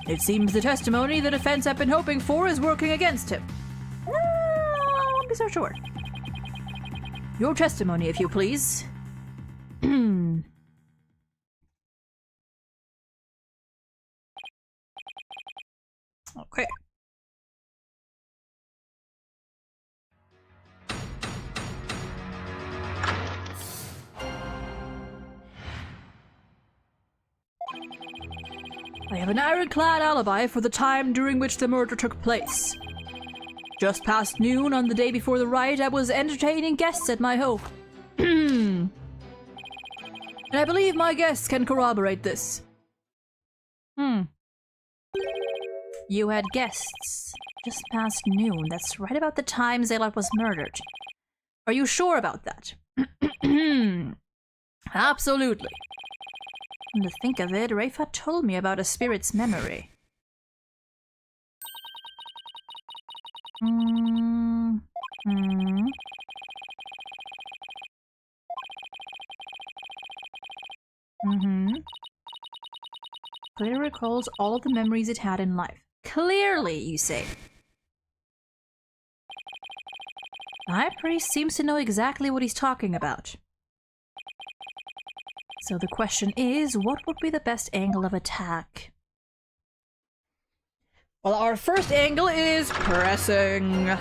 It seems the testimony the defense have been hoping for is working against him. I won't be so sure. Your testimony, if you please. Okay. I have an ironclad alibi for the time during which the murder took place. Just past noon on the day before the riot, I was entertaining guests at my home. And I believe my guests can corroborate this. You had guests just past noon. That's right about the time Zaylat was murdered. Are you sure about that? Absolutely. Come to think of it, Rafa told me about a spirit's memory. Clearly recalls all of the memories it had in life. Clearly, you say. The High Priest seems to know exactly what he's talking about. So the question is, what would be the best angle of attack? Well, our first angle is pressing.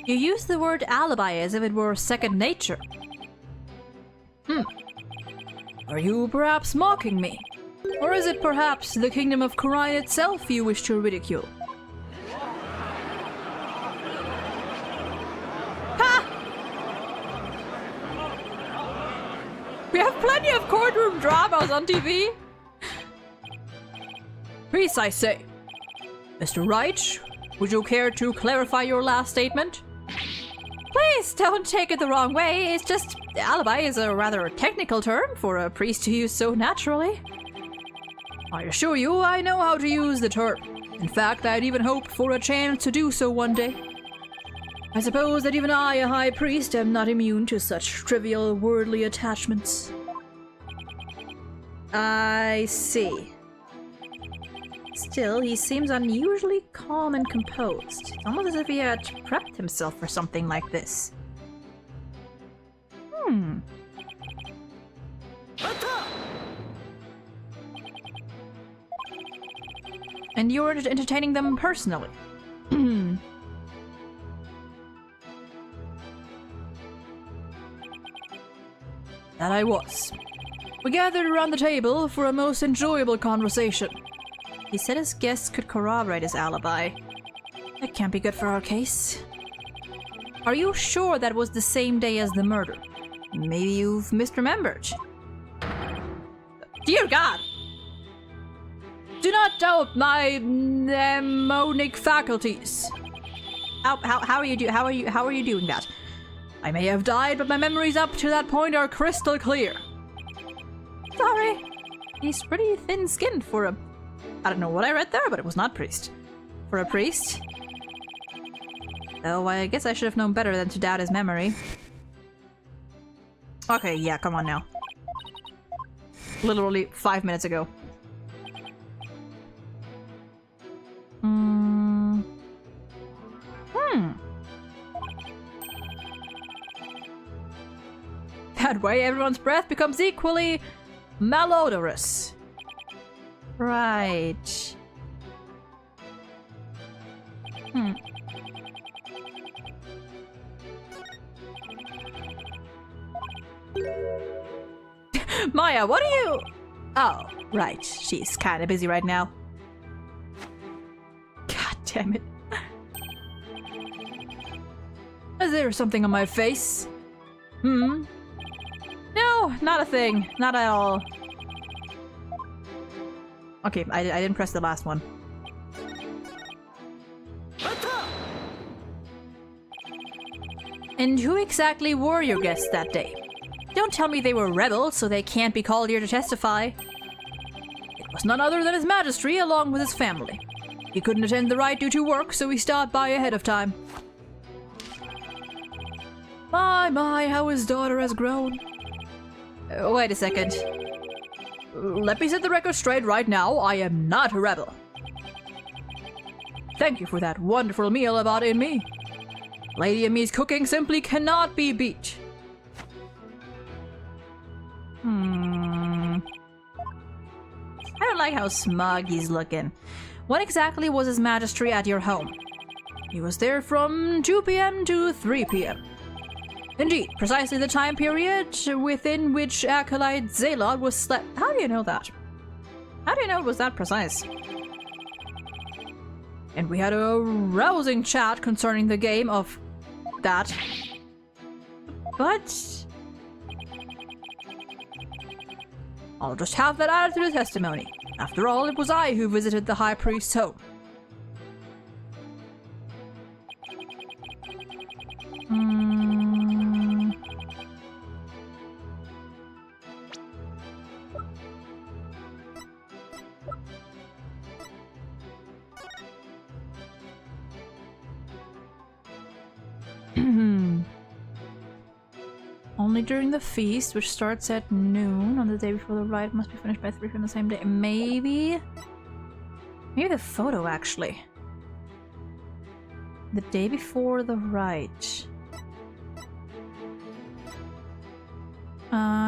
You use the word alibi as if it were second nature. Are you perhaps mocking me? Or is it perhaps the kingdom of Khura'in itself you wish to ridicule? Ha! We have plenty of courtroom dramas on TV. Priest, I say. Mr. Wright, would you care to clarify your last statement? Please don't take it the wrong way. It's just alibi is a rather technical term for a priest to use so naturally. I assure you, I know how to use the term. In fact, I'd even hoped for a chance to do so one day. I suppose that even I, a high priest, am not immune to such trivial worldly attachments. I see. Still, he seems unusually calm and composed. It's almost as if he had prepped himself for something like this. And you're entertaining them personally. That I was. We gathered around the table for a most enjoyable conversation. He said his guests could corroborate his alibi. That can't be good for our case. Are you sure that was the same day as the murder? Maybe you've misremembered. Dear God! Do not doubt my mnemonic faculties. How are you doing that? I may have died, but my memories up to that point are crystal clear. Sorry. He's pretty thin-skinned for a... I don't know what I read there, but it was not priest. For a priest? Oh, I guess I should have known better than to doubt his memory. Okay, yeah, come on now. Literally 5 minutes ago. That way, everyone's breath becomes equally malodorous. Right. Maya, what are you... Oh, right. She's kind of busy right now. God damn it. Is there something on my face? No, not a thing. Not at all. Okay, I didn't press the last one. And who exactly were your guests that day? Don't tell me they were rebels, so they can't be called here to testify. It was none other than his Majesty, along with his family. He couldn't attend the rite due to work, so he stopped by ahead of time. My, how his daughter has grown. Wait a second. Let me set the record straight right now. I am not a rebel. Thank you for that wonderful meal about in me. Lady Ami's cooking simply cannot be beat. I don't like how smug he's looking. When exactly was His Majesty at your home? He was there from 2 p.m. to 3 p.m. Indeed, precisely the time period within which Acolyte Zealot was slept. How do you know that? How do you know it was that precise? And we had a rousing chat concerning the game of that. But I'll just have that added to the testimony. After all, it was I who visited the High Priest's home. Only during the feast, which starts at noon on the day before the rite, must be finished by 3 p.m. the same day. Maybe the photo, actually. The day before the rite.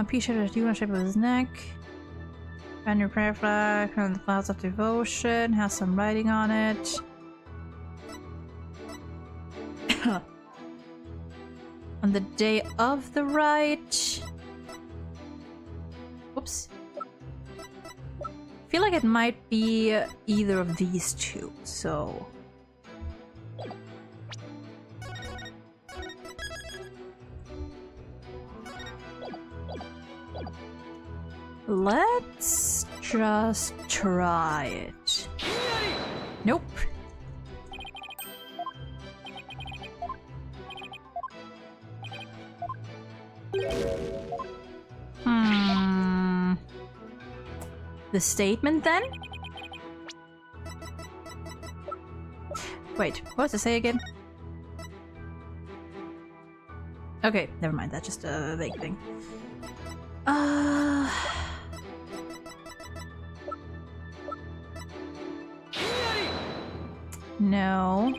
P-shirt, do you want to shape of his neck? Bend your prayer flag, on the clouds of devotion, has some writing on it. On the day of the rite. Whoops. I feel like it might be either of these two, so. Let's just try it. Nope. The statement then? Wait, what does it say again? Okay, never mind, that's just a vague thing. No.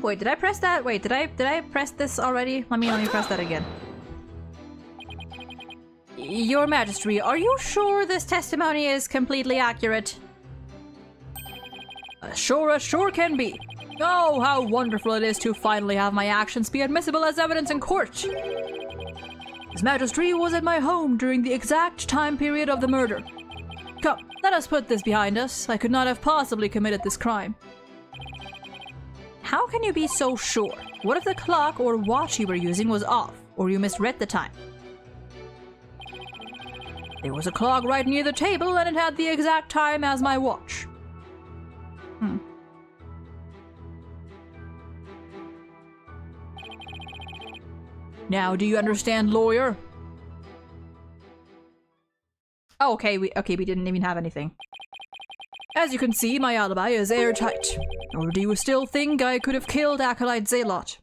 Wait, did I press that? Wait, did I press this already? Let me press that again. Your Majesty, are you sure this testimony is completely accurate? Sure as sure can be. Oh, how wonderful it is to finally have my actions be admissible as evidence in court. His Majesty was at my home during the exact time period of the murder. Come, let us put this behind us. I could not have possibly committed this crime. How can you be so sure? What if the clock or watch you were using was off, or you misread the time? There was a clock right near the table and it had the exact time as my watch. Now, do you understand, lawyer? Oh, okay, we didn't even have anything. As you can see, my alibi is airtight. Or do you still think I could have killed Acolyte Zealot?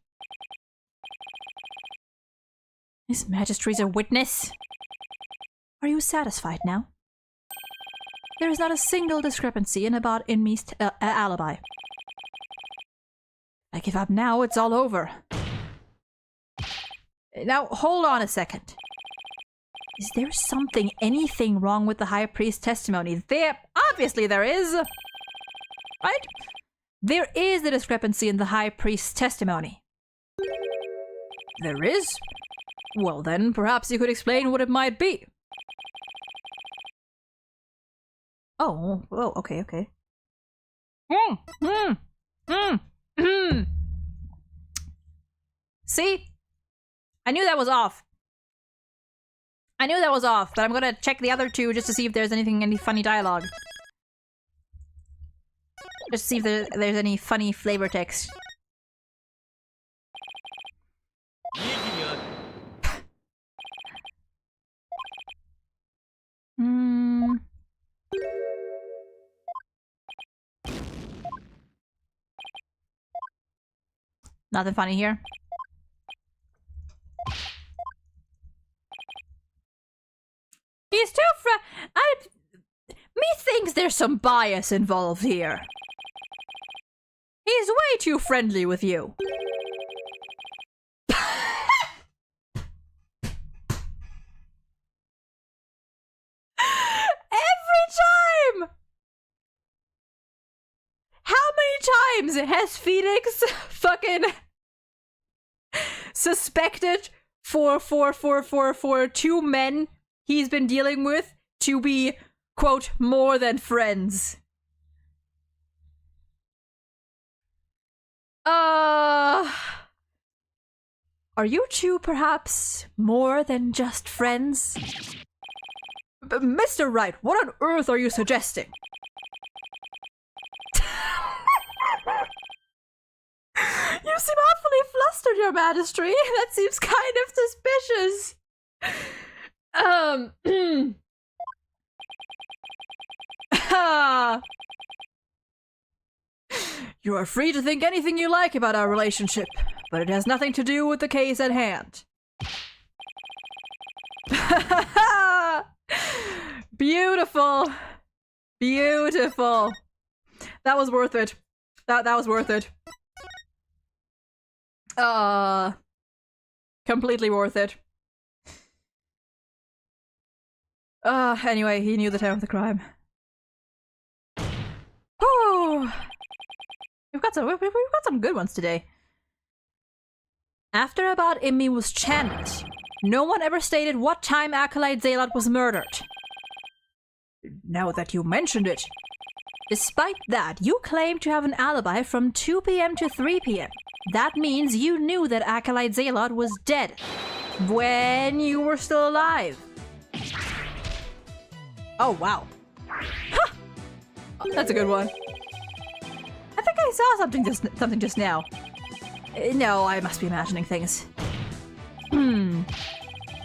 His Majesty's a witness. Are you satisfied now? There is not a single discrepancy in me's alibi. I give up now, it's all over. Now, hold on a second. Is there anything wrong with the High Priest's testimony? Obviously there is! Right? There is a discrepancy in the High Priest's testimony. There is? Well then, perhaps you could explain what it might be. Oh, okay. See? I knew that was off. But I'm gonna check the other two just to see if there's any funny dialogue. Just to see if there's any funny flavor text. Nothing funny here. He's too methinks there's some bias involved here. He's way too friendly with you. Every time! How times has Phoenix fucking suspected for 2 men he's been dealing with to be, quote, more than friends? Are you two perhaps more than just friends? Mr. Wright, what on earth are you suggesting? You seem awfully flustered, Your Majesty. That seems kind of suspicious. You are free to think anything you like about our relationship, but it has nothing to do with the case at hand. Beautiful. Beautiful. That was worth it. That was worth it. Completely worth it. Anyway, he knew the time of the crime. Oh, we've got some good ones today. After about Immi was channeled, no one ever stated what time Acolyte Zealot was murdered. Now that you mentioned it. Despite that, you claim to have an alibi from 2 p.m. to 3 p.m. That means you knew that Acolyte Zealot was dead when you were still alive. Oh, wow. Huh. Oh, that's a good one. I think I saw something just now. No, I must be imagining things.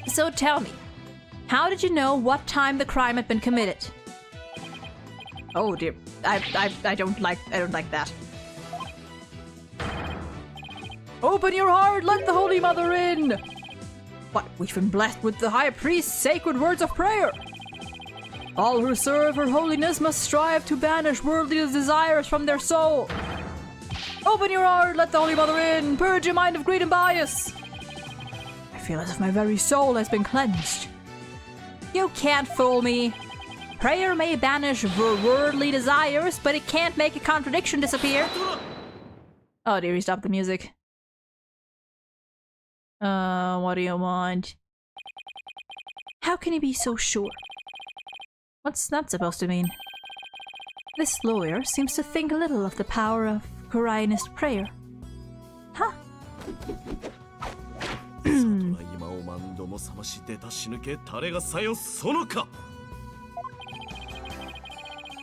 So tell me, how did you know what time the crime had been committed? Oh dear, I don't like that. Open your heart, let the Holy Mother in! What, we've been blessed with the High Priest's sacred words of prayer. All who serve her holiness must strive to banish worldly desires from their soul. Open your heart, let the Holy Mother in, purge your mind of greed and bias. I feel as if my very soul has been cleansed. You can't fool me. Prayer may banish worldly desires, but it can't make a contradiction disappear. Oh dear, he stopped the music. What do you want? How can you be so sure? What's that supposed to mean? This lawyer seems to think little of the power of Korainist prayer. Huh?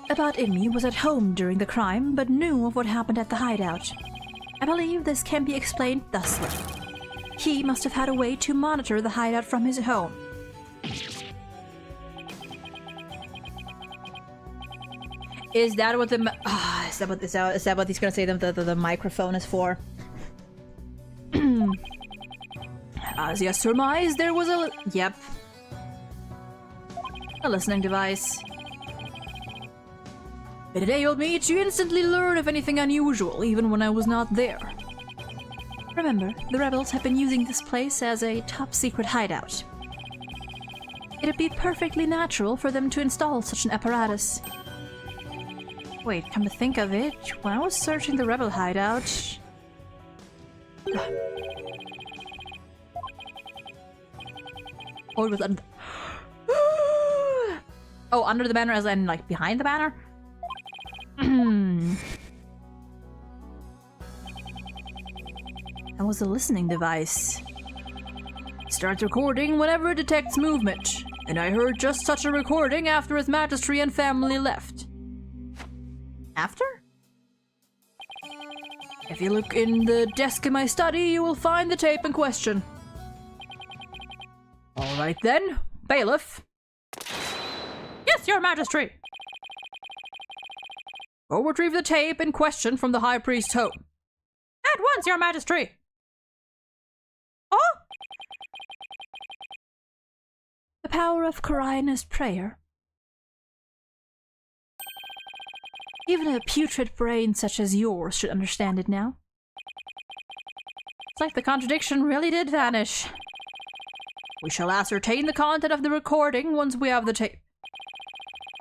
About Immi was at home during the crime, but knew of what happened at the hideout. I believe this can be explained thusly. He must have had a way to monitor the hideout from his home. Is that what the is that what he's gonna say the microphone is for? As you surmised, there was a listening device. It enabled me to instantly learn of anything unusual, even when I was not there. Remember, the rebels have been using this place as a top-secret hideout. It'd be perfectly natural for them to install such an apparatus. Wait, come to think of it, when I was searching the rebel hideout... Oh, it was under... Oh, under the banner as in, like, behind the banner? That was a listening device. Starts recording whenever it detects movement, and I heard just such a recording after His Majesty and family left. After? If you look in the desk in my study, you will find the tape in question. Alright then, bailiff. Yes, Your Majesty! Go retrieve the tape in question from the High Priest's home. At once, Your Majesty! Oh? The power of Korainist prayer. Even a putrid brain such as yours should understand it now. It's like the contradiction really did vanish. We shall ascertain the content of the recording once we have the tape.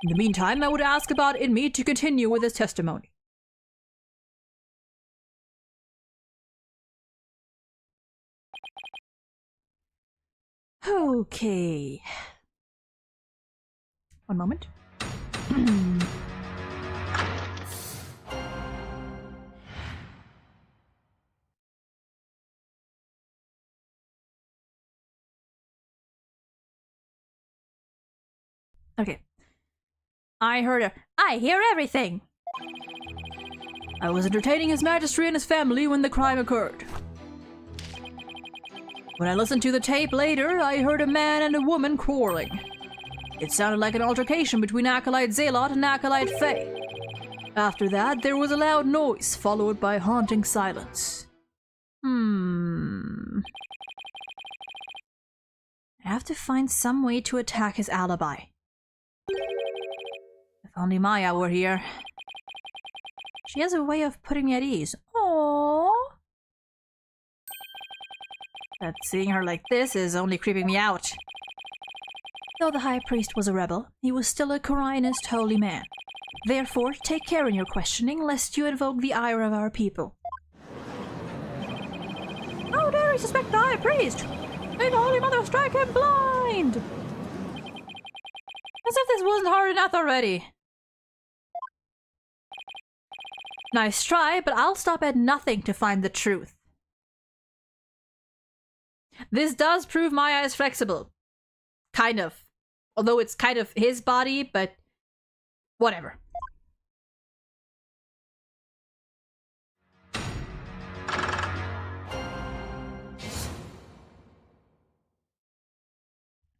In the meantime, I would ask about Inmi to continue with his testimony. Okay. One moment. Okay. I hear everything! I was entertaining His Majesty and his family when the crime occurred. When I listened to the tape later, I heard a man and a woman quarreling. It sounded like an altercation between Acolyte Zealot and Acolyte Faye. After that, there was a loud noise, followed by haunting silence. I have to find some way to attack his alibi. If only Maya were here. She has a way of putting me at ease. Aww. But seeing her like this is only creeping me out. Though the High Priest was a rebel, he was still a Coriolanist holy man. Therefore, take care in your questioning, lest you invoke the ire of our people. How dare he suspect the High Priest? May the Holy Mother strike him blind! As if this wasn't hard enough already. Nice try, but I'll stop at nothing to find the truth. This does prove Maya is flexible. Kind of. Although it's kind of his body, but whatever.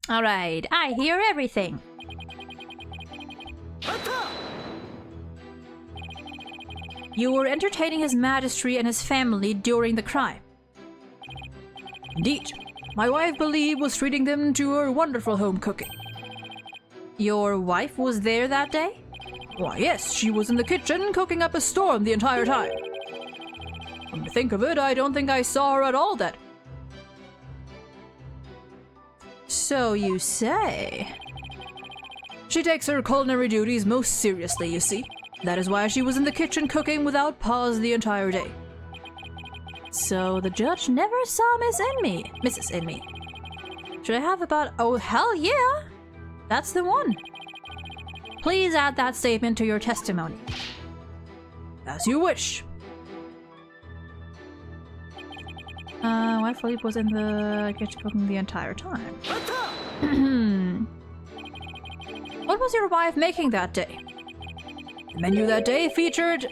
Alright, I hear everything. You were entertaining His Majesty and his family during the crime. Indeed. My wife, Believe, was treating them to her wonderful home cooking. Your wife was there that day? Why, yes, she was in the kitchen cooking up a storm the entire time. Come to think of it, I don't think I saw her at all that. So you say. She takes her culinary duties most seriously, you see. That is why she was in the kitchen cooking without pause the entire day. So the judge never saw Mrs. Inme. Should I have about— oh hell yeah! That's the one. Please add that statement to your testimony. As you wish. Wife Philippe was in the kitchen cooking the entire time. What was your wife making that day? The menu that day featured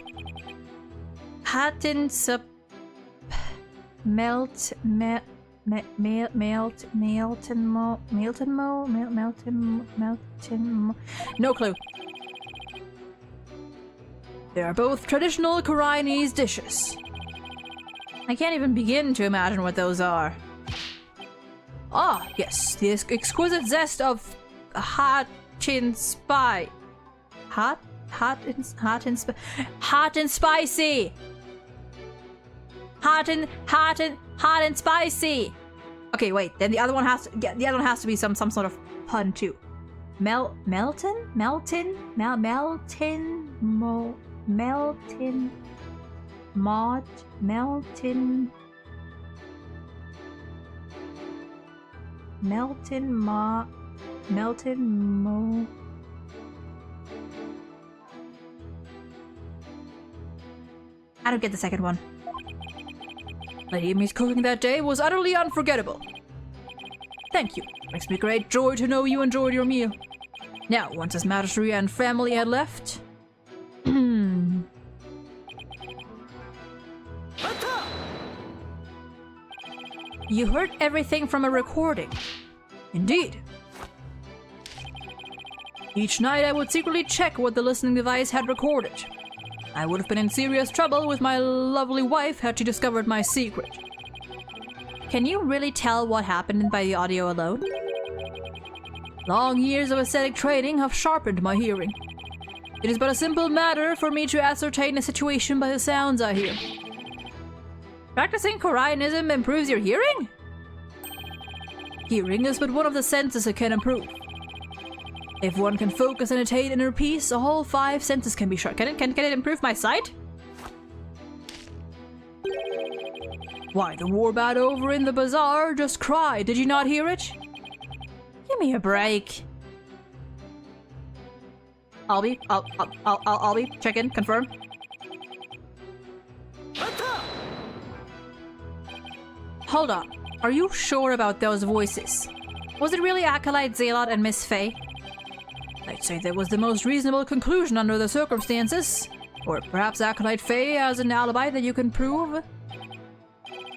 no clue. They are both traditional Koreanese dishes. I can't even begin to imagine what those are. Ah, yes, the exquisite zest of hot and spicy. Hot and spicy. Okay, wait. Then the other one has to be some sort of pun too. Melton. I don't get the second one. Lady Amy's cooking that day was utterly unforgettable. Thank you. Brings me great joy to know you enjoyed your meal. Now, once His Majesty and family had left... You heard everything from a recording. Indeed. Each night I would secretly check what the listening device had recorded. I would have been in serious trouble with my lovely wife had she discovered my secret. Can you really tell what happened by the audio alone? Long years of ascetic training have sharpened my hearing. It is but a simple matter for me to ascertain a situation by the sounds I hear. Practicing Koreanism improves your hearing? Hearing is but one of the senses it can improve. If one can focus and attain inner peace, a whole 5 senses can be sharp. Can it improve my sight? Why, the warbat over in the bazaar just cried. Did you not hear it? Give me a break. I'll be check in, confirm. Hold on. Are you sure about those voices? Was it really Acolyte, Zealot, and Miss Faye? I'd say that was the most reasonable conclusion under the circumstances. Or perhaps Acolyte Faye has an alibi that you can prove?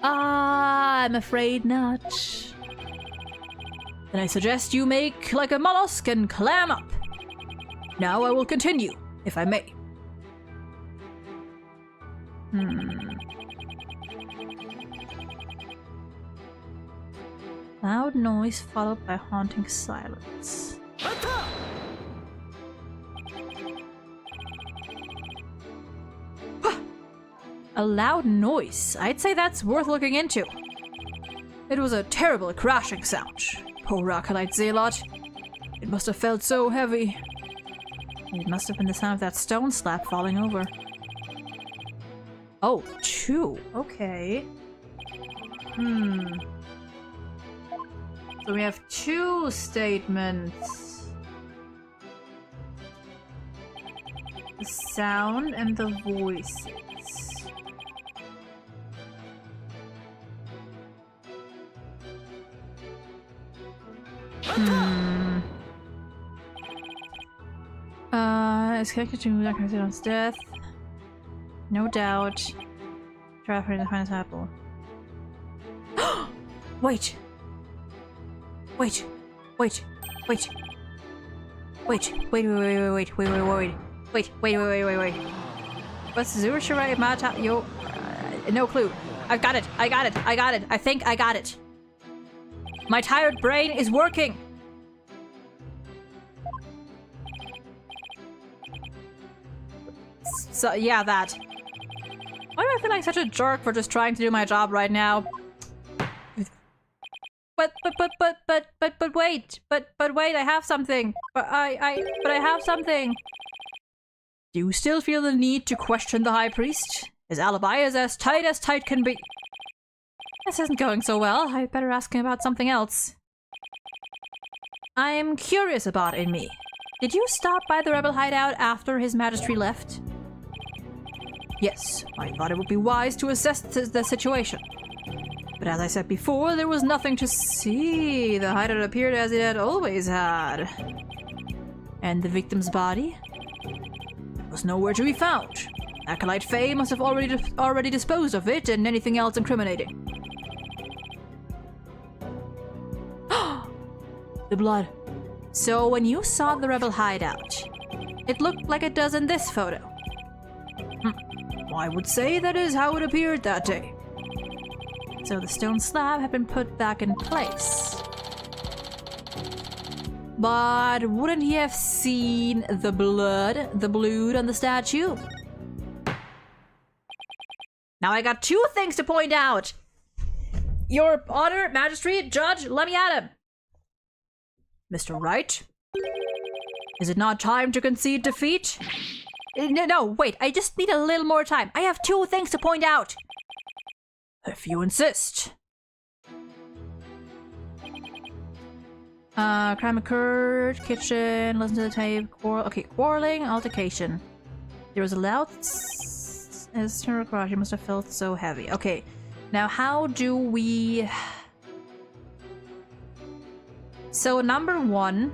I'm afraid not. Then I suggest you make like a mollusk and clam up. Now I will continue, if I may. Loud noise followed by haunting silence. A loud noise. I'd say that's worth looking into. It was a terrible crashing sound. Poor Acolyte Zealot. It must have felt so heavy. It must have been the sound of that stone slab falling over. Oh, 2. Okay. So we have 2 statements. The sound and the voices. It's connected to Dr. Zedon's death. No doubt. Try for the finest apple. Wait! Wait! Wait! Wait! Wait! Wait! Wait! What's Zurich right? Mata? Yo. No clue. I've got it! I got it! I got it! I think I got it! My tired brain is working! So, yeah, that. Why do I feel like such a jerk for just trying to do my job right now? But wait, I have something. But I have something. Do you still feel the need to question the High Priest? His alibi is as tight can be. This isn't going so well. I better ask him about something else. I'm curious about Inmi. Did you stop by the rebel hideout after His Majesty left? Yes, I thought it would be wise to assess the situation. But as I said before, there was nothing to see. The hideout appeared as it had always had. And the victim's body? It was nowhere to be found. Acolyte Faye must have already disposed of it and anything else incriminating. The blood. So when you saw the rebel hideout, it looked like it does in this photo. I would say that is how it appeared that day. So the stone slab had been put back in place. But wouldn't he have seen the blood on the statue? Now I got 2 things to point out. Your Honor, Magistrate, Judge, let me at him. Mr. Wright? Is it not time to concede defeat? No, wait, I just need a little more time. I have 2 things to point out. If you insist. Crime occurred, kitchen, listen to the tape, quarreling, altercation. There was a loud as her crash, it must have felt so heavy. Okay, now how do we... So number 1,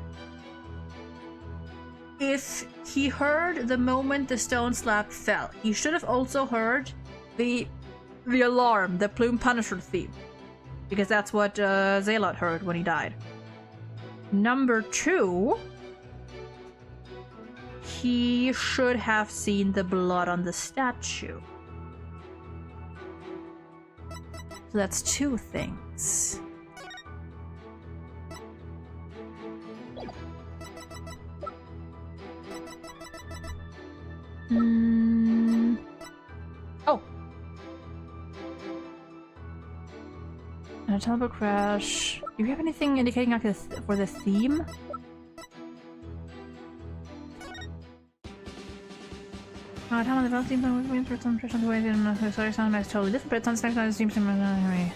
if he heard the moment the stone slab fell, he should have also heard the alarm, the Plume Punisher theme, because that's what Zealot heard when he died. Number 2, he should have seen the blood on the statue. So that's 2 things. Oh! A teleport crash. Do you have anything indicating like for the theme? Time on the first theme with me for some traditional way in sorry sound is totally different, but sometimes it seems to me.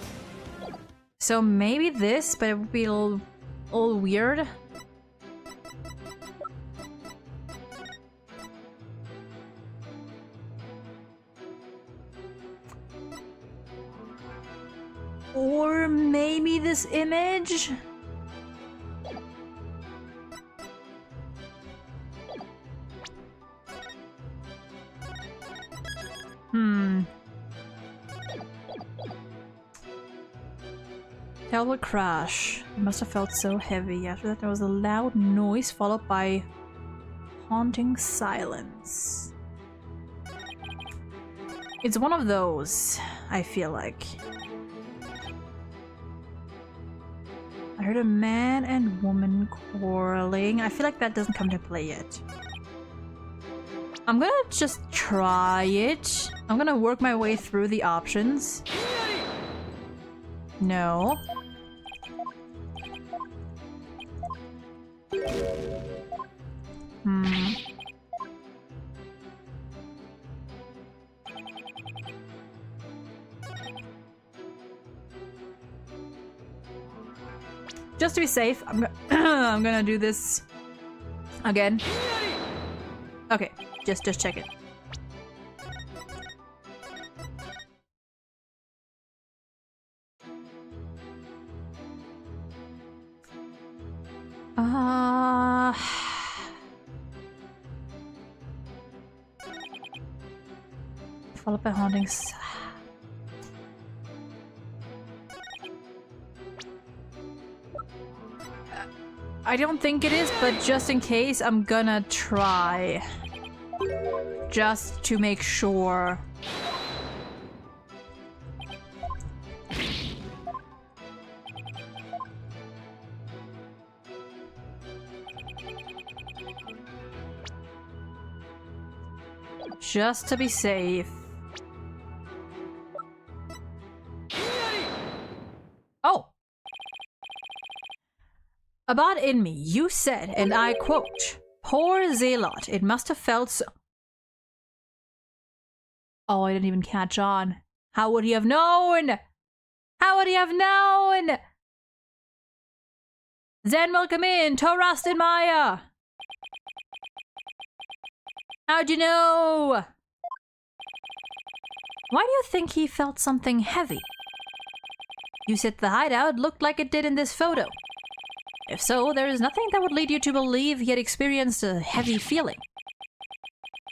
So maybe this, but it would be a little All weird. Or maybe this image? Terrible crash. It must have felt so heavy. After that there was a loud noise followed by haunting silence. It's one of those, I feel like. I heard a man and woman quarreling. I feel like that doesn't come to play yet. I'm gonna just try it. I'm gonna work my way through the options. No. Just to be safe, I'm gonna do this again. Okay, just check it. Followed by hauntings. I don't think it is, but just in case, I'm gonna try. Just to make sure. Just to be safe. Oh! About in me, you said, and I quote, "Poor Zealot, it must have felt so." Oh, I didn't even catch on. How would he have known? How would he have known? Zen, welcome in. Torast and Maya. How'd you know? Why do you think he felt something heavy? You said the hideout looked like it did in this photo. If so, there is nothing that would lead you to believe he had experienced a heavy feeling.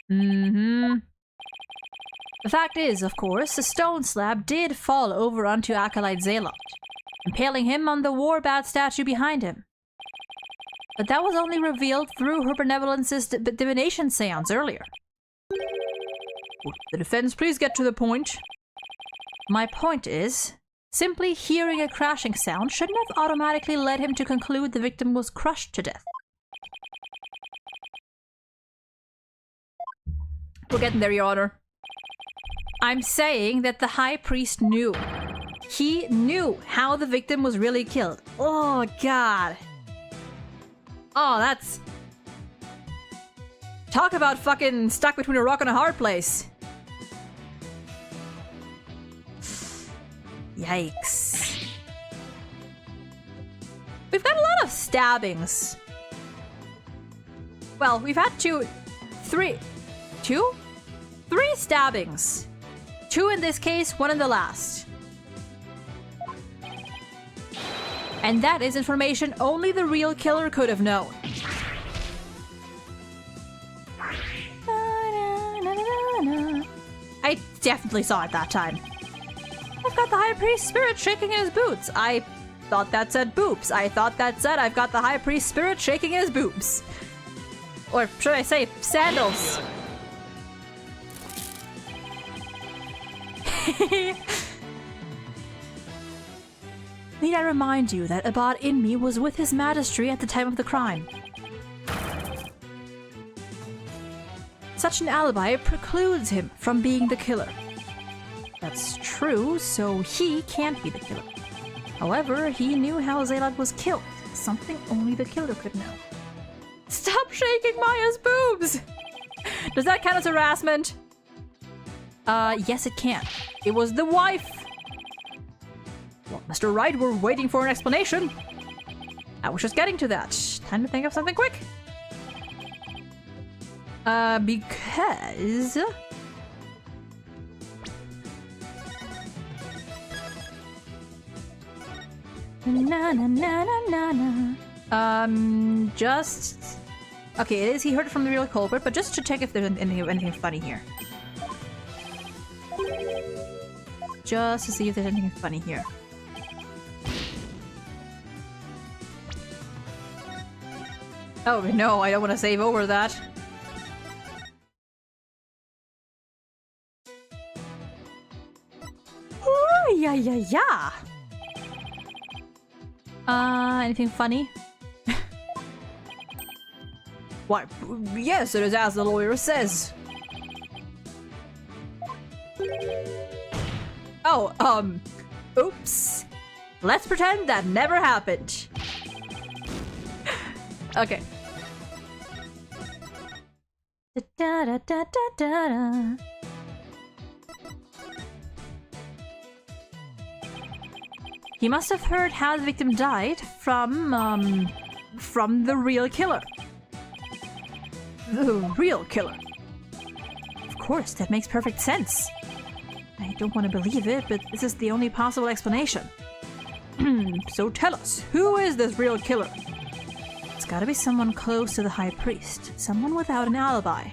The fact is, of course, the stone slab did fall over onto Acolyte Zealot, impaling him on the war-bat statue behind him. But that was only revealed through her benevolence's divination seance earlier. Would the defense please get to the point? My point is, simply hearing a crashing sound shouldn't have automatically led him to conclude the victim was crushed to death. We're getting there, Your Honor. I'm saying that the High Priest knew. He knew how the victim was really killed. Oh, God. Oh, that's... Talk about fucking stuck between a rock and a hard place. Yikes. We've got a lot of stabbings. Well, we've had three stabbings. 2 in this case, 1 in the last. And that is information only the real killer could have known. I definitely saw it that time. I've got the High Priest's spirit shaking in his boots. I thought that said boobs. I thought that said I've got the High Priest's spirit shaking his boobs. Or should I say sandals? Need I remind you that Abad Inmi was with his Majesty at the time of the crime. Such an alibi precludes him from being the killer. That's true, so he can't be the killer. However, he knew how Zealot was killed, something only the killer could know. Stop shaking Maya's boobs! Does that count as harassment? Yes it can. It was the wife! Well, Mr. Wright, we're waiting for an explanation. I was just getting to that. Time to think of something quick. Because... Na na na na na na. Just... Okay, it is he heard it from the real culprit, but just to check if there's anything funny here. Just to see if there's anything funny here. Oh no, I don't want to save over that. Ooh, yeah, yeah, yeah. Anything funny? What? Yes, it is as the lawyer says. Oh, oops. Let's pretend that never happened. Okay. Da da da da da da. He must have heard how the victim died from the real killer. The real killer. Of course, that makes perfect sense. I don't want to believe it, but this is the only possible explanation. So tell us, who is this real killer? It's gotta be someone close to the High Priest. Someone without an alibi.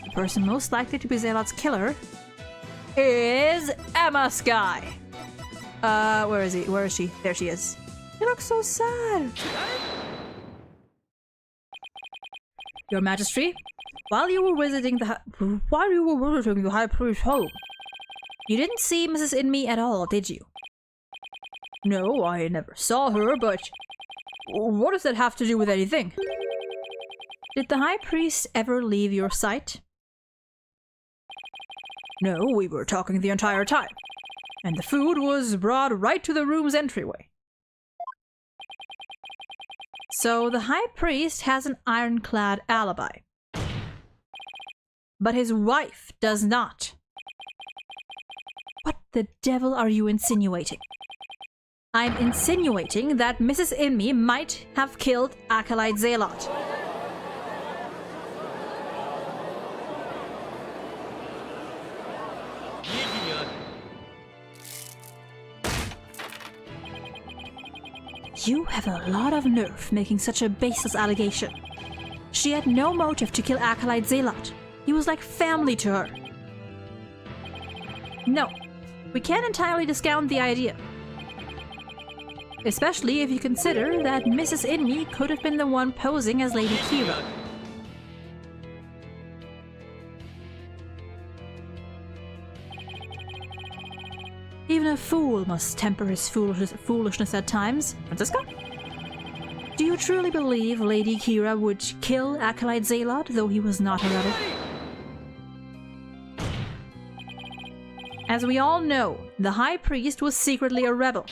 The person most likely to be Zealot's killer is Emma Skye. Where is he? Where is she? There she is. She looks so sad. Your Majesty, while you were visiting the High Priest's home, you didn't see Mrs. Inmee at all, did you? No, I never saw her, but what does that have to do with anything? Did the High Priest ever leave your sight? No, we were talking the entire time, and the food was brought right to the room's entryway. So the High Priest has an ironclad alibi. But his wife does not. What the devil are you insinuating? I'm insinuating that Mrs. Inmee might have killed Acolyte Zealot. You have a lot of nerve making such a baseless allegation. She had no motive to kill Acolyte Zealot. He was like family to her. No, we can't entirely discount the idea. Especially if you consider that Mrs. Inmee could have been the one posing as Lady Kira. Even a fool must temper his foolishness at times. Francisca? Do you truly believe Lady Kira would kill Acolyte Zealot, though he was not a rebel? As we all know, the High Priest was secretly a rebel.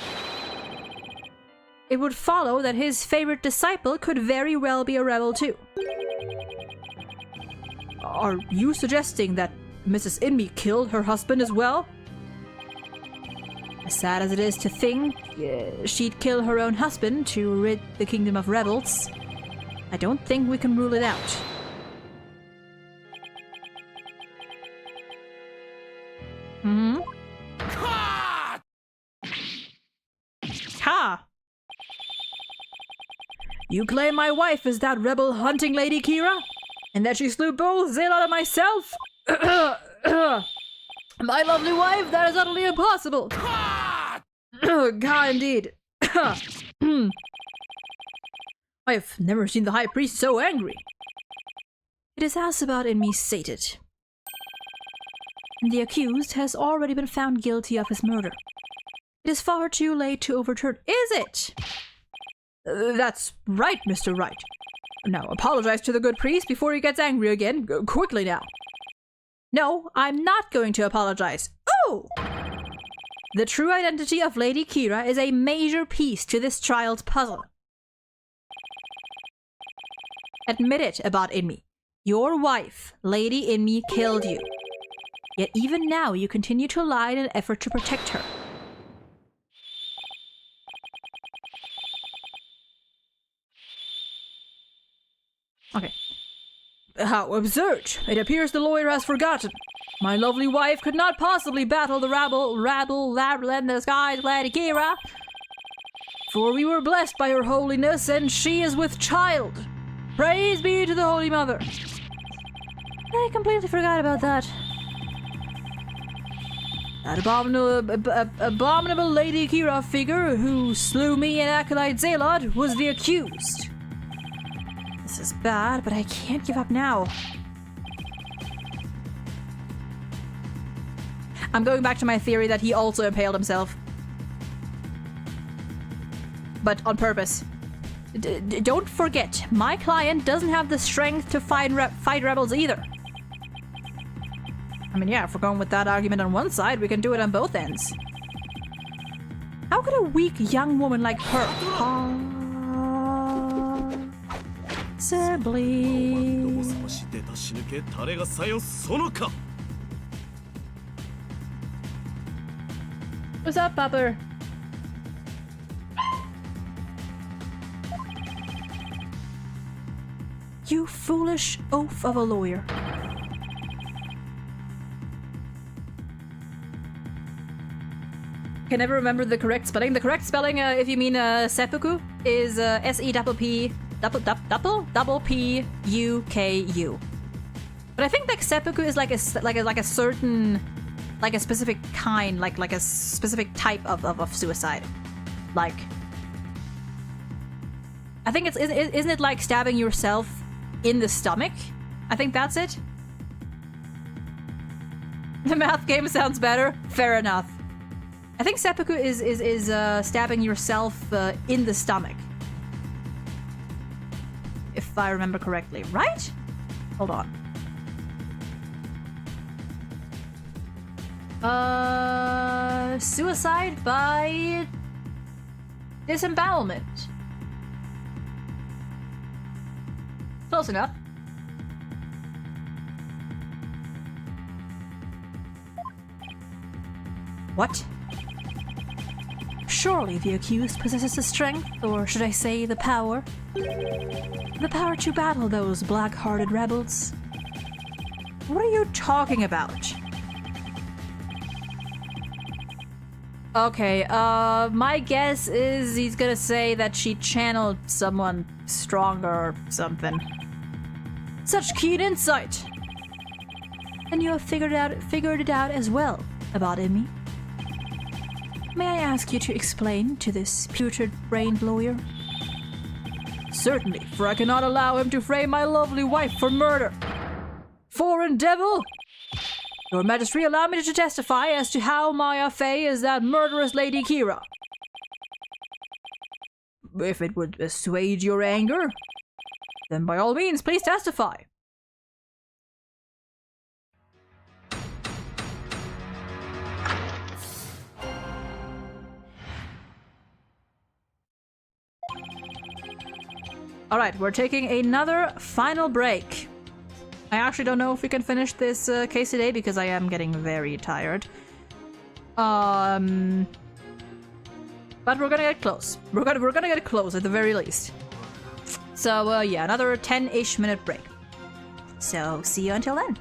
It would follow that his favorite disciple could very well be a rebel too. Are you suggesting that Mrs. Inmee killed her husband as well? As sad as it is to think she'd kill her own husband to rid the kingdom of rebels, I don't think we can rule it out. Ha! You claim my wife is that rebel hunting Lady Kira? And that she slew both Zealot and myself? My lovely wife, that is utterly impossible! God, indeed. I've never seen the High Priest so angry. It is as about Inmee stated. The accused has already been found guilty of his murder. It is far too late to overturn— Is it? That's right, Mr. Wright. Now, apologize to the good priest before he gets angry again. Quickly now. No, I'm not going to apologize. Oh! The true identity of Lady Kira is a major piece to this child's puzzle. Admit it about Inmee. Your wife, Lady Inmee, killed you. Yet even now you continue to lie in an effort to protect her. Okay. How absurd! It appears the lawyer has forgotten. My lovely wife could not possibly battle the rabble in the skies, Lady Kira. For we were blessed by her holiness, and she is with child. Praise be to the Holy Mother. I completely forgot about that. That abominable Lady Kira figure who slew me and Acolyte Zalod was the accused. This is bad, but I can't give up now. I'm going back to my theory that he also impaled himself. But on purpose. Don't forget, my client doesn't have the strength to fight rebels either. I mean, yeah, if we're going with that argument on one side, we can do it on both ends. How could a weak young woman like her possibly... What's up, Papa? You foolish oaf of a lawyer. Can never remember the correct spelling. The correct spelling, if you mean seppuku, is S-E-P-P-U-K-U. But I think like seppuku is like a certain, like a specific kind, like a specific type of suicide. Like, I think isn't it like stabbing yourself in the stomach? I think that's it. The math game sounds better. Fair enough. I think seppuku is stabbing yourself in the stomach. If I remember correctly, right? Hold on. Suicide by disembowelment. Close enough. What? Surely the accused possesses the strength, or should I say the power? The power to battle those black-hearted rebels. What are you talking about? Okay, my guess is he's gonna say that she channeled someone stronger or something. Such keen insight! And you have figured it out as well about Emmy. May I ask you to explain to this putrid-brained lawyer? Certainly, for I cannot allow him to frame my lovely wife for murder. Foreign devil! Your Majesty, allow me to testify as to how my affair is that murderous Lady Kira. If it would assuage your anger, then by all means, please testify. Alright, we're taking another final break. I actually don't know if we can finish this case today because I am getting very tired. But we're gonna get close. We're gonna get close at the very least. So yeah, another 10-ish minute break. So see you until then.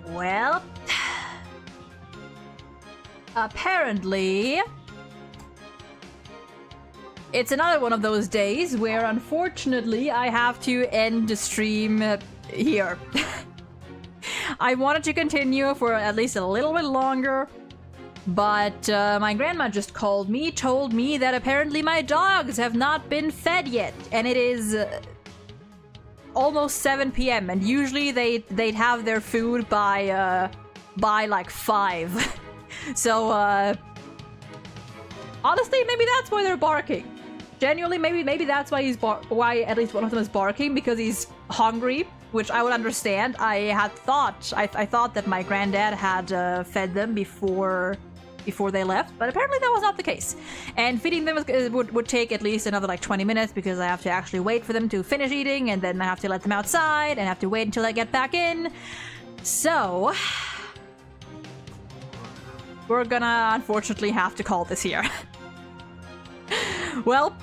Well, apparently, it's another one of those days where, unfortunately, I have to end the stream here. I wanted to continue for at least a little bit longer, but my grandma just called me, told me that apparently my dogs have not been fed yet, and it is almost 7 p.m. and usually they'd have their food by like 5. So honestly, maybe that's why they're barking. Genuinely, maybe that's why why at least one of them is barking, because he's hungry, which I would understand. I thought that my granddad had fed them before they left, but apparently that was not the case. And feeding them would take at least another like 20 minutes, because I have to actually wait for them to finish eating, and then I have to let them outside and have to wait until I get back in. So we're gonna unfortunately have to call this here. Well,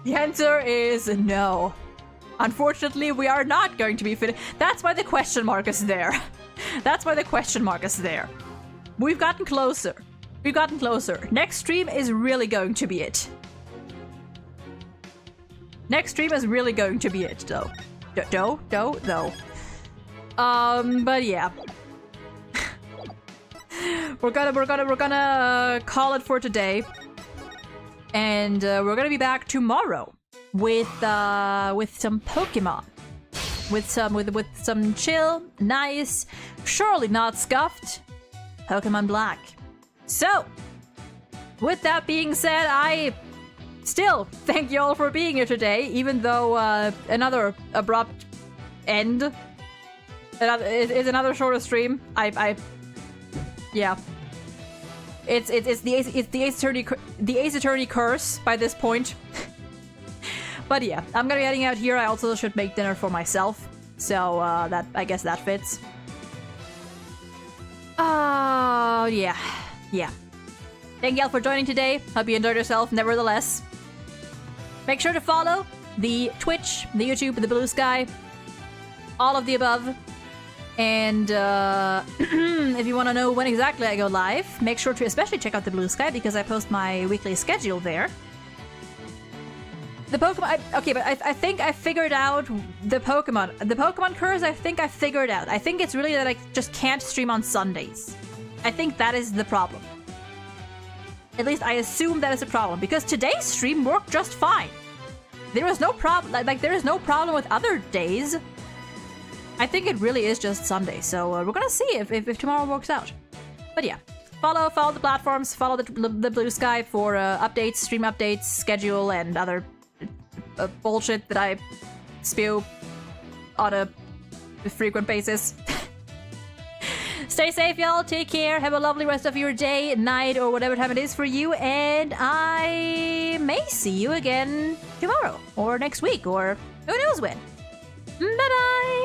the answer is no. Unfortunately, we are not going to be fit. That's why the question mark is there. That's why the question mark is there. We've gotten closer. We've gotten closer. Next stream is really going to be it. Next stream is really going to be it, though. Though. But yeah. we're gonna call it for today. And we're gonna be back tomorrow with some Pokemon. With some chill, nice, surely not scuffed Pokemon Black. So, with that being said, I still thank you all for being here today, even though another abrupt end. It's another shorter stream. Yeah. It's the Ace Attorney curse by this point. But yeah, I'm gonna be heading out here. I also should make dinner for myself, so that I guess that fits. Yeah. Thank y'all for joining today. Hope you enjoyed yourself nevertheless. Make sure to follow the Twitch, the YouTube, the Blue Sky, all of the above. And if you want to know when exactly I go live, make sure to especially check out the Blue Sky because I post my weekly schedule there. The Pokemon... I think I figured out the Pokemon curse. I think I figured out. I think it's really that I just can't stream on Sundays. I think that is the problem. At least I assume that is a problem because today's stream worked just fine. There was no problem. Like there is no problem with other days. I think it really is just Sunday. So we're gonna see if tomorrow works out. But yeah, follow the platforms. Follow the Blue Sky for updates, stream updates, schedule, and other bullshit that I spew on a frequent basis. Stay safe, y'all. Take care. Have a lovely rest of your day, night, or whatever time it is for you. And I may see you again tomorrow, or next week, or who knows when. Bye-bye!